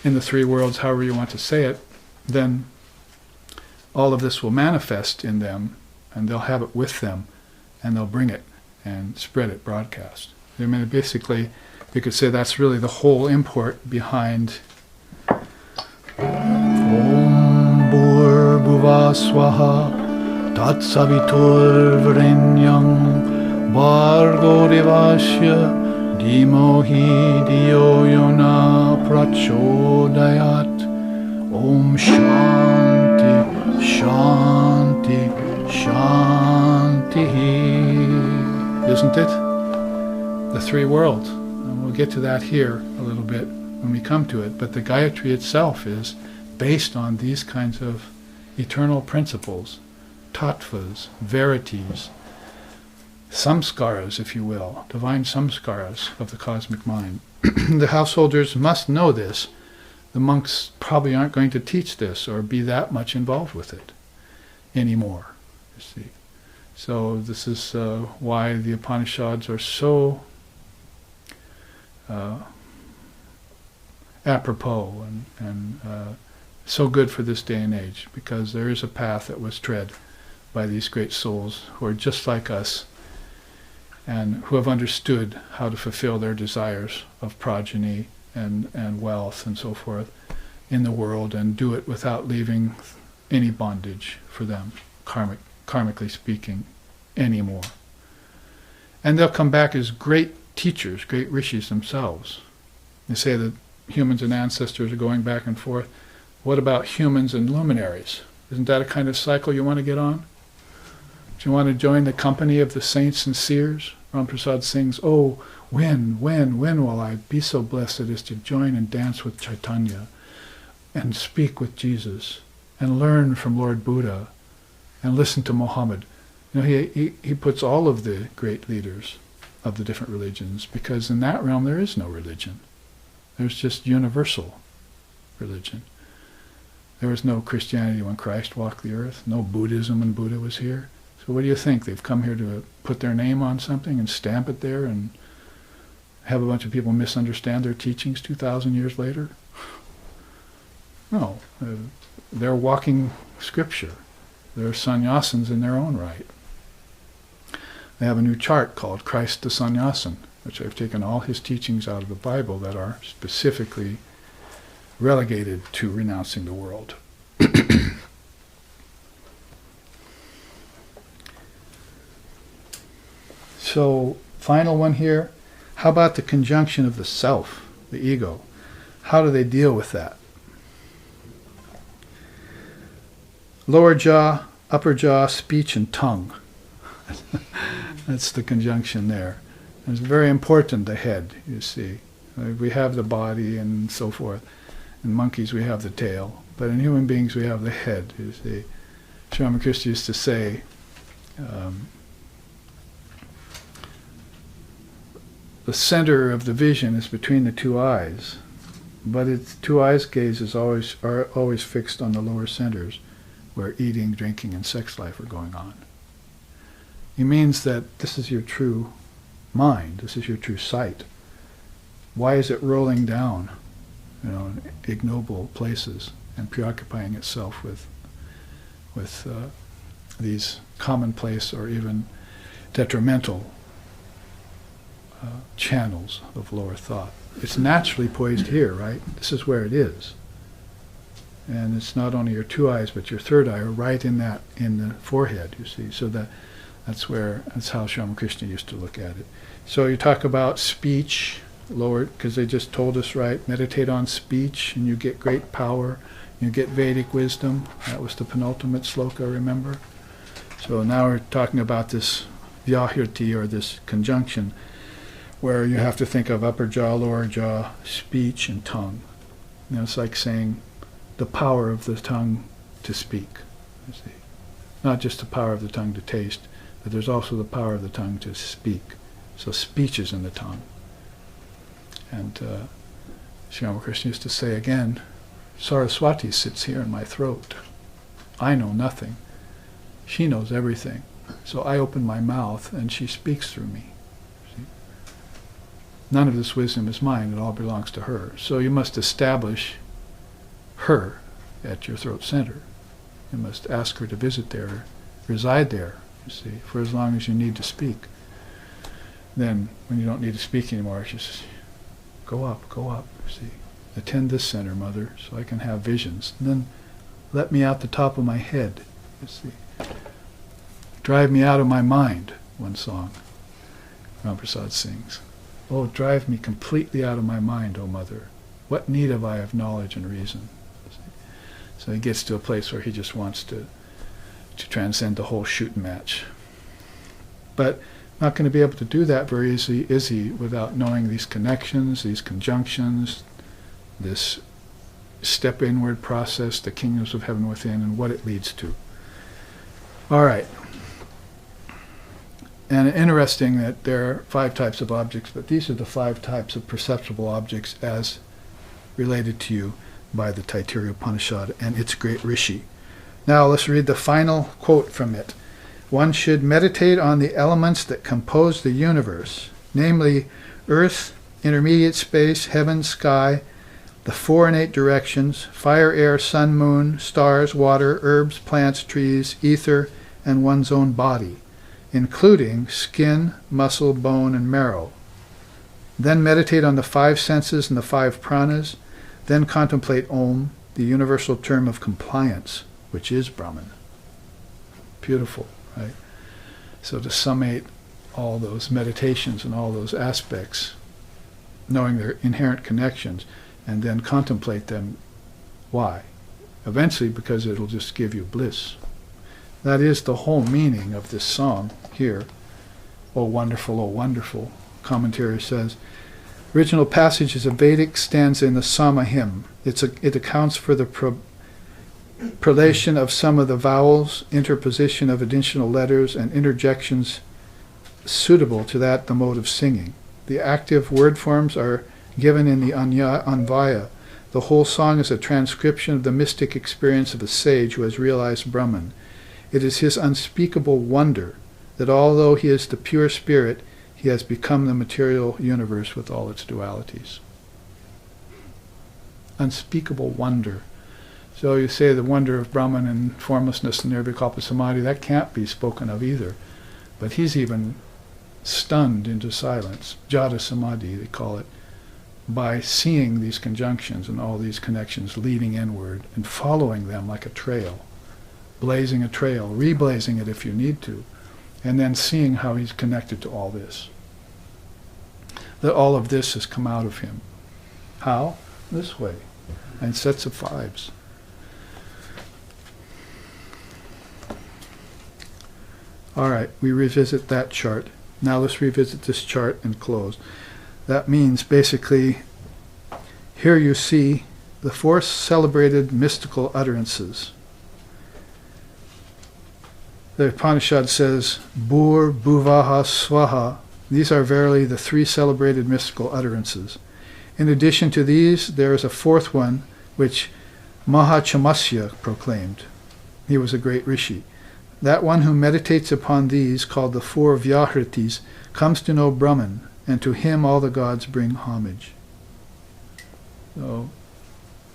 in the 3 worlds, however you want to say it, then all of this will manifest in them, and they'll have it with them, and they'll bring it and spread it broadcast. I mean, basically, you could say that's really the whole import behind Om Bhur Bhuva Swaha Tat Savitur Varenyam Bhargo Devasya Dhimohi Dhiyo Yona Prachodayat. Om Shanti Shanti Shanti. Isn't it? The 3 worlds. And we'll get to that here a little bit when we come to it. But the Gayatri itself is based on these kinds of eternal principles, tattvas, verities, samskaras, if you will, divine samskaras of the cosmic mind. The householders must know this. The monks probably aren't going to teach this or be that much involved with it anymore, you see. So this is why the Upanishads are so apropos and so good for this day and age, because there is a path that was tread by these great souls who are just like us, and who have understood how to fulfill their desires of progeny and wealth and so forth in the world, and do it without leaving any bondage for them, karmically speaking, anymore. And they'll come back as great teachers, great rishis themselves. They say that humans and ancestors are going back and forth. What about humans and luminaries? Isn't that a kind of cycle you want to get on? Do you want to join the company of the saints and seers? Ram Prasad sings, "Oh, when will I be so blessed as to join and dance with Chaitanya and speak with Jesus and learn from Lord Buddha and listen to Muhammad?" You know, he puts all of the great leaders of the different religions, because in that realm there is no religion. There's just universal religion. There was no Christianity when Christ walked the earth, no Buddhism when Buddha was here. So what do you think? They've come here to put their name on something and stamp it there and have a bunch of people misunderstand their teachings 2,000 years later? No. They're walking scripture. They're sannyasins in their own right. They have a new chart called Christ the Sannyasin, which I've taken all his teachings out of the Bible that are specifically relegated to renouncing the world. So, final one here. How about the conjunction of the self, the ego? How do they deal with that? Lower jaw, upper jaw, speech, and tongue. That's the conjunction there. It's very important, the head, you see. We have the body and so forth. In monkeys we have the tail. But in human beings we have the head, you see. Sri Ramakrishna used to say, the center of the vision is between the two eyes, but its two eyes' gaze is always fixed on the lower centers, where eating, drinking, and sex life are going on. It means that this is your true mind, this is your true sight. Why is it rolling down, in ignoble places and preoccupying itself with these commonplace or even detrimental channels of lower thought? It's naturally poised here, right? This is where it is. And it's not only your two eyes, but your third eye are right in the forehead, you see. So that's how Sri Ramakrishna used to look at it. So you talk about speech, lowered, because they just told us, right, meditate on speech and you get great power, you get Vedic wisdom. That was the penultimate sloka, remember? So now we're talking about this vyahirti, or this conjunction, where you have to think of upper jaw, lower jaw, speech, and tongue. It's like saying the power of the tongue to speak, you see. Not just the power of the tongue to taste, but there's also the power of the tongue to speak. So speech is in the tongue. And Sri Ramakrishna used to say again, Saraswati sits here in my throat. I know nothing. She knows everything. So I open my mouth and she speaks through me. See? None of this wisdom is mine. It all belongs to her. So you must establish her at your throat center. You must ask her to visit there, reside there, you see, for as long as you need to speak. Then, when you don't need to speak anymore, just go up, you see. Attend this center, Mother, so I can have visions. And then let me out the top of my head, you see. Drive me out of my mind, one song Ram Prasad sings. Oh, drive me completely out of my mind, O Mother. What need have I of knowledge and reason? So he gets to a place where he just wants to transcend the whole shooting match. But not going to be able to do that very easily, is he, without knowing these connections, these conjunctions, this step inward process, the kingdoms of heaven within, and what it leads to. All right. And interesting that there are 5 types of objects, but these are the 5 types of perceptible objects as related to you by the Taittiriya Upanishad and its great rishi. Now let's read the final quote from it. One should meditate on the elements that compose the universe, namely earth, intermediate space, heaven, sky, the 4 innate directions, fire, air, sun, moon, stars, water, herbs, plants, trees, ether, and one's own body, including skin, muscle, bone, and marrow. Then meditate on the 5 senses and the 5 pranas. Then contemplate Om, the universal term of compliance, which is Brahman. Beautiful, right? So to summate all those meditations and all those aspects, knowing their inherent connections, and then contemplate them. Why? Eventually, because it'll just give you bliss. That is the whole meaning of this song here. Oh wonderful, commentary says. Original passage is a Vedic stanza in the Sama hymn. It accounts for the prelation of some of the vowels, interposition of additional letters, and interjections suitable to the mode of singing. The active word forms are given in the Anvaya. The whole song is a transcription of the mystic experience of a sage who has realized Brahman. It is his unspeakable wonder that although he is the pure spirit, he has become the material universe with all its dualities. Unspeakable wonder. So you say the wonder of Brahman and formlessness and Nirvikalpa Samadhi, that can't be spoken of either. But he's even stunned into silence, Jada Samadhi they call it, by seeing these conjunctions and all these connections leading inward and following them like a trail, blazing a trail, reblazing it if you need to, and then seeing how he's connected to all this. That all of this has come out of him. How? This way, in sets of 5s. All right, we revisit that chart. Now let's revisit this chart and close. That means basically, here you see the 4 celebrated mystical utterances. The Upanishad says, Bhur, Bhuvaha, Swaha. These are verily the 3 celebrated mystical utterances. In addition to these, there is a 4th one, which Mahachamasya proclaimed. He was a great rishi. That one who meditates upon these, called the 4 Vyahritis, comes to know Brahman, and to him all the gods bring homage. So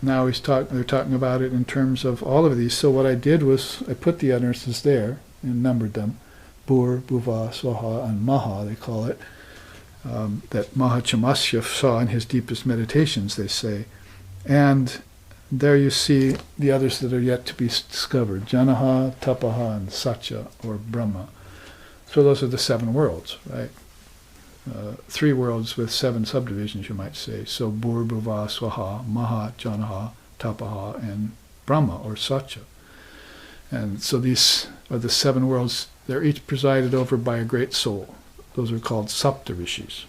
now they're talking about it in terms of all of these. So what I did was I put the utterances there and numbered them. Bhur, Bhuva, Swaha, and Maha, they call it. That Mahachamasya saw in his deepest meditations, they say. And there you see the others that are yet to be discovered. Janaha, Tapaha, and Satya, or Brahma. So those are the 7 worlds, right? 3 worlds with 7 subdivisions, you might say. So Bhur, Bhuva, Swaha, Maha, Janaha, Tapaha, and Brahma, or Satya. And so these are the 7 worlds. They're each presided over by a great soul. Those are called Saptarishis.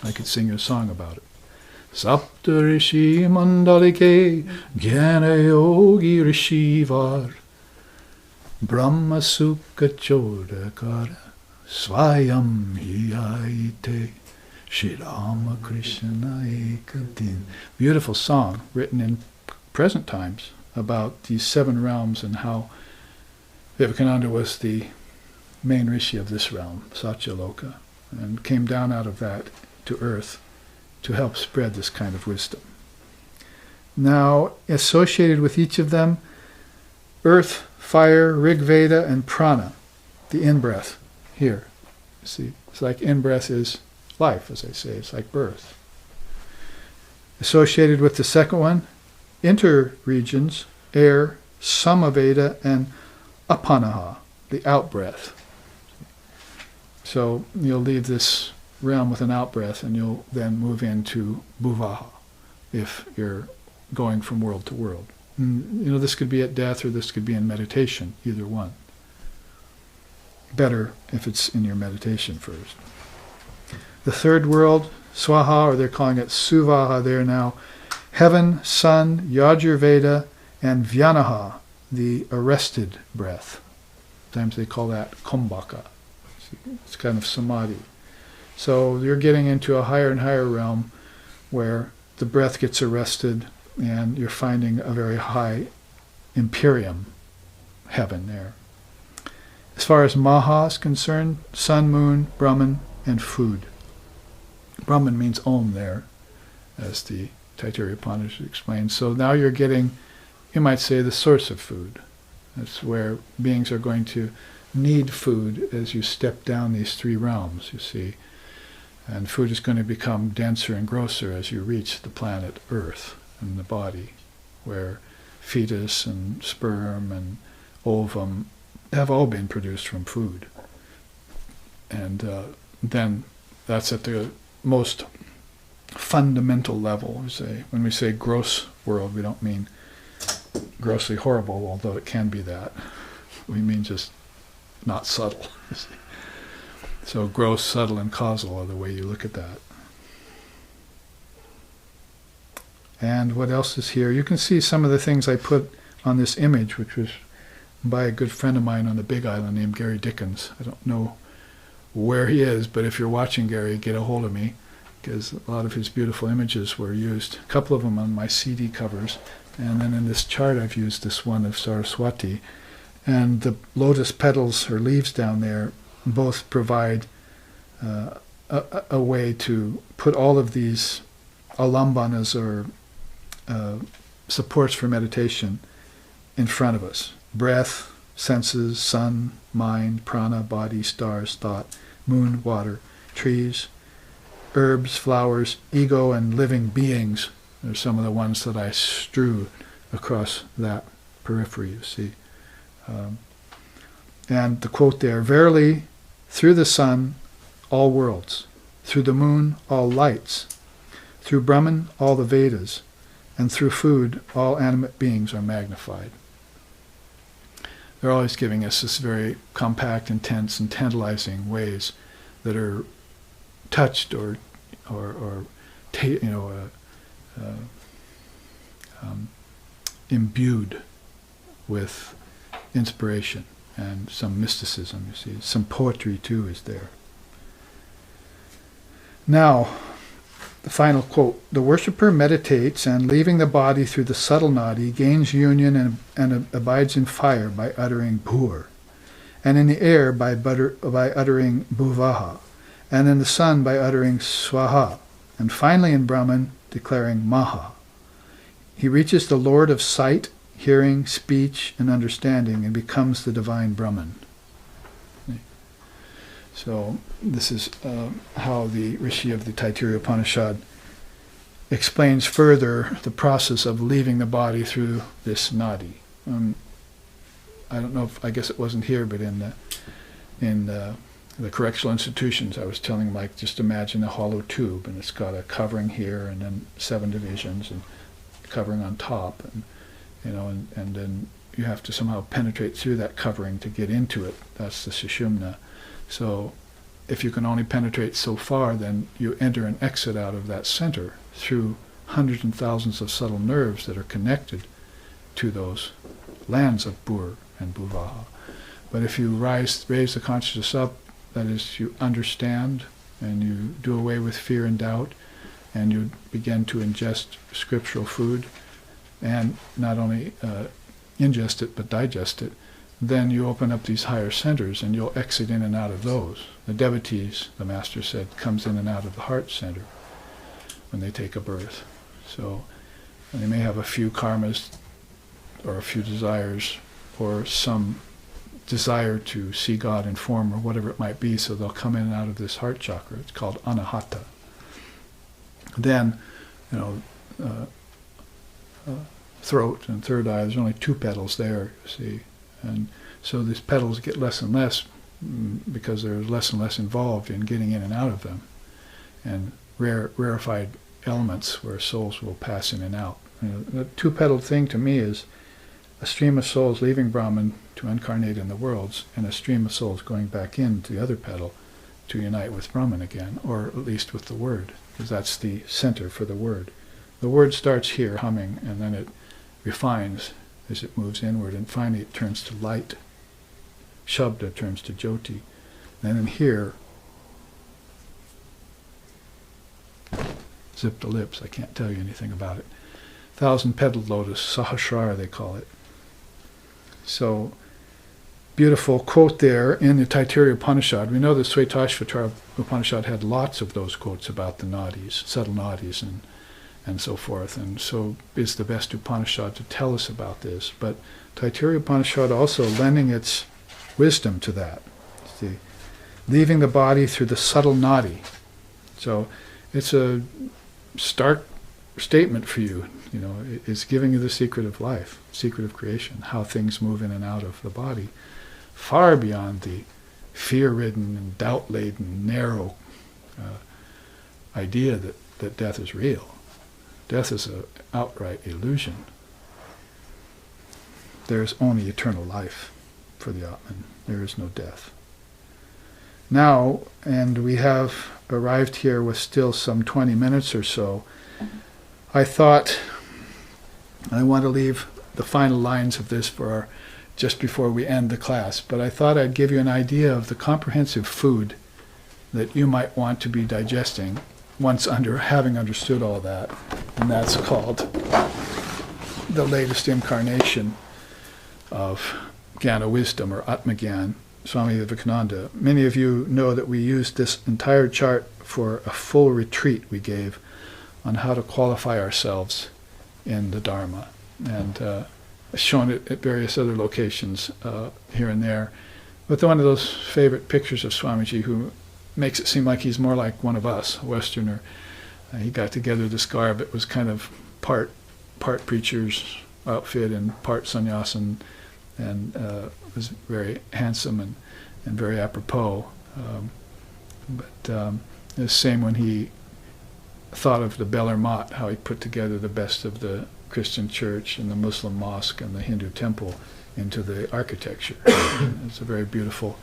I could sing you a song about it. Saptarishi Mandalike Jnana Yogi Rishivar Brahma Sukha Chodakara Swayam Hiyayite Shri Rama Krishna Ekadin. Beautiful song written in present times about these 7 realms and how Vivekananda was the main rishi of this realm, Satyaloka, and came down out of that to earth to help spread this kind of wisdom. Now, associated with each of them, earth, fire, Rig Veda, and prana, the in-breath, here. See, it's like in-breath is life, as I say, it's like birth. Associated with the second one, inter-regions, air, Samaveda, and apanaha, the out-breath. So you'll leave this realm with an out-breath, and you'll then move into bhuvaha, if you're going from world to world. And, this could be at death, or this could be in meditation, either one. Better if it's in your meditation first. The third world, swaha, or they're calling it suvaha there now, heaven, sun, Yajurveda, and vyanaha, the arrested breath. Sometimes they call that kumbhaka. It's kind of samadhi. So you're getting into a higher and higher realm where the breath gets arrested and you're finding a very high imperium heaven there. As far as Maha is concerned, sun, moon, Brahman, and food. Brahman means Om there, as the Taittiriya Upanishad explains. So now you're getting, you might say, the source of food. That's where beings are going to need food as you step down these 3 realms, you see. And food is going to become denser and grosser as you reach the planet Earth and the body, where fetus and sperm and ovum have all been produced from food. And then that's at the most fundamental level. When we say gross world, we don't mean grossly horrible, although it can be that. We mean just not subtle. So gross, subtle, and causal are the way you look at that. And what else is here? You can see some of the things I put on this image, which was by a good friend of mine on the Big Island named Gary Dickens. I don't know where he is, but if you're watching Gary, get a hold of me, because a lot of his beautiful images were used, a couple of them on my CD covers, and then in this chart I've used this one of Saraswati. And the lotus petals or leaves down there both provide a way to put all of these alambanas or supports for meditation in front of us. Breath, senses, sun, mind, prana, body, stars, thought, moon, water, trees, herbs, flowers, ego, and living beings are some of the ones that I strew across that periphery, you see. And the quote there, verily, through the sun, all worlds, through the moon, all lights, through Brahman, all the Vedas, and through food, all animate beings are magnified. They're always giving us this very compact, intense, and tantalizing ways that are touched or imbued with inspiration and some mysticism, you see. Some poetry, too, is there. Now, the final quote. The worshipper meditates and, leaving the body through the subtle nadi, gains union and abides in fire by uttering bhur, and in the air by uttering bhuvaha, and in the sun by uttering swaha, and finally in Brahman declaring maha. He reaches the Lord of sight, hearing, speech, and understanding, and becomes the divine Brahman. So this is how the Rishi of the Taittiriya Upanishad explains further the process of leaving the body through this nadi. I don't know if, I guess it wasn't here, but in the correctional institutions, I was telling Mike, just imagine a hollow tube, and it's got a covering here, and then 7 divisions, and covering on top, and and then you have to somehow penetrate through that covering to get into it. That's the sushumna. So if you can only penetrate so far, then you enter and exit out of that center through hundreds and thousands of subtle nerves that are connected to those lands of Bhur and Bhuvaha. But if you raise the consciousness up, that is, you understand and you do away with fear and doubt, and you begin to ingest scriptural food, and not only ingest it but digest it, then you open up these higher centers and you'll exit in and out of those. The devotees, the master said, comes in and out of the heart center when they take a birth. So they may have a few karmas or a few desires or some desire to see God in form or whatever it might be, so they'll come in and out of this heart chakra. It's called anahata. Then, throat and third eye, there's only 2 petals there, you see. And so these petals get less and less because there's less and less involved in getting in and out of them. And rarefied elements where souls will pass in and out. The 2-petaled thing to me is a stream of souls leaving Brahman to incarnate in the worlds, and a stream of souls going back into the other petal to unite with Brahman again, or at least with the Word, because that's the center for the Word. The Word starts here humming, and then it refines as it moves inward, and finally it turns to light. Shabda turns to Jyoti. And in here, zip the lips, I can't tell you anything about it. 1,000-petaled lotus, Sahasrara they call it. So, beautiful quote there in the Taittiriya Upanishad. We know the Shvetashvatara Upanishad had lots of those quotes about the nadis, subtle nadis, and so forth, and so is the best Upanishad to tell us about this. But Taittiriya Upanishad also lending its wisdom to that. See, leaving the body through the subtle nadi. So it's a stark statement for you. It's giving you the secret of life, secret of creation, how things move in and out of the body, far beyond the fear-ridden and doubt-laden, narrow idea that death is real. Death is an outright illusion. There is only eternal life for the Atman. There is no death. Now, and we have arrived here with still some 20 minutes or so, I thought I want to leave the final lines of this for just before we end the class, but I thought I'd give you an idea of the comprehensive food that you might want to be digesting once having understood all that, and that's called the latest incarnation of Jnana wisdom, or Atmagyan, Swami Vivekananda. Many of you know that we used this entire chart for a full retreat we gave on how to qualify ourselves in the Dharma, and shown it at various other locations here and there. But one of those favorite pictures of Swamiji, who makes it seem like he's more like one of us, a Westerner. He got together this garb. It was kind of part preacher's outfit and part sannyasin, and was very handsome and very apropos. But the same when he thought of the Bellarmat, how he put together the best of the Christian church and the Muslim mosque and the Hindu temple into the architecture. It's a very beautiful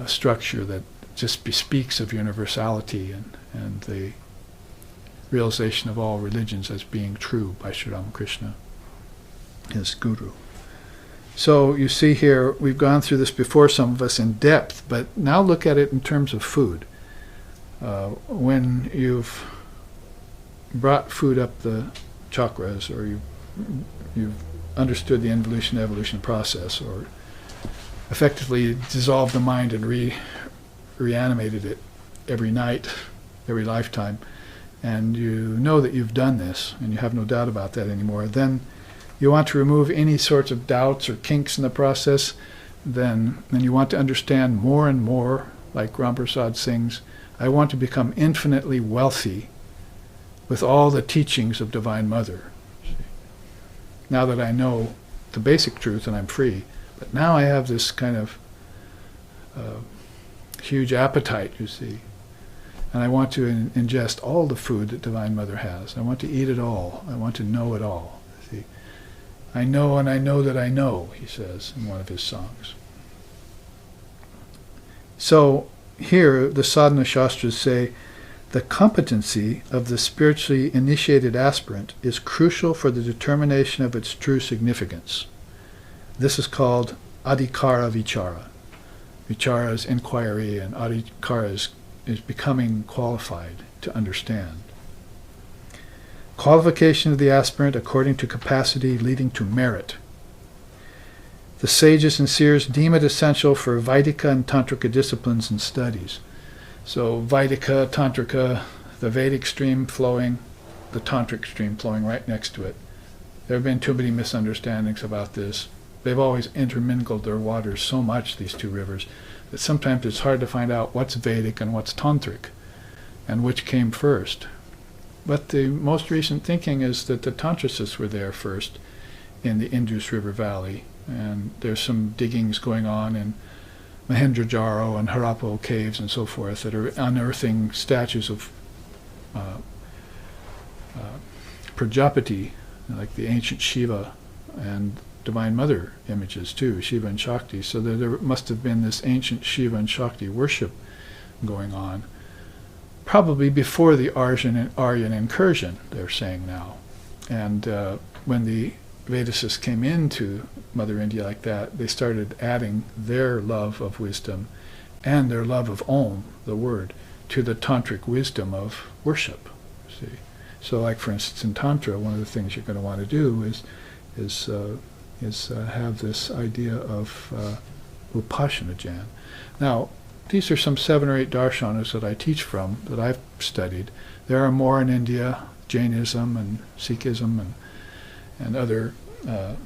structure that just bespeaks of universality and the realization of all religions as being true by Sri Ramakrishna, his guru. So you see here, we've gone through this before, some of us in depth, but now look at it in terms of food. When you've brought food up the chakras, or you've understood the involution-evolution process, or effectively dissolved the mind and reanimated it every night, every lifetime, and you know that you've done this, and you have no doubt about that anymore, then you want to remove any sorts of doubts or kinks in the process, then you want to understand more and more, like Ram Prasad sings, I want to become infinitely wealthy with all the teachings of Divine Mother. Now that I know the basic truth and I'm free, but now I have this kind of huge appetite, you see, and I want to ingest all the food that Divine Mother has. I want to eat it all. I want to know it all. See, I know and I know that I know, he says in one of his songs. So here the sadhana shastras say the competency of the spiritually initiated aspirant is crucial for the determination of its true significance. This is called adhikara vichara. Vichara is inquiry, and adhikara is becoming qualified to understand. Qualification of the aspirant according to capacity leading to merit. The sages and seers deem it essential for Vaidika and Tantrika disciplines and studies. So Vaidika, Tantrika, the Vedic stream flowing, the Tantric stream flowing right next to it. There have been too many misunderstandings about this. They've always intermingled their waters so much, these two rivers, that sometimes it's hard to find out what's Vedic and what's Tantric, and which came first. But the most recent thinking is that the Tantricists were there first in the Indus River Valley, and there's some diggings going on in Mohenjo-Daro and Harappa caves and so forth that are unearthing statues of Prajapati, like the ancient Shiva, and Divine Mother images too, Shiva and Shakti. So there must have been this ancient Shiva and Shakti worship going on, probably before the Aryan incursion, they're saying now. And when the Vedicists came into Mother India like that, they started adding their love of wisdom and their love of Om, the word, to the tantric wisdom of worship. See, so like for instance in Tantra, one of the things you're going to want to do is have this idea of Upasana Jnana. Now, these are some 7 or 8 darshanas that I teach from, that I've studied. There are more in India, Jainism and Sikhism and other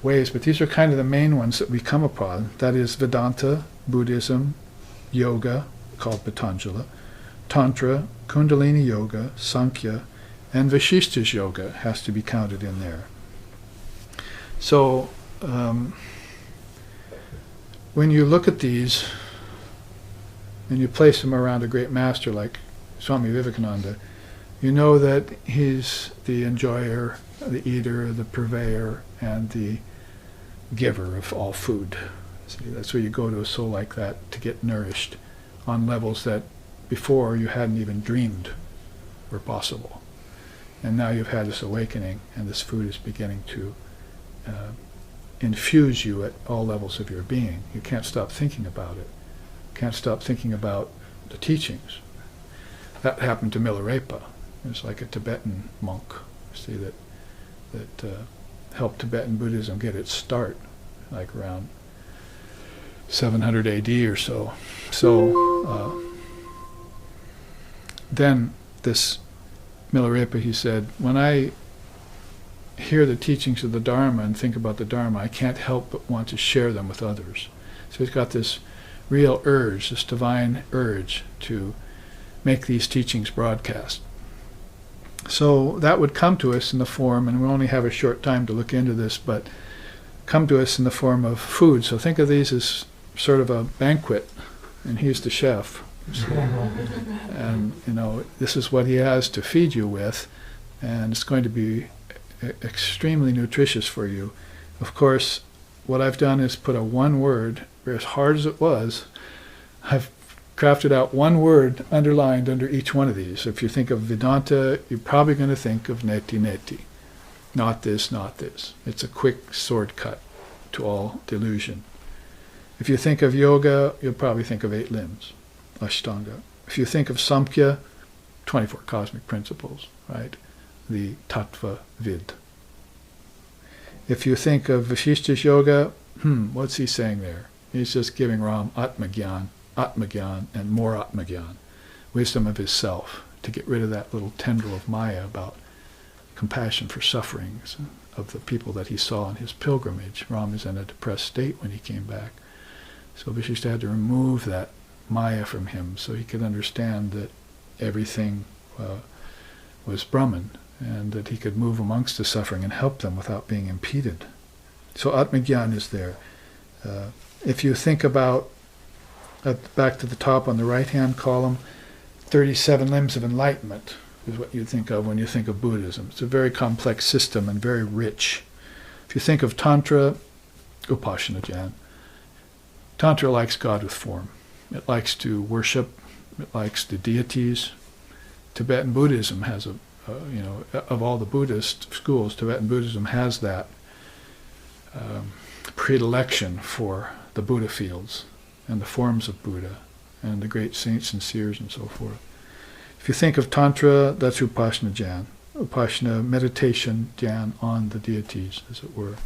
ways, but these are kind of the main ones that we come upon. That is Vedanta, Buddhism, Yoga, called Patanjala, Tantra, Kundalini Yoga, Sankhya, and Vasishta's Yoga has to be counted in there. So, when you look at these, and you place them around a great master like Swami Vivekananda, you know that he's the enjoyer, the eater, the purveyor, and the giver of all food. See, that's where you go to a soul like that to get nourished on levels that before you hadn't even dreamed were possible. And now you've had this awakening, and this food is beginning to infuse you at all levels of your being. You can't stop thinking about it. Can't stop thinking about the teachings. That happened to Milarepa. It was like a Tibetan monk, see, that helped Tibetan Buddhism get its start, like around 700 AD or so. So then this Milarepa, he said, when I hear the teachings of the Dharma and think about the Dharma, I can't help but want to share them with others. So he's got this real urge, this divine urge to make these teachings broadcast. So that would come to us in the form, and we only have a short time to look into this, but come to us in the form of food. So think of these as sort of a banquet, and he's the chef. And, this is what he has to feed you with, and it's going to be extremely nutritious for you. Of course, what I've done is put a one word, as hard as it was, I've crafted out one word underlined under each one of these. If you think of Vedanta, you're probably going to think of neti neti. Not this, not this. It's a quick sword cut to all delusion. If you think of yoga, you'll probably think of 8 limbs, Ashtanga. If you think of Samkhya, 24 cosmic principles, right? The Tattva Vid. If you think of Vasishta's Yoga, what's he saying there? He's just giving Ram Atmagyan, and more Atmagyan, wisdom of his self, to get rid of that little tendril of Maya about compassion for sufferings of the people that he saw on his pilgrimage. Ram is in a depressed state when he came back. So Vasishta had to remove that Maya from him so he could understand that everything was Brahman, and that he could move amongst the suffering and help them without being impeded. So Atmagyan is there. If you think about, back to the top on the right-hand column, 37 limbs of enlightenment is what you think of when you think of Buddhism. It's a very complex system and very rich. If you think of Tantra, Upasana, Tantra likes God with form. It likes to worship. It likes the deities. Tibetan Buddhism has of all the Buddhist schools, Tibetan Buddhism has that predilection for the Buddha fields and the forms of Buddha and the great saints and seers and so forth. If you think of Tantra, that's Upasana Jnana. Upasana, meditation Jnana on the deities, as it were.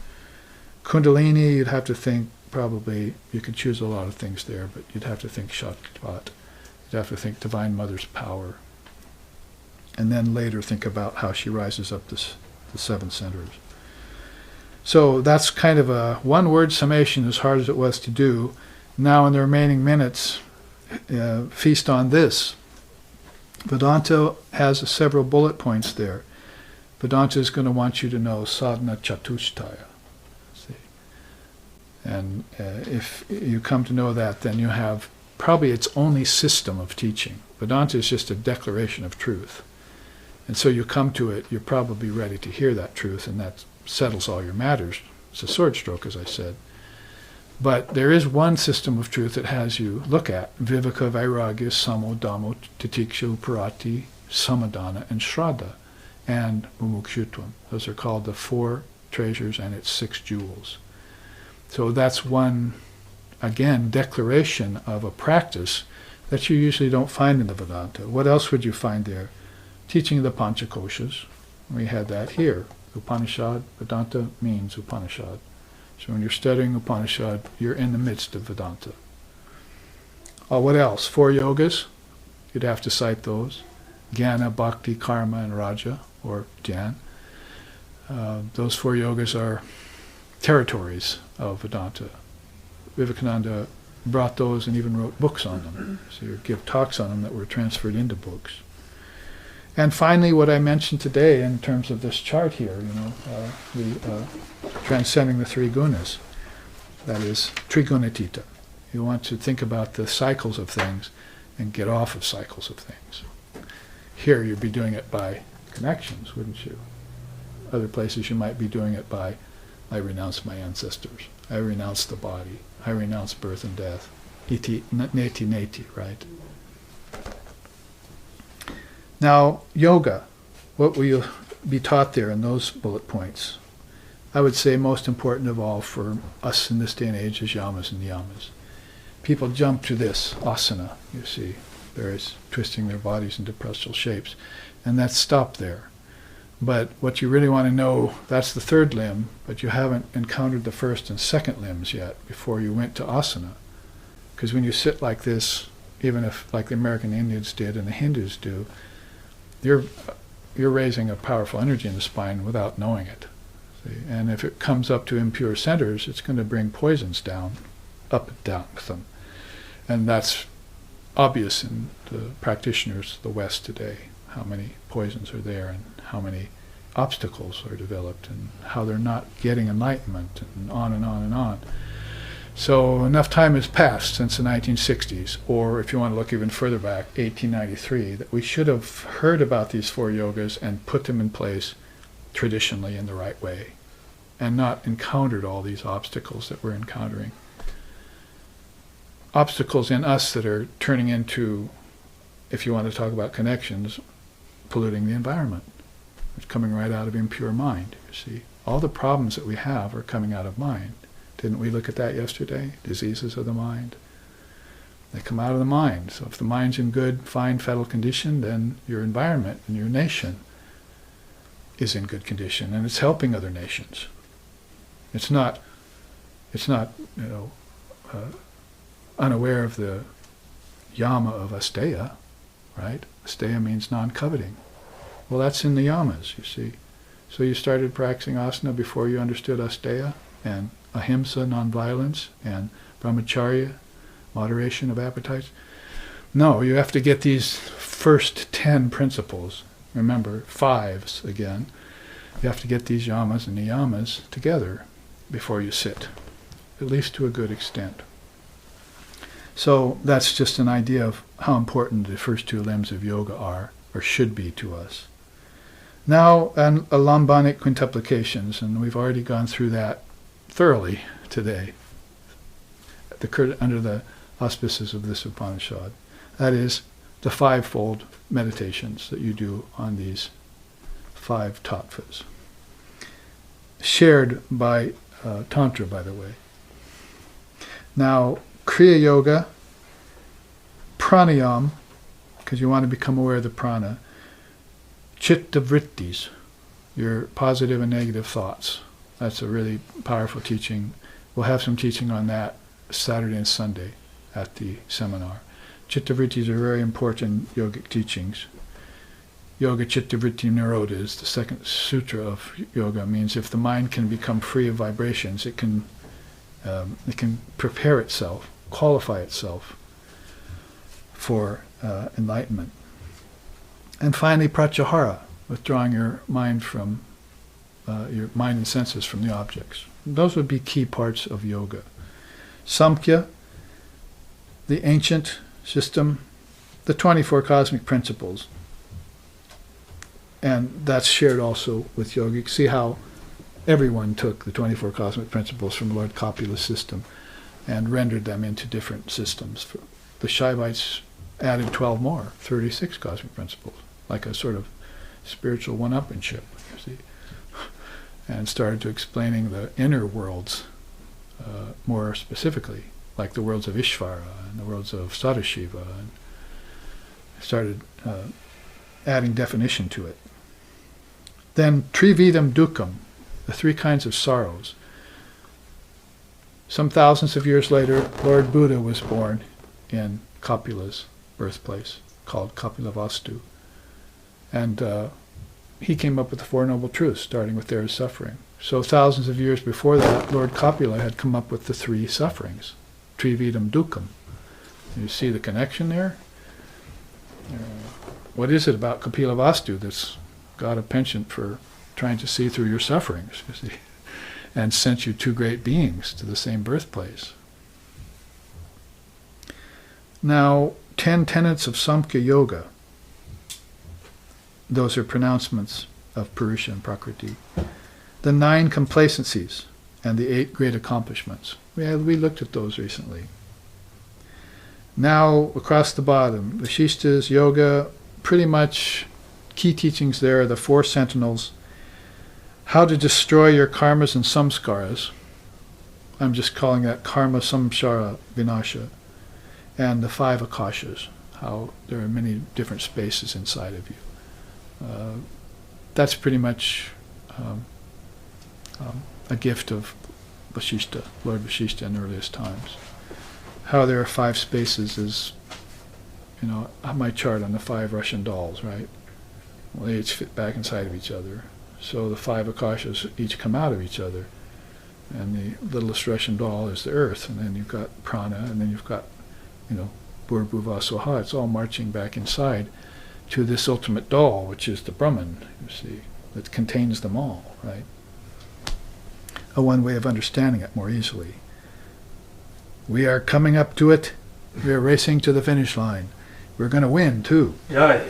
Kundalini, you'd have to think probably, you could choose a lot of things there, but you'd have to think Shaktipat. You'd have to think Divine Mother's power. And then later think about how she rises up the 7 centers. So that's kind of a one-word summation, as hard as it was to do. Now in the remaining minutes, feast on this. Vedanta has several bullet points there. Vedanta is going to want you to know sadhana chatushtaya. See? And if you come to know that, then you have probably its only system of teaching. Vedanta is just a declaration of truth. And so you come to it, you're probably ready to hear that truth, and that settles all your matters. It's a sword stroke, as I said. But there is one system of truth that has you look at Viveka, Vairagya, Samo, Dhammo, Titiksha, Uparati, Samadhana, and Shraddha, and Mumukshutvam. Those are called the 4 treasures and its 6 jewels. So that's one, again, declaration of a practice that you usually don't find in the Vedanta. What else would you find there? Teaching of the Pancha Koshas. We had that here. Upanishad, Vedanta means Upanishad. So when you're studying Upanishad, you're in the midst of Vedanta. What else? 4 yogas. You'd have to cite those. Jnana, Bhakti, Karma, and Raja, or Dhyan. Those 4 yogas are territories of Vedanta. Vivekananda brought those and even wrote books on them. So you give talks on them that were transferred into books. And finally, what I mentioned today in terms of this chart here, the transcending the three gunas, that is trigunatita. You want to think about the cycles of things and get off of cycles of things. Here you'd be doing it by connections, wouldn't you? Other places you might be doing it by, I renounce my ancestors, I renounce the body, I renounce birth and death. Iti neti neti, right? Now, yoga, what will you be taught there in those bullet points? I would say most important of all for us in this day and age is yamas and niyamas. People jump to this, asana, you see, various twisting their bodies into prostral shapes, and that's stopped there. But what you really want to know, that's the third limb, but you haven't encountered the first and second limbs yet before you went to asana. Because when you sit like this, even if like the American Indians did and the Hindus do, you're raising a powerful energy in the spine without knowing it. See? And if it comes up to impure centers, it's going to bring poisons down, up and down with them. And that's obvious in the practitioners of the West today, how many poisons are there and how many obstacles are developed and how they're not getting enlightenment and on and on and on. So enough time has passed since the 1960s, or if you want to look even further back, 1893, that we should have heard about these four yogas and put them in place traditionally in the right way and not encountered all these obstacles that we're encountering. Obstacles in us that are turning into, if you want to talk about connections, polluting the environment. It's coming right out of impure mind, you see. All the problems that we have are coming out of mind. Didn't we look at that yesterday? Diseases of the mind. They come out of the mind. So if the mind's in good, fine, fettle condition, then your environment and your nation is in good condition, and it's helping other nations. It's not unaware of the yama of asteya, right? Asteya means non-coveting. Well, that's in the yamas, you see. So you started practicing asana before you understood asteya, and ahimsa, non-violence, and brahmacharya, moderation of appetites. No, you have to get these first 10 principles. Remember, fives again. You have to get these yamas and niyamas together before you sit, at least to a good extent. So that's just an idea of how important the first two limbs of yoga are, or should be to us. Now, lambanic quintuplications, and we've already gone through that thoroughly today, under the auspices of this Upanishad. That is, the fivefold meditations that you do on these 5 tattvas. Shared by Tantra, by the way. Now, Kriya Yoga, pranayam, because you want to become aware of the prana, chitta vrittis, your positive and negative thoughts. That's a really powerful teaching. We'll have some teaching on that Saturday and Sunday at the seminar. Chitta vrittis are very important yogic teachings. Yoga chitta vritti nirodha is the second sutra of yoga. It means if the mind can become free of vibrations, it can prepare itself, qualify itself for enlightenment. And finally, pratyahara, withdrawing your mind and senses from the objects. Those would be key parts of yoga. Samkhya, the ancient system, the 24 cosmic principles. And that's shared also with yogic. See how everyone took the 24 cosmic principles from Lord Kapula's system and rendered them into different systems. The Shaivites added 12 more, 36 cosmic principles, like a sort of spiritual one-upmanship, you see, and started to explaining the inner worlds more specifically, like the worlds of Ishvara and the worlds of Sadashiva, and started adding definition to it. Then Trividam Dukkam, the 3 kinds of sorrows. Some thousands of years later, Lord Buddha was born in Kapula's birthplace, called Kapilavastu. And he came up with the 4 Noble Truths, starting with there is suffering. So thousands of years before that, Lord Kapila had come up with the 3 sufferings, Trividam Dukkam. You see the connection there? what is it about Kapilavastu that's got a penchant for trying to see through your sufferings, you see, and sent you two great beings to the same birthplace? Now, 10 tenets of Samkhya Yoga. Those are pronouncements of Purusha and Prakriti. The 9 complacencies and the 8 great accomplishments. We looked at those recently. Now, across the bottom, the Shishtas, Yoga, pretty much key teachings there are the 4 sentinels, how to destroy your karmas and samskaras. I'm just calling that karma samsara vinasha. And the 5 akashas, how there are many different spaces inside of you. That's pretty much a gift of Vasishta, Lord Vasishta in the earliest times. How there are 5 spaces is, my chart on the 5 Russian dolls, right? Well, they each fit back inside of each other. So the 5 akashas each come out of each other. And the littlest Russian doll is the earth, and then you've got prana, and then you've got, Bhrigu, it's all marching back inside to this ultimate doll, which is the Brahman, you see, that contains them all, right? One way of understanding it more easily. We are coming up to it. We are racing to the finish line. We're going to win, too. Yeah.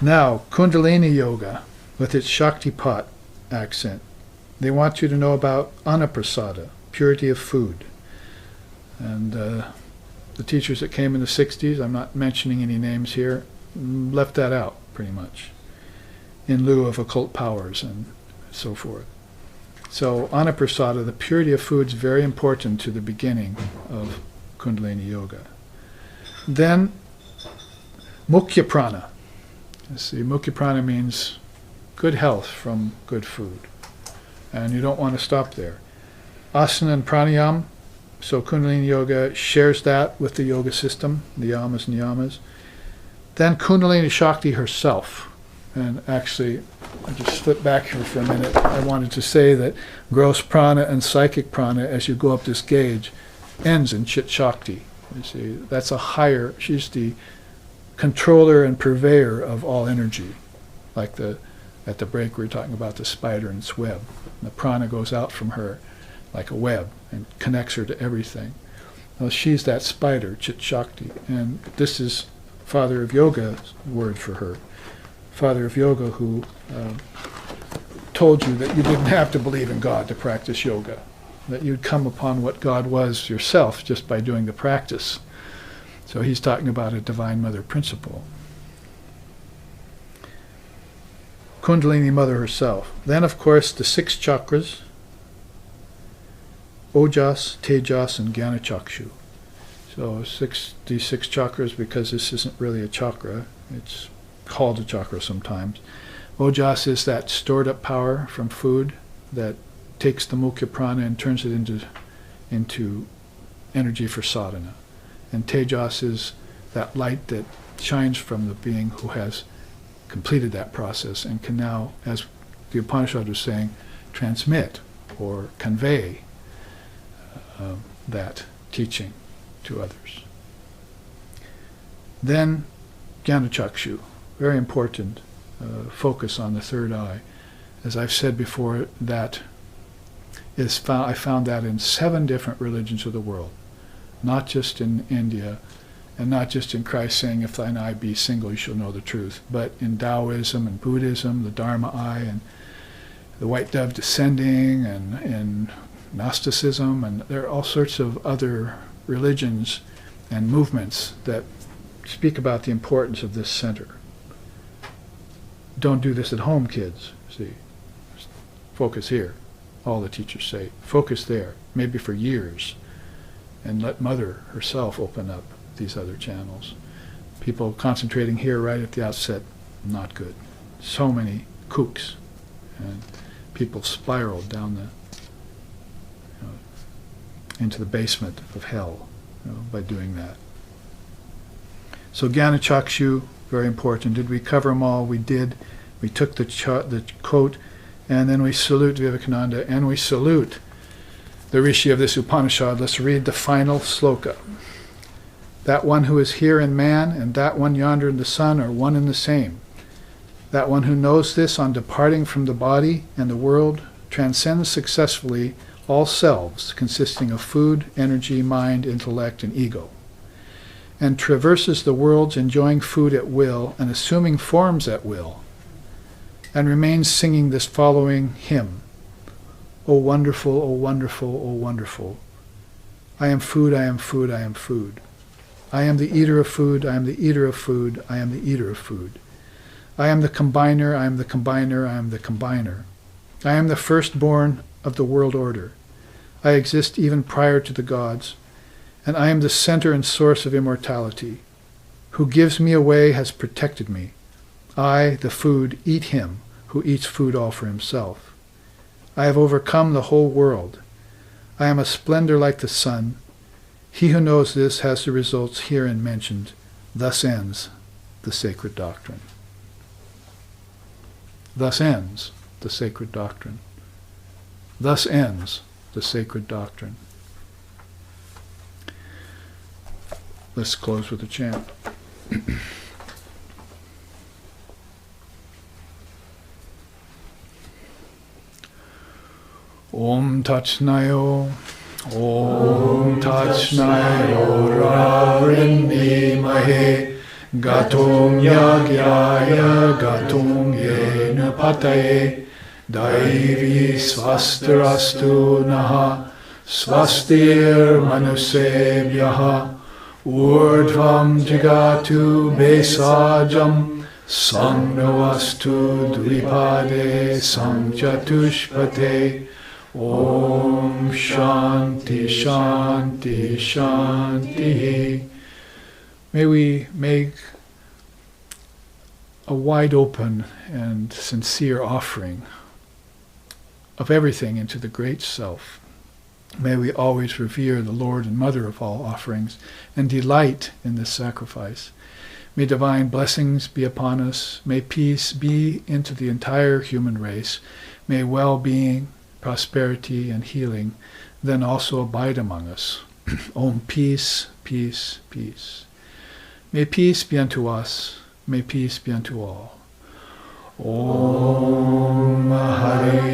Now, Kundalini Yoga, with its Shaktipat accent. They want you to know about anaprasada, purity of food. And the teachers that came in the 60s, I'm not mentioning any names here, left that out, pretty much, in lieu of occult powers and so forth. So anaprasada, the purity of food, is very important to the beginning of Kundalini Yoga. Then Mukhya Prana. Mukhya Prana means good health from good food. And you don't want to stop there. Asana and pranayama. So Kundalini Yoga shares that with the yoga system, the yamas and niyamas. Then Kundalini Shakti herself. And actually, I just flip back here for a minute. I wanted to say that gross prana and psychic prana, as you go up this gauge, ends in Chit Shakti. You see, that's a higher, she's the controller and purveyor of all energy. Like at the break we were talking about the spider and its web. And the prana goes out from her like a web and connects her to everything. Well, she's that spider, Chit Shakti. And this is Father of Yoga's word for her. Father of Yoga who told you that you didn't have to believe in God to practice yoga, that you'd come upon what God was yourself just by doing the practice. So he's talking about a Divine Mother principle. Kundalini Mother herself. Then, of course, the 6 chakras, Ojas, Tejas, and Gyanachakshu. So these 6 chakras, because this isn't really a chakra, it's called a chakra sometimes. Ojas is that stored up power from food that takes the Mukhya Prana and turns it into energy for sadhana. And Tejas is that light that shines from the being who has completed that process and can now, as the Upanishad was saying, transmit or convey that teaching to others. Then Gyanachakshu, very important focus on the third eye. As I've said before, that is I found that in 7 different religions of the world, not just in India, and not just in Christ saying, if thine eye be single, you shall know the truth, but in Taoism and Buddhism, the Dharma eye, and the white dove descending, and in Gnosticism, and there are all sorts of other religions and movements that speak about the importance of this center. Don't do this at home, kids. See, focus here. All the teachers say, focus there, maybe for years, and let Mother herself open up these other channels. People concentrating here right at the outset, not good. So many kooks, and people spiraled down into the basement of hell by doing that. So Gyanachakshu, very important. Did we cover them all? We did. We took the quote, and then we salute Vivekananda, and we salute the Rishi of this Upanishad. Let's read the final sloka. That one who is here in man and that one yonder in the sun are one and the same. That one who knows this on departing from the body and the world transcends successfully all selves consisting of food, energy, mind, intellect, and ego, and traverses the worlds enjoying food at will and assuming forms at will, and remains singing this following hymn: O wonderful, O wonderful, O wonderful. I am food, I am food, I am food. I am the eater of food, I am the eater of food, I am the eater of food. I am the combiner, I am the combiner, I am the combiner. I am the firstborn of the world order. I exist even prior to the gods, and I am the center and source of immortality. Who gives me away has protected me. I, the food, eat him who eats food all for himself. I have overcome the whole world. I am a splendor like the sun. He who knows this has the results herein mentioned. Thus ends the sacred doctrine. Thus ends the sacred doctrine. Thus ends the sacred doctrine. Let's close with a chant. Om Tachnayo, Om Tachnayo Rarinni Mahe Gatung Yagyaya Gatung Yena Pataye Daivi Swastirastu Naha Swastir Manusebhyaha Urdhvam Jagatu Besajam Samnavastu Dvipade Samchatushpate Om Shanti Shanti Shanti. May we make a wide open and sincere offering of everything into the Great Self. May we always revere the Lord and Mother of all offerings and delight in this sacrifice. May divine blessings be upon us. May peace be into the entire human race. May well-being, prosperity, and healing then also abide among us. Om peace, peace, peace. May peace be unto us. May peace be unto all. Om Hare